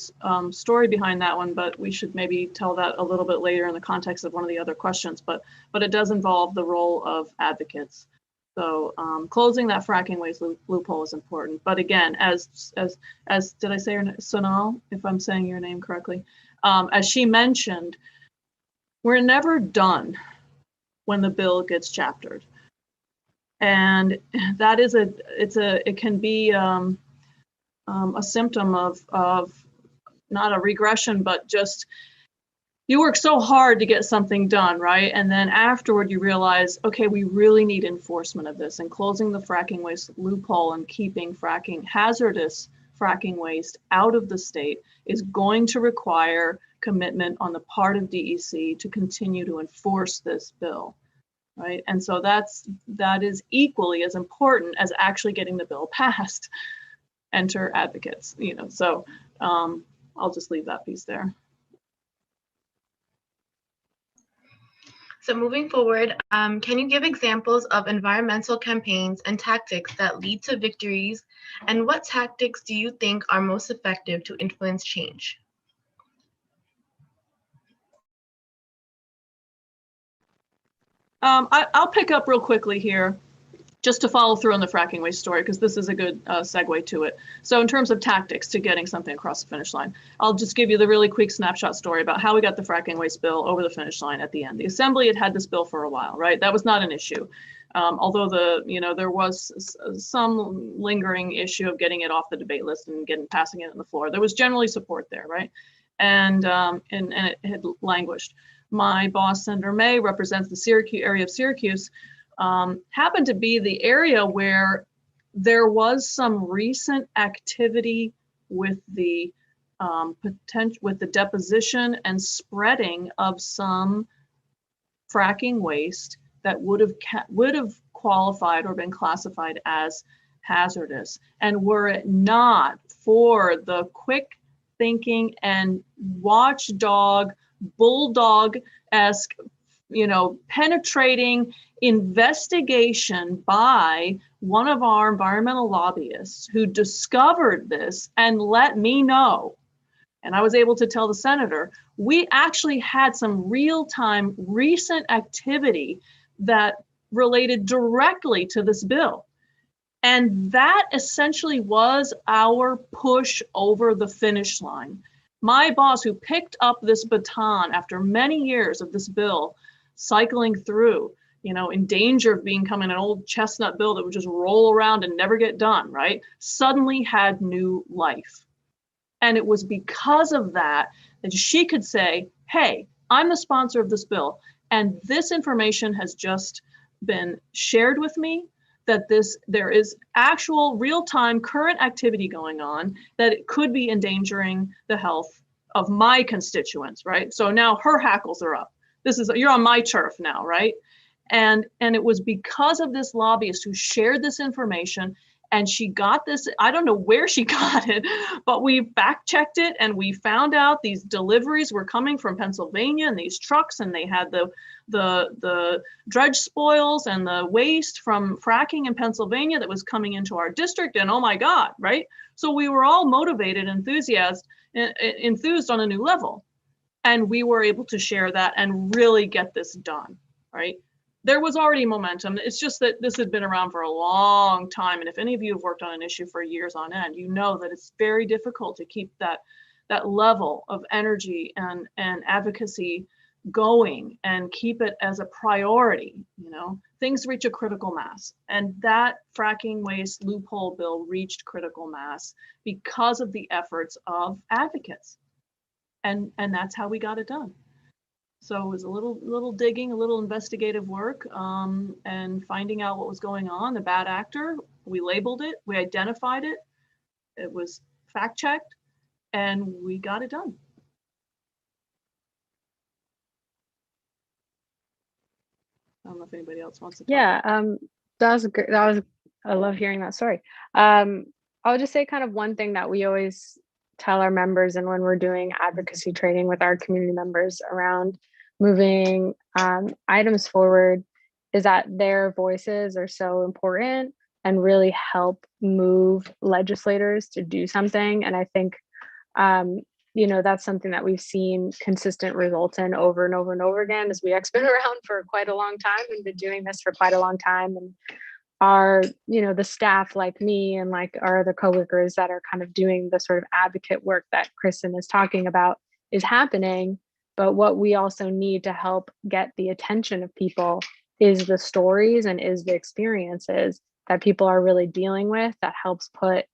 story behind that one, but we should maybe tell that a little bit later in the context of one of the other questions. But it does involve the role of advocates. So closing that fracking waste loophole is important. But again, as did I say her name, Sonal, if I'm saying your name correctly, as she mentioned, we're never done when the bill gets chaptered, and that is it can be a symptom of not a regression, but just you work so hard to get something done, right? And then afterward you realize, okay, we really need enforcement of this, and closing the fracking waste loophole and keeping hazardous fracking waste out of the state is going to require commitment on the part of DEC to continue to enforce this bill, right? And so that is equally as important as actually getting the bill passed. Enter advocates, so I'll just leave that piece there. So moving forward, can you give examples of environmental campaigns and tactics that lead to victories, and what tactics do you think are most effective to influence change? I'll pick up real quickly here, just to follow through on the fracking waste story, because this is a good segue to it. So in terms of tactics to getting something across the finish line, I'll just give you the really quick snapshot story about how we got the fracking waste bill over the finish line at the end. The Assembly had this bill for a while, right? That was not an issue. Although there was some lingering issue of getting it off the debate list and passing it on the floor. There was generally support there, right? And it had languished. My boss, Senator May, represents the Syracuse area of Syracuse, happened to be the area where there was some recent activity with the deposition and spreading of some fracking waste that would have qualified or been classified as hazardous. And were it not for the quick thinking and watchdog, bulldog-esque, penetrating investigation by one of our environmental lobbyists who discovered this and let me know, and I was able to tell the senator, we actually had some real-time recent activity that related directly to this bill. And that essentially was our push over the finish line. My boss, who picked up this baton after many years of this bill cycling through, in danger of becoming an old chestnut bill that would just roll around and never get done, right? Suddenly had new life. And it was because of that she could say, hey, I'm the sponsor of this bill, and this information has just been shared with me, that there is actual real-time current activity going on that it could be endangering the health of my constituents, right? So now her hackles are up. You're on my turf now, right? And it was because of this lobbyist who shared this information, and she got this, I don't know where she got it, but we fact checked it and we found out these deliveries were coming from Pennsylvania, and these trucks, and they had the dredge spoils and the waste from fracking in Pennsylvania that was coming into our district, and oh my God, right? So we were all motivated, enthused on a new level. And we were able to share that and really get this done, right? There was already momentum. It's just that this had been around for a long time. And if any of you have worked on an issue for years on end, you know that it's very difficult to keep that level of energy and advocacy going and keep it as a priority. Things reach a critical mass, and that fracking waste loophole bill reached critical mass because of the efforts of advocates. And that's how we got it done. So it was a little digging, a little investigative work, and finding out what was going on. The bad actor, we labeled it, we identified it. It was fact checked, and we got it done. I don't know if anybody else wants to talk. Yeah, that was great. I love hearing that story. I'll just say kind of one thing that we always tell our members, and when we're doing advocacy training with our community members around moving items forward, is that their voices are so important and really help move legislators to do something. And I think that's something that we've seen consistent results in over and over and over again, as WEAC's been around for quite a long time and been doing this for quite a long time. And our, the staff like me and like our other coworkers that are kind of doing the sort of advocate work that Kristen is talking about is happening. But what we also need to help get the attention of people is the stories and is the experiences that people are really dealing with, that helps put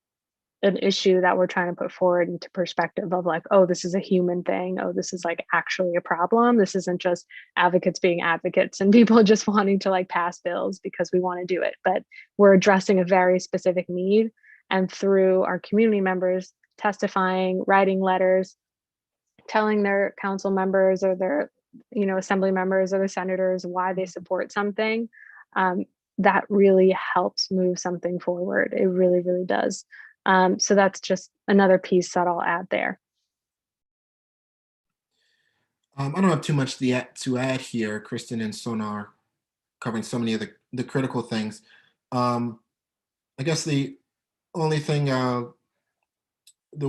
an issue that we're trying to put forward into perspective of like, oh, this is a human thing. Oh, this is like actually a problem. This isn't just advocates being advocates and people just wanting to like pass bills because we want to do it, but we're addressing a very specific need. And through our community members testifying, writing letters, telling their council members or their, assembly members or the senators why they support something, that really helps move something forward. It really, really does. So that's just another piece that I'll add there. I don't have too much to add here. Kristen and Sonar covering so many of the critical things. I guess the only thing, the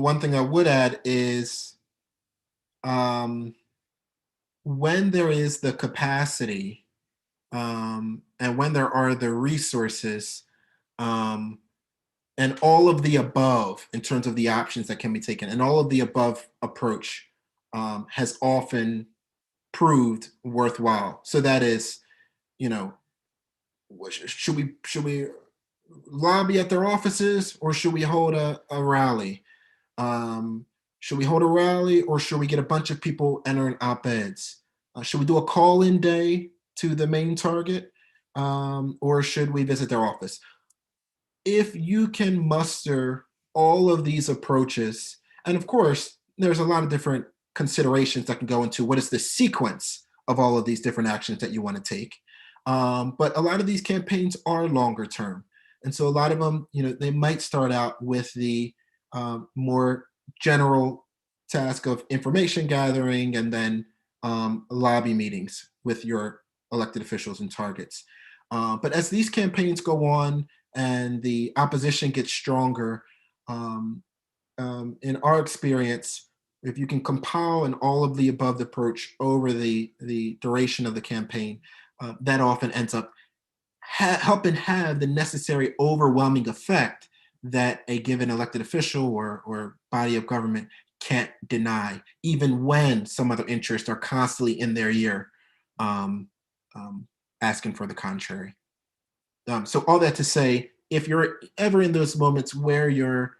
one thing I would add is when there is the capacity and when there are the resources, and all of the above in terms of the options that can be taken, and all of the above approach has often proved worthwhile. So that is, should we lobby at their offices, or should we hold a rally? Should we hold a rally, or should we get a bunch of people entering op-eds? Should we do a call-in day to the main target, or should we visit their office? If you can muster all of these approaches, and of course, there's a lot of different considerations that can go into what is the sequence of all of these different actions that you want to take. But a lot of these campaigns are longer term. And so a lot of them, they might start out with the more general task of information gathering and then lobby meetings with your elected officials and targets. But as these campaigns go on and the opposition gets stronger, in our experience, if you can compile an all of the above approach over the duration of the campaign, that often ends up helping have the necessary overwhelming effect that a given elected official or body of government can't deny, even when some other interests are constantly in their ear asking for the contrary. So all that to say, if you're ever in those moments where you're,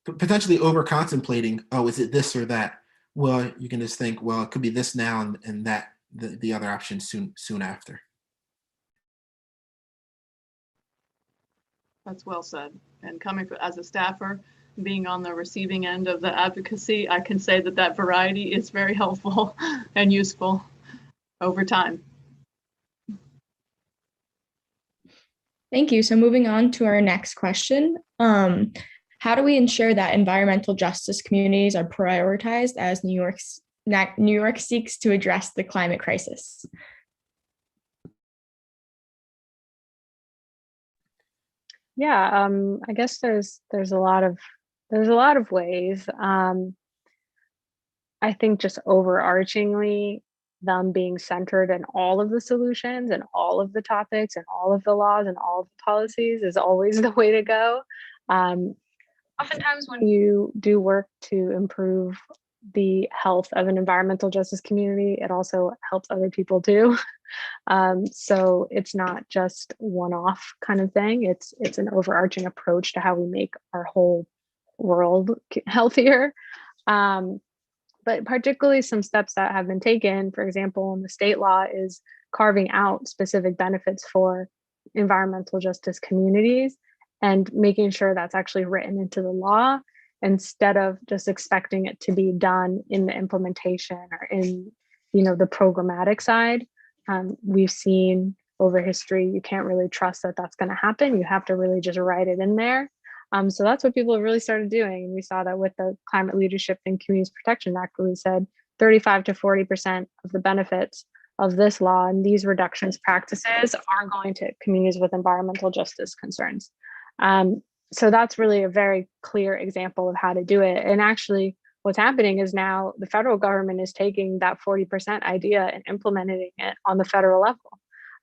potentially over contemplating, oh, is it this or that? Well, you can just think, well, it could be this now and that the other option soon after. That's well said. And coming as a staffer, being on the receiving end of the advocacy, I can say that variety is very helpful and useful over time. Thank you. So moving on to our next question. How do we ensure that environmental justice communities are prioritized as New York seeks to address the climate crisis? Yeah, I guess there's a lot of ways. I think just overarchingly, them being centered in all of the solutions and all of the topics and all of the laws and all of the policies is always the way to go. Oftentimes when you do work to improve the health of an environmental justice community, it also helps other people too. So it's not just one-off kind of thing. It's an overarching approach to how we make our whole world healthier. But particularly some steps that have been taken, for example, in the state law, is carving out specific benefits for environmental justice communities and making sure that's actually written into the law. instead of just expecting it to be done in the implementation or in, the programmatic side. We've seen over history, you can't really trust that that's going to happen. You have to really just write it in there. So that's what people have really started doing. And we saw that with the Climate Leadership and Communities Protection Act, where we said 35 to 40% of the benefits of this law and these reductions practices are going to communities with environmental justice concerns. So that's really a very clear example of how to do it. And actually, what's happening is now the federal government is taking that 40% idea and implementing it on the federal level.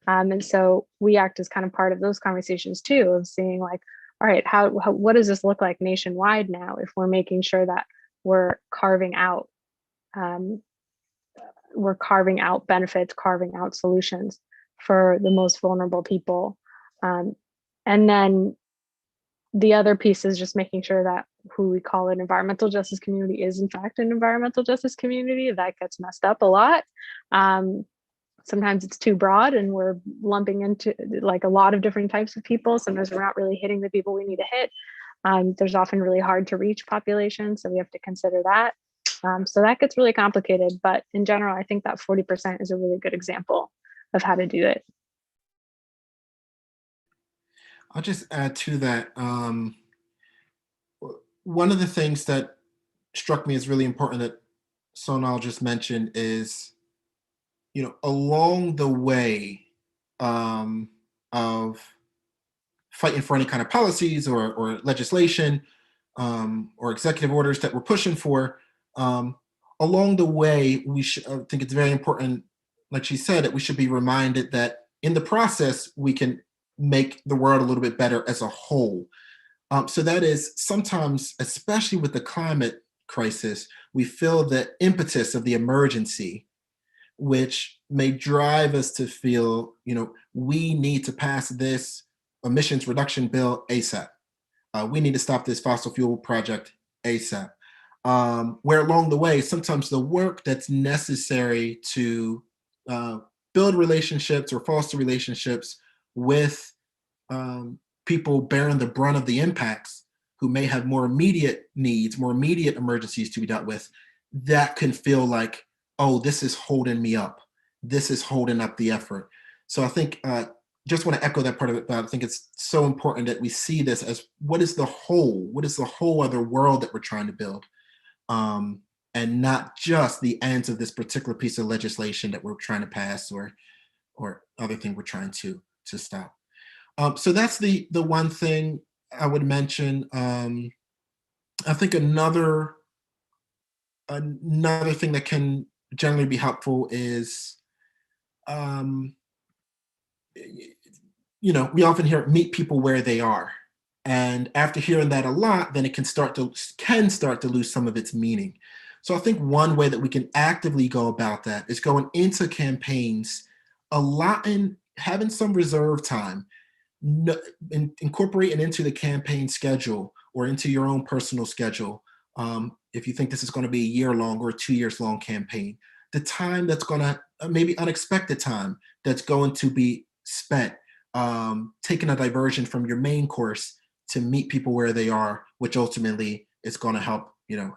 And so we act as kind of part of those conversations too, of seeing like, all right, what does this look like nationwide now if we're making sure that we're carving out benefits, carving out solutions for the most vulnerable people. And then the other piece is just making sure that who we call an environmental justice community is in fact an environmental justice community. That gets messed up a lot. Sometimes it's too broad and we're lumping into like a lot of different types of people. Sometimes we're not really hitting the people we need to hit. There's often really hard to reach populations, so we have to consider that. So that gets really complicated, but in general, I think that 40% is a really good example of how to do it. I'll just add to that. One of the things that struck me as really important that Sonal just mentioned is, along the way of fighting for any kind of policies or legislation or executive orders that we're pushing for, along the way, I think it's very important, like she said, that we should be reminded that in the process, we can make the world a little bit better as a whole. So that is sometimes, especially with the climate crisis, we feel the impetus of the emergency, which may drive us to feel, we need to pass this emissions reduction bill ASAP. We need to stop this fossil fuel project ASAP. Where along the way, sometimes the work that's necessary to build relationships or foster relationships with people bearing the brunt of the impacts who may have more immediate needs, more immediate emergencies to be dealt with, that can feel like, oh, this is holding me up. This is holding up the effort. So I think, just want to echo that part of it, but I think it's so important that we see this as what is the whole other world that we're trying to build, and not just the ends of this particular piece of legislation that we're trying to pass or other thing we're trying to stop. So that's the one thing I would mention. I think another thing that can generally be helpful is, we often hear meet people where they are. And after hearing that a lot, then it can start to lose some of its meaning. So I think one way that we can actively go about that is going into campaigns a lot and having some reserve time, incorporating into the campaign schedule or into your own personal schedule. If you think this is going to be a year-long or a 2 years long campaign, the time that's going to, maybe unexpected time that's going to be spent taking a diversion from your main course to meet people where they are, which ultimately is going to help,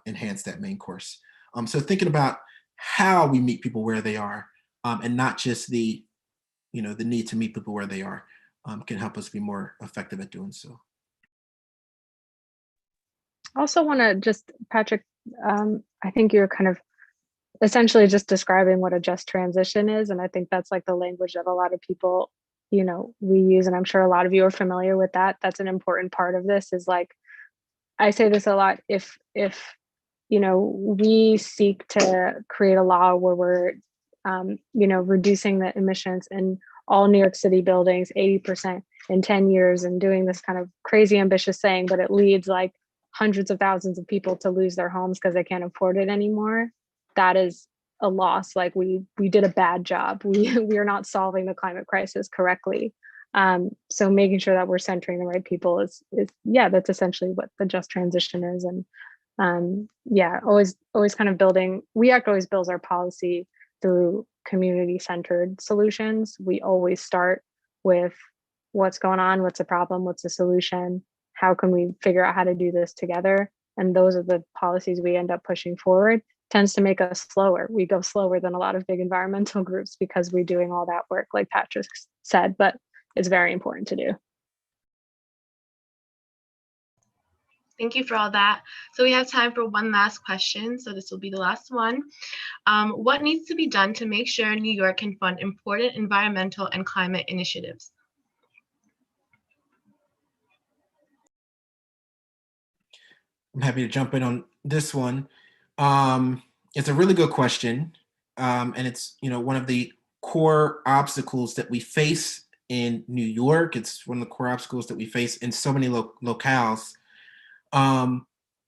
enhance that main course. So thinking about how we meet people where they are, and not just the need to meet people where they are, can help us be more effective at doing so. I also want to just, Patrick, I think you're kind of essentially just describing what a just transition is. And I think that's like the language that a lot of people, we use. And I'm sure a lot of you are familiar with that. That's an important part of this is like, I say this a lot, if we seek to create a law where we're, reducing the emissions in all New York City buildings, 80% in 10 years and doing this kind of crazy ambitious thing, but it leads like hundreds of thousands of people to lose their homes because they can't afford it anymore. That is a loss. Like we did a bad job. We are not solving the climate crisis correctly. So making sure that we're centering the right people is that's essentially what the just transition is. And always kind of building, WEACT always builds our policy through community-centered solutions. We always start with what's going on, what's the problem, what's the solution, how can we figure out how to do this together? and those are the policies we end up pushing forward, tends to make us slower. We go slower than a lot of big environmental groups because we're doing all that work, like Patrick said, but it's very important to do. Thank you for all that. So we have time for one last question. So this will be the last one. What needs to be done to make sure New York can fund important environmental and climate initiatives? I'm happy to jump in on this one. It's a really good question. And it's, one of the core obstacles that we face in New York. It's one of the core obstacles that we face in so many locales.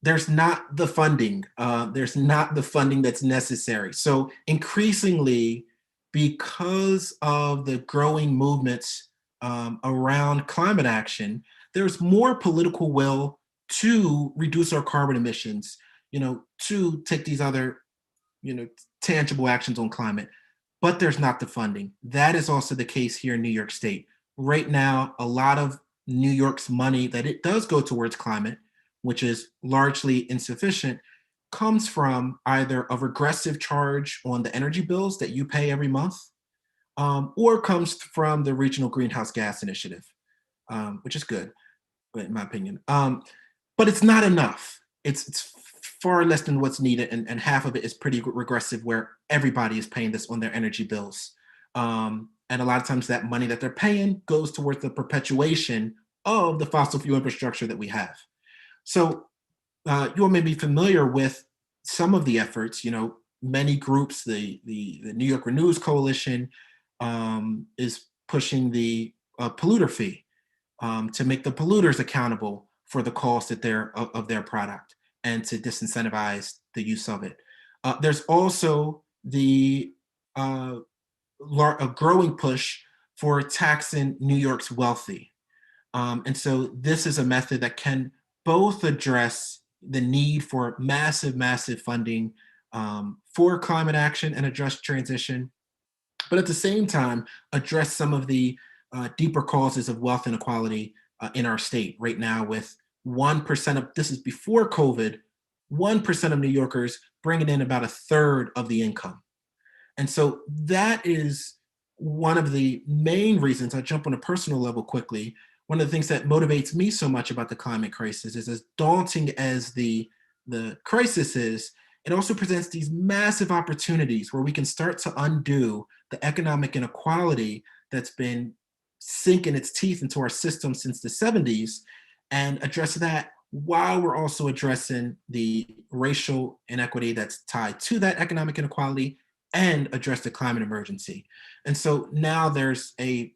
There's not the funding. There's not the funding that's necessary. So increasingly, because of the growing movements around climate action, there's more political will to reduce our carbon emissions, to take these other, tangible actions on climate, but there's not the funding. That is also the case here in New York State. Right now, a lot of New York's money that it does go towards climate, which is largely insufficient, comes from either a regressive charge on the energy bills that you pay every month, or comes from the Regional Greenhouse Gas Initiative, which is good, in my opinion. But it's not enough. It's far less than what's needed, and half of it is pretty regressive, where everybody is paying this on their energy bills. And a lot of times that money that they're paying goes towards the perpetuation of the fossil fuel infrastructure that we have. So you all may be familiar with some of the efforts. Many groups, the New York Renews Coalition is pushing the polluter fee to make the polluters accountable for the cost of their product and to disincentivize the use of it. There's also a growing push for taxing New York's wealthy. And so this is a method that can both address the need for massive funding for climate action and a just transition, but at the same time, address some of the deeper causes of wealth inequality in our state right now, with 1% of, this is before COVID, 1% of New Yorkers bringing in about a third of the income. And so that is one of the main reasons. I jump on a personal level quickly. One of the things that motivates me so much about the climate crisis is, as daunting as the crisis is, it also presents these massive opportunities where we can start to undo the economic inequality that's been sinking its teeth into our system since the 70s, and address that while we're also addressing the racial inequity that's tied to that economic inequality, and address the climate emergency. And so now there's a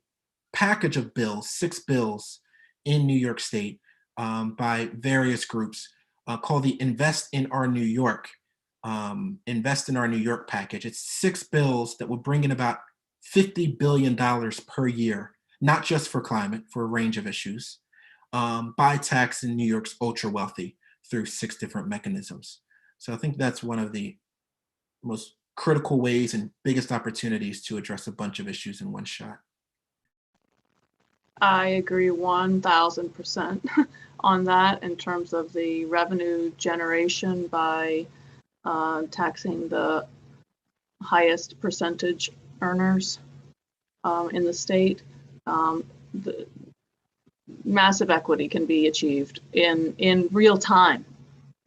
package of bills, 6 bills in New York State by various groups called the Invest in Our New York package. It's 6 bills that will bring in about $50 billion per year, not just for climate, for a range of issues, by taxing New York's ultra wealthy through 6 different mechanisms. So I think that's one of the most critical ways and biggest opportunities to address a bunch of issues in one shot. I agree 1000% on that in terms of the revenue generation by taxing the highest percentage earners in the state. The massive equity can be achieved in real time.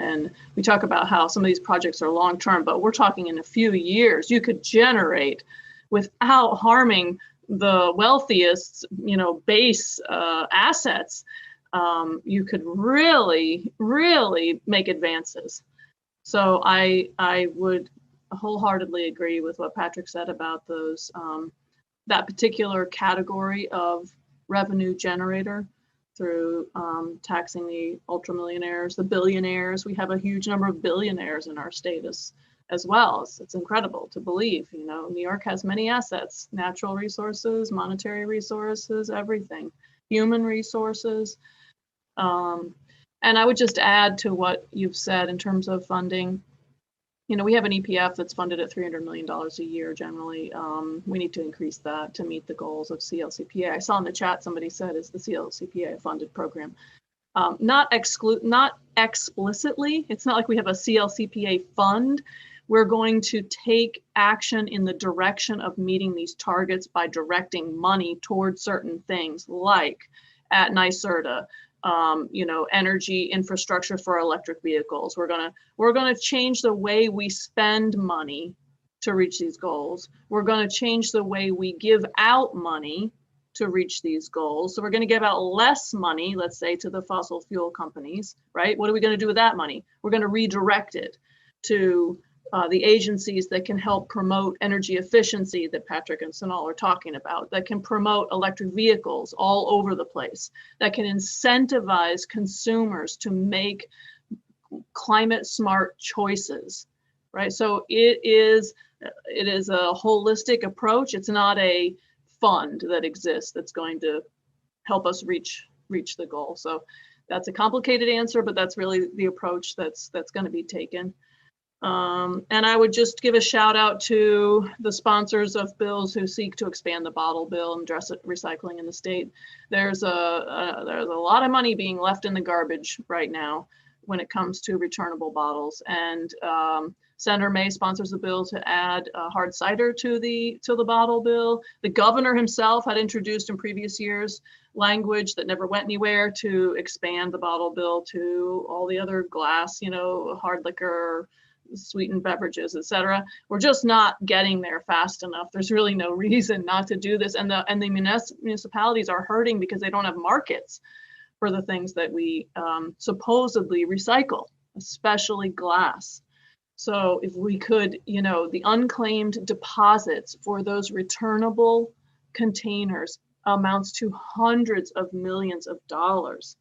And we talk about how some of these projects are long-term, but we're talking in a few years, you could generate without harming the wealthiest, base assets. You could really make advances. So I would wholeheartedly agree with what Patrick said about those, that particular category of revenue generator through taxing the ultramillionaires, the billionaires. We have a huge number of billionaires in our state as well. It's incredible to believe. New York has many assets: natural resources, monetary resources, everything, human resources. And I would just add to what you've said in terms of funding. We have an EPF that's funded at $300 million a year generally. We need to increase that to meet the goals of CLCPA. I saw in the chat somebody said, is the CLCPA a funded program? not explicitly. It's not like we have a CLCPA fund. We're going to take action in the direction of meeting these targets by directing money towards certain things, like at NYSERDA, energy infrastructure for electric vehicles. We're gonna change the way we spend money to reach these goals. We're gonna change the way we give out money to reach these goals. So we're gonna give out less money, let's say, to the fossil fuel companies, right? What are we gonna do with that money? We're gonna redirect it to the agencies that can help promote energy efficiency that Patrick and Sonal are talking about, that can promote electric vehicles all over the place, that can incentivize consumers to make climate smart choices, right? So it is a holistic approach. It's not a fund that exists that's going to help us reach the goal. So that's a complicated answer, but that's really the approach that's going to be taken. And I would just give a shout out to the sponsors of bills who seek to expand the bottle bill and address recycling in the state. There's a lot of money being left in the garbage right now when it comes to returnable bottles. And Senator May sponsors a bill to add hard cider to the bottle bill. The governor himself had introduced in previous years language that never went anywhere to expand the bottle bill to all the other glass, hard liquor, sweetened beverages, etc. We're just not getting there fast enough. There's really no reason not to do this. And the municipalities are hurting because they don't have markets for the things that we supposedly recycle, especially glass. So if we could, the unclaimed deposits for those returnable containers amounts to hundreds of millions of dollars.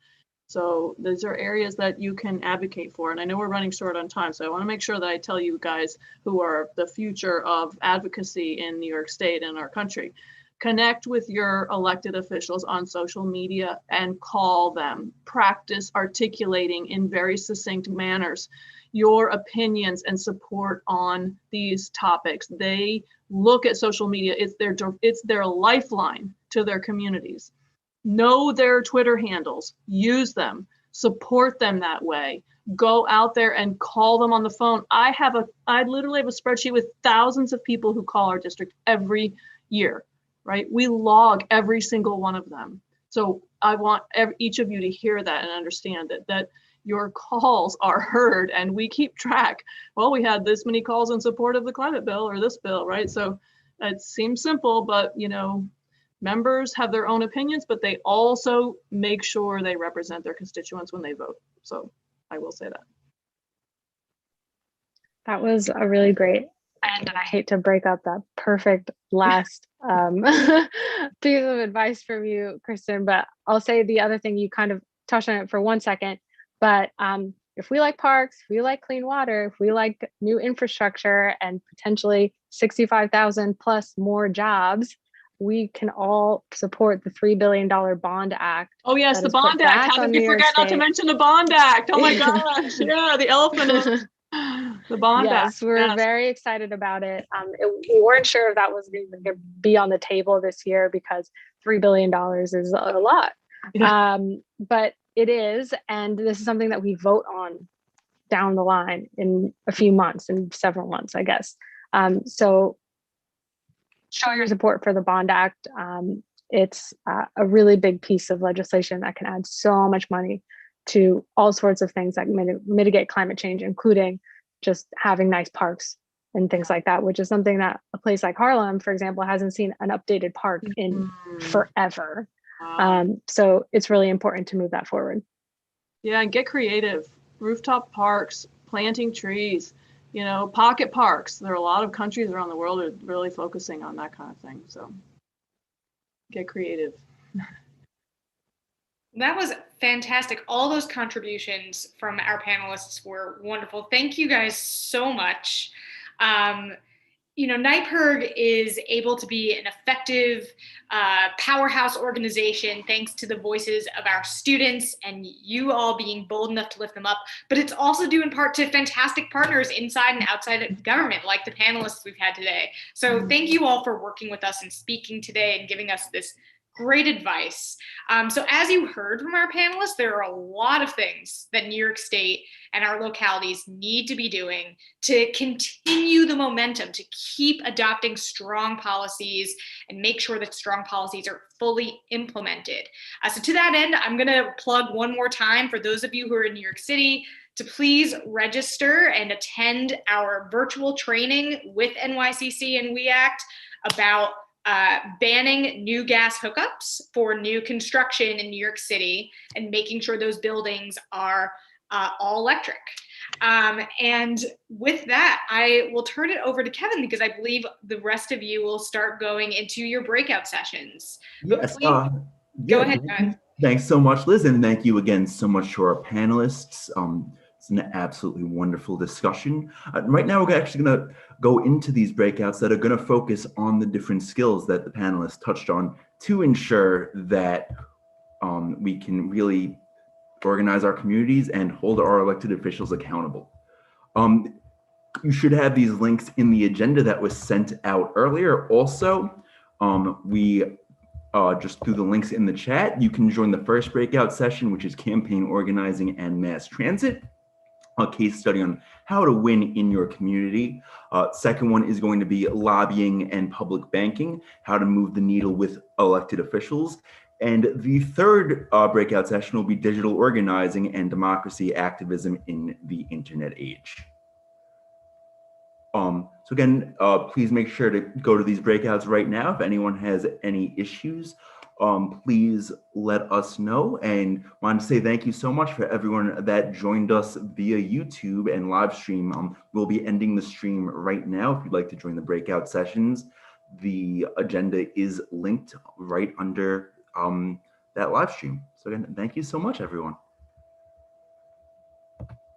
So these are areas that you can advocate for. And I know we're running short on time, so I want to make sure that I tell you guys who are the future of advocacy in New York State and our country. Connect with your elected officials on social media and call them. Practice articulating in very succinct manners your opinions and support on these topics. They look at social media, it's their lifeline to their communities. Know their Twitter handles, use them, support them that way. Go out there and call them on the phone. I literally have a spreadsheet with thousands of people who call our district every year, right? We log every single one of them. So I want each of you to hear that and understand that your calls are heard and we keep track. Well, we had this many calls in support of the climate bill or this bill, right? So it seems simple, but members have their own opinions, but they also make sure they represent their constituents when they vote. So I will say that. That was a really great end, and I hate to break up that perfect last piece of advice from you, Kristen, but I'll say the other thing, you kind of touched on it for 1 second, but if we like parks, if we like clean water, if we like new infrastructure and potentially 65,000 plus more jobs, we can all support the $3 billion Bond Act. Oh yes, the Bond Act. How did we forget not to mention the Bond Act? Oh my gosh, yeah, the elephant of the Bond Act. Yes, we're very excited about it. We weren't sure if that was going to be on the table this year because $3 billion is a lot. Yeah. But it is, and this is something that we vote on down the line in a few months, in several months, I guess. So show your support for the Bond Act. It's a really big piece of legislation that can add so much money to all sorts of things that mitigate climate change, including just having nice parks and things like that, which is something that a place like Harlem, for example, hasn't seen an updated park in forever. Wow. So it's really important to move that forward. Yeah, and get creative. Rooftop parks, planting trees, pocket parks. There are a lot of countries around the world that are really focusing on that kind of thing. So get creative. That was fantastic. All those contributions from our panelists were wonderful. Thank you guys so much. NYPIRG is able to be an effective powerhouse organization thanks to the voices of our students and you all being bold enough to lift them up, but it's also due in part to fantastic partners inside and outside of government, like the panelists we've had today. So thank you all for working with us and speaking today and giving us this Great advice. So as you heard from our panelists, there are a lot of things that New York State and our localities need to be doing to continue the momentum, to keep adopting strong policies and make sure that strong policies are fully implemented. So to that end, I'm gonna plug one more time for those of you who are in New York City to please register and attend our virtual training with NYCC and WE ACT about banning new gas hookups for new construction in New York City and making sure those buildings are all electric. And with that, I will turn it over to Kevin because I believe the rest of you will start going into your breakout sessions. Yes. Go ahead, guys. Thanks so much, Liz, and thank you again so much to our panelists. It's an absolutely wonderful discussion. Right now, we're actually going to go into these breakouts that are going to focus on the different skills that the panelists touched on to ensure that we can really organize our communities and hold our elected officials accountable. You should have these links in the agenda that was sent out earlier. Also, we just through the links in the chat, you can join the first breakout session, which is campaign organizing and mass transit, a case study on how to win in your community. Second one is going to be lobbying and public banking, how to move the needle with elected officials. And the third breakout session will be digital organizing and democracy activism in the internet age. So again, please make sure to go to these breakouts right now. If anyone has any issues, please let us know. And want to say thank you so much for everyone that joined us via YouTube and live stream. We'll be ending the stream right now. If you'd like to join the breakout sessions, the agenda is linked right under that live stream. So again, thank you so much, everyone.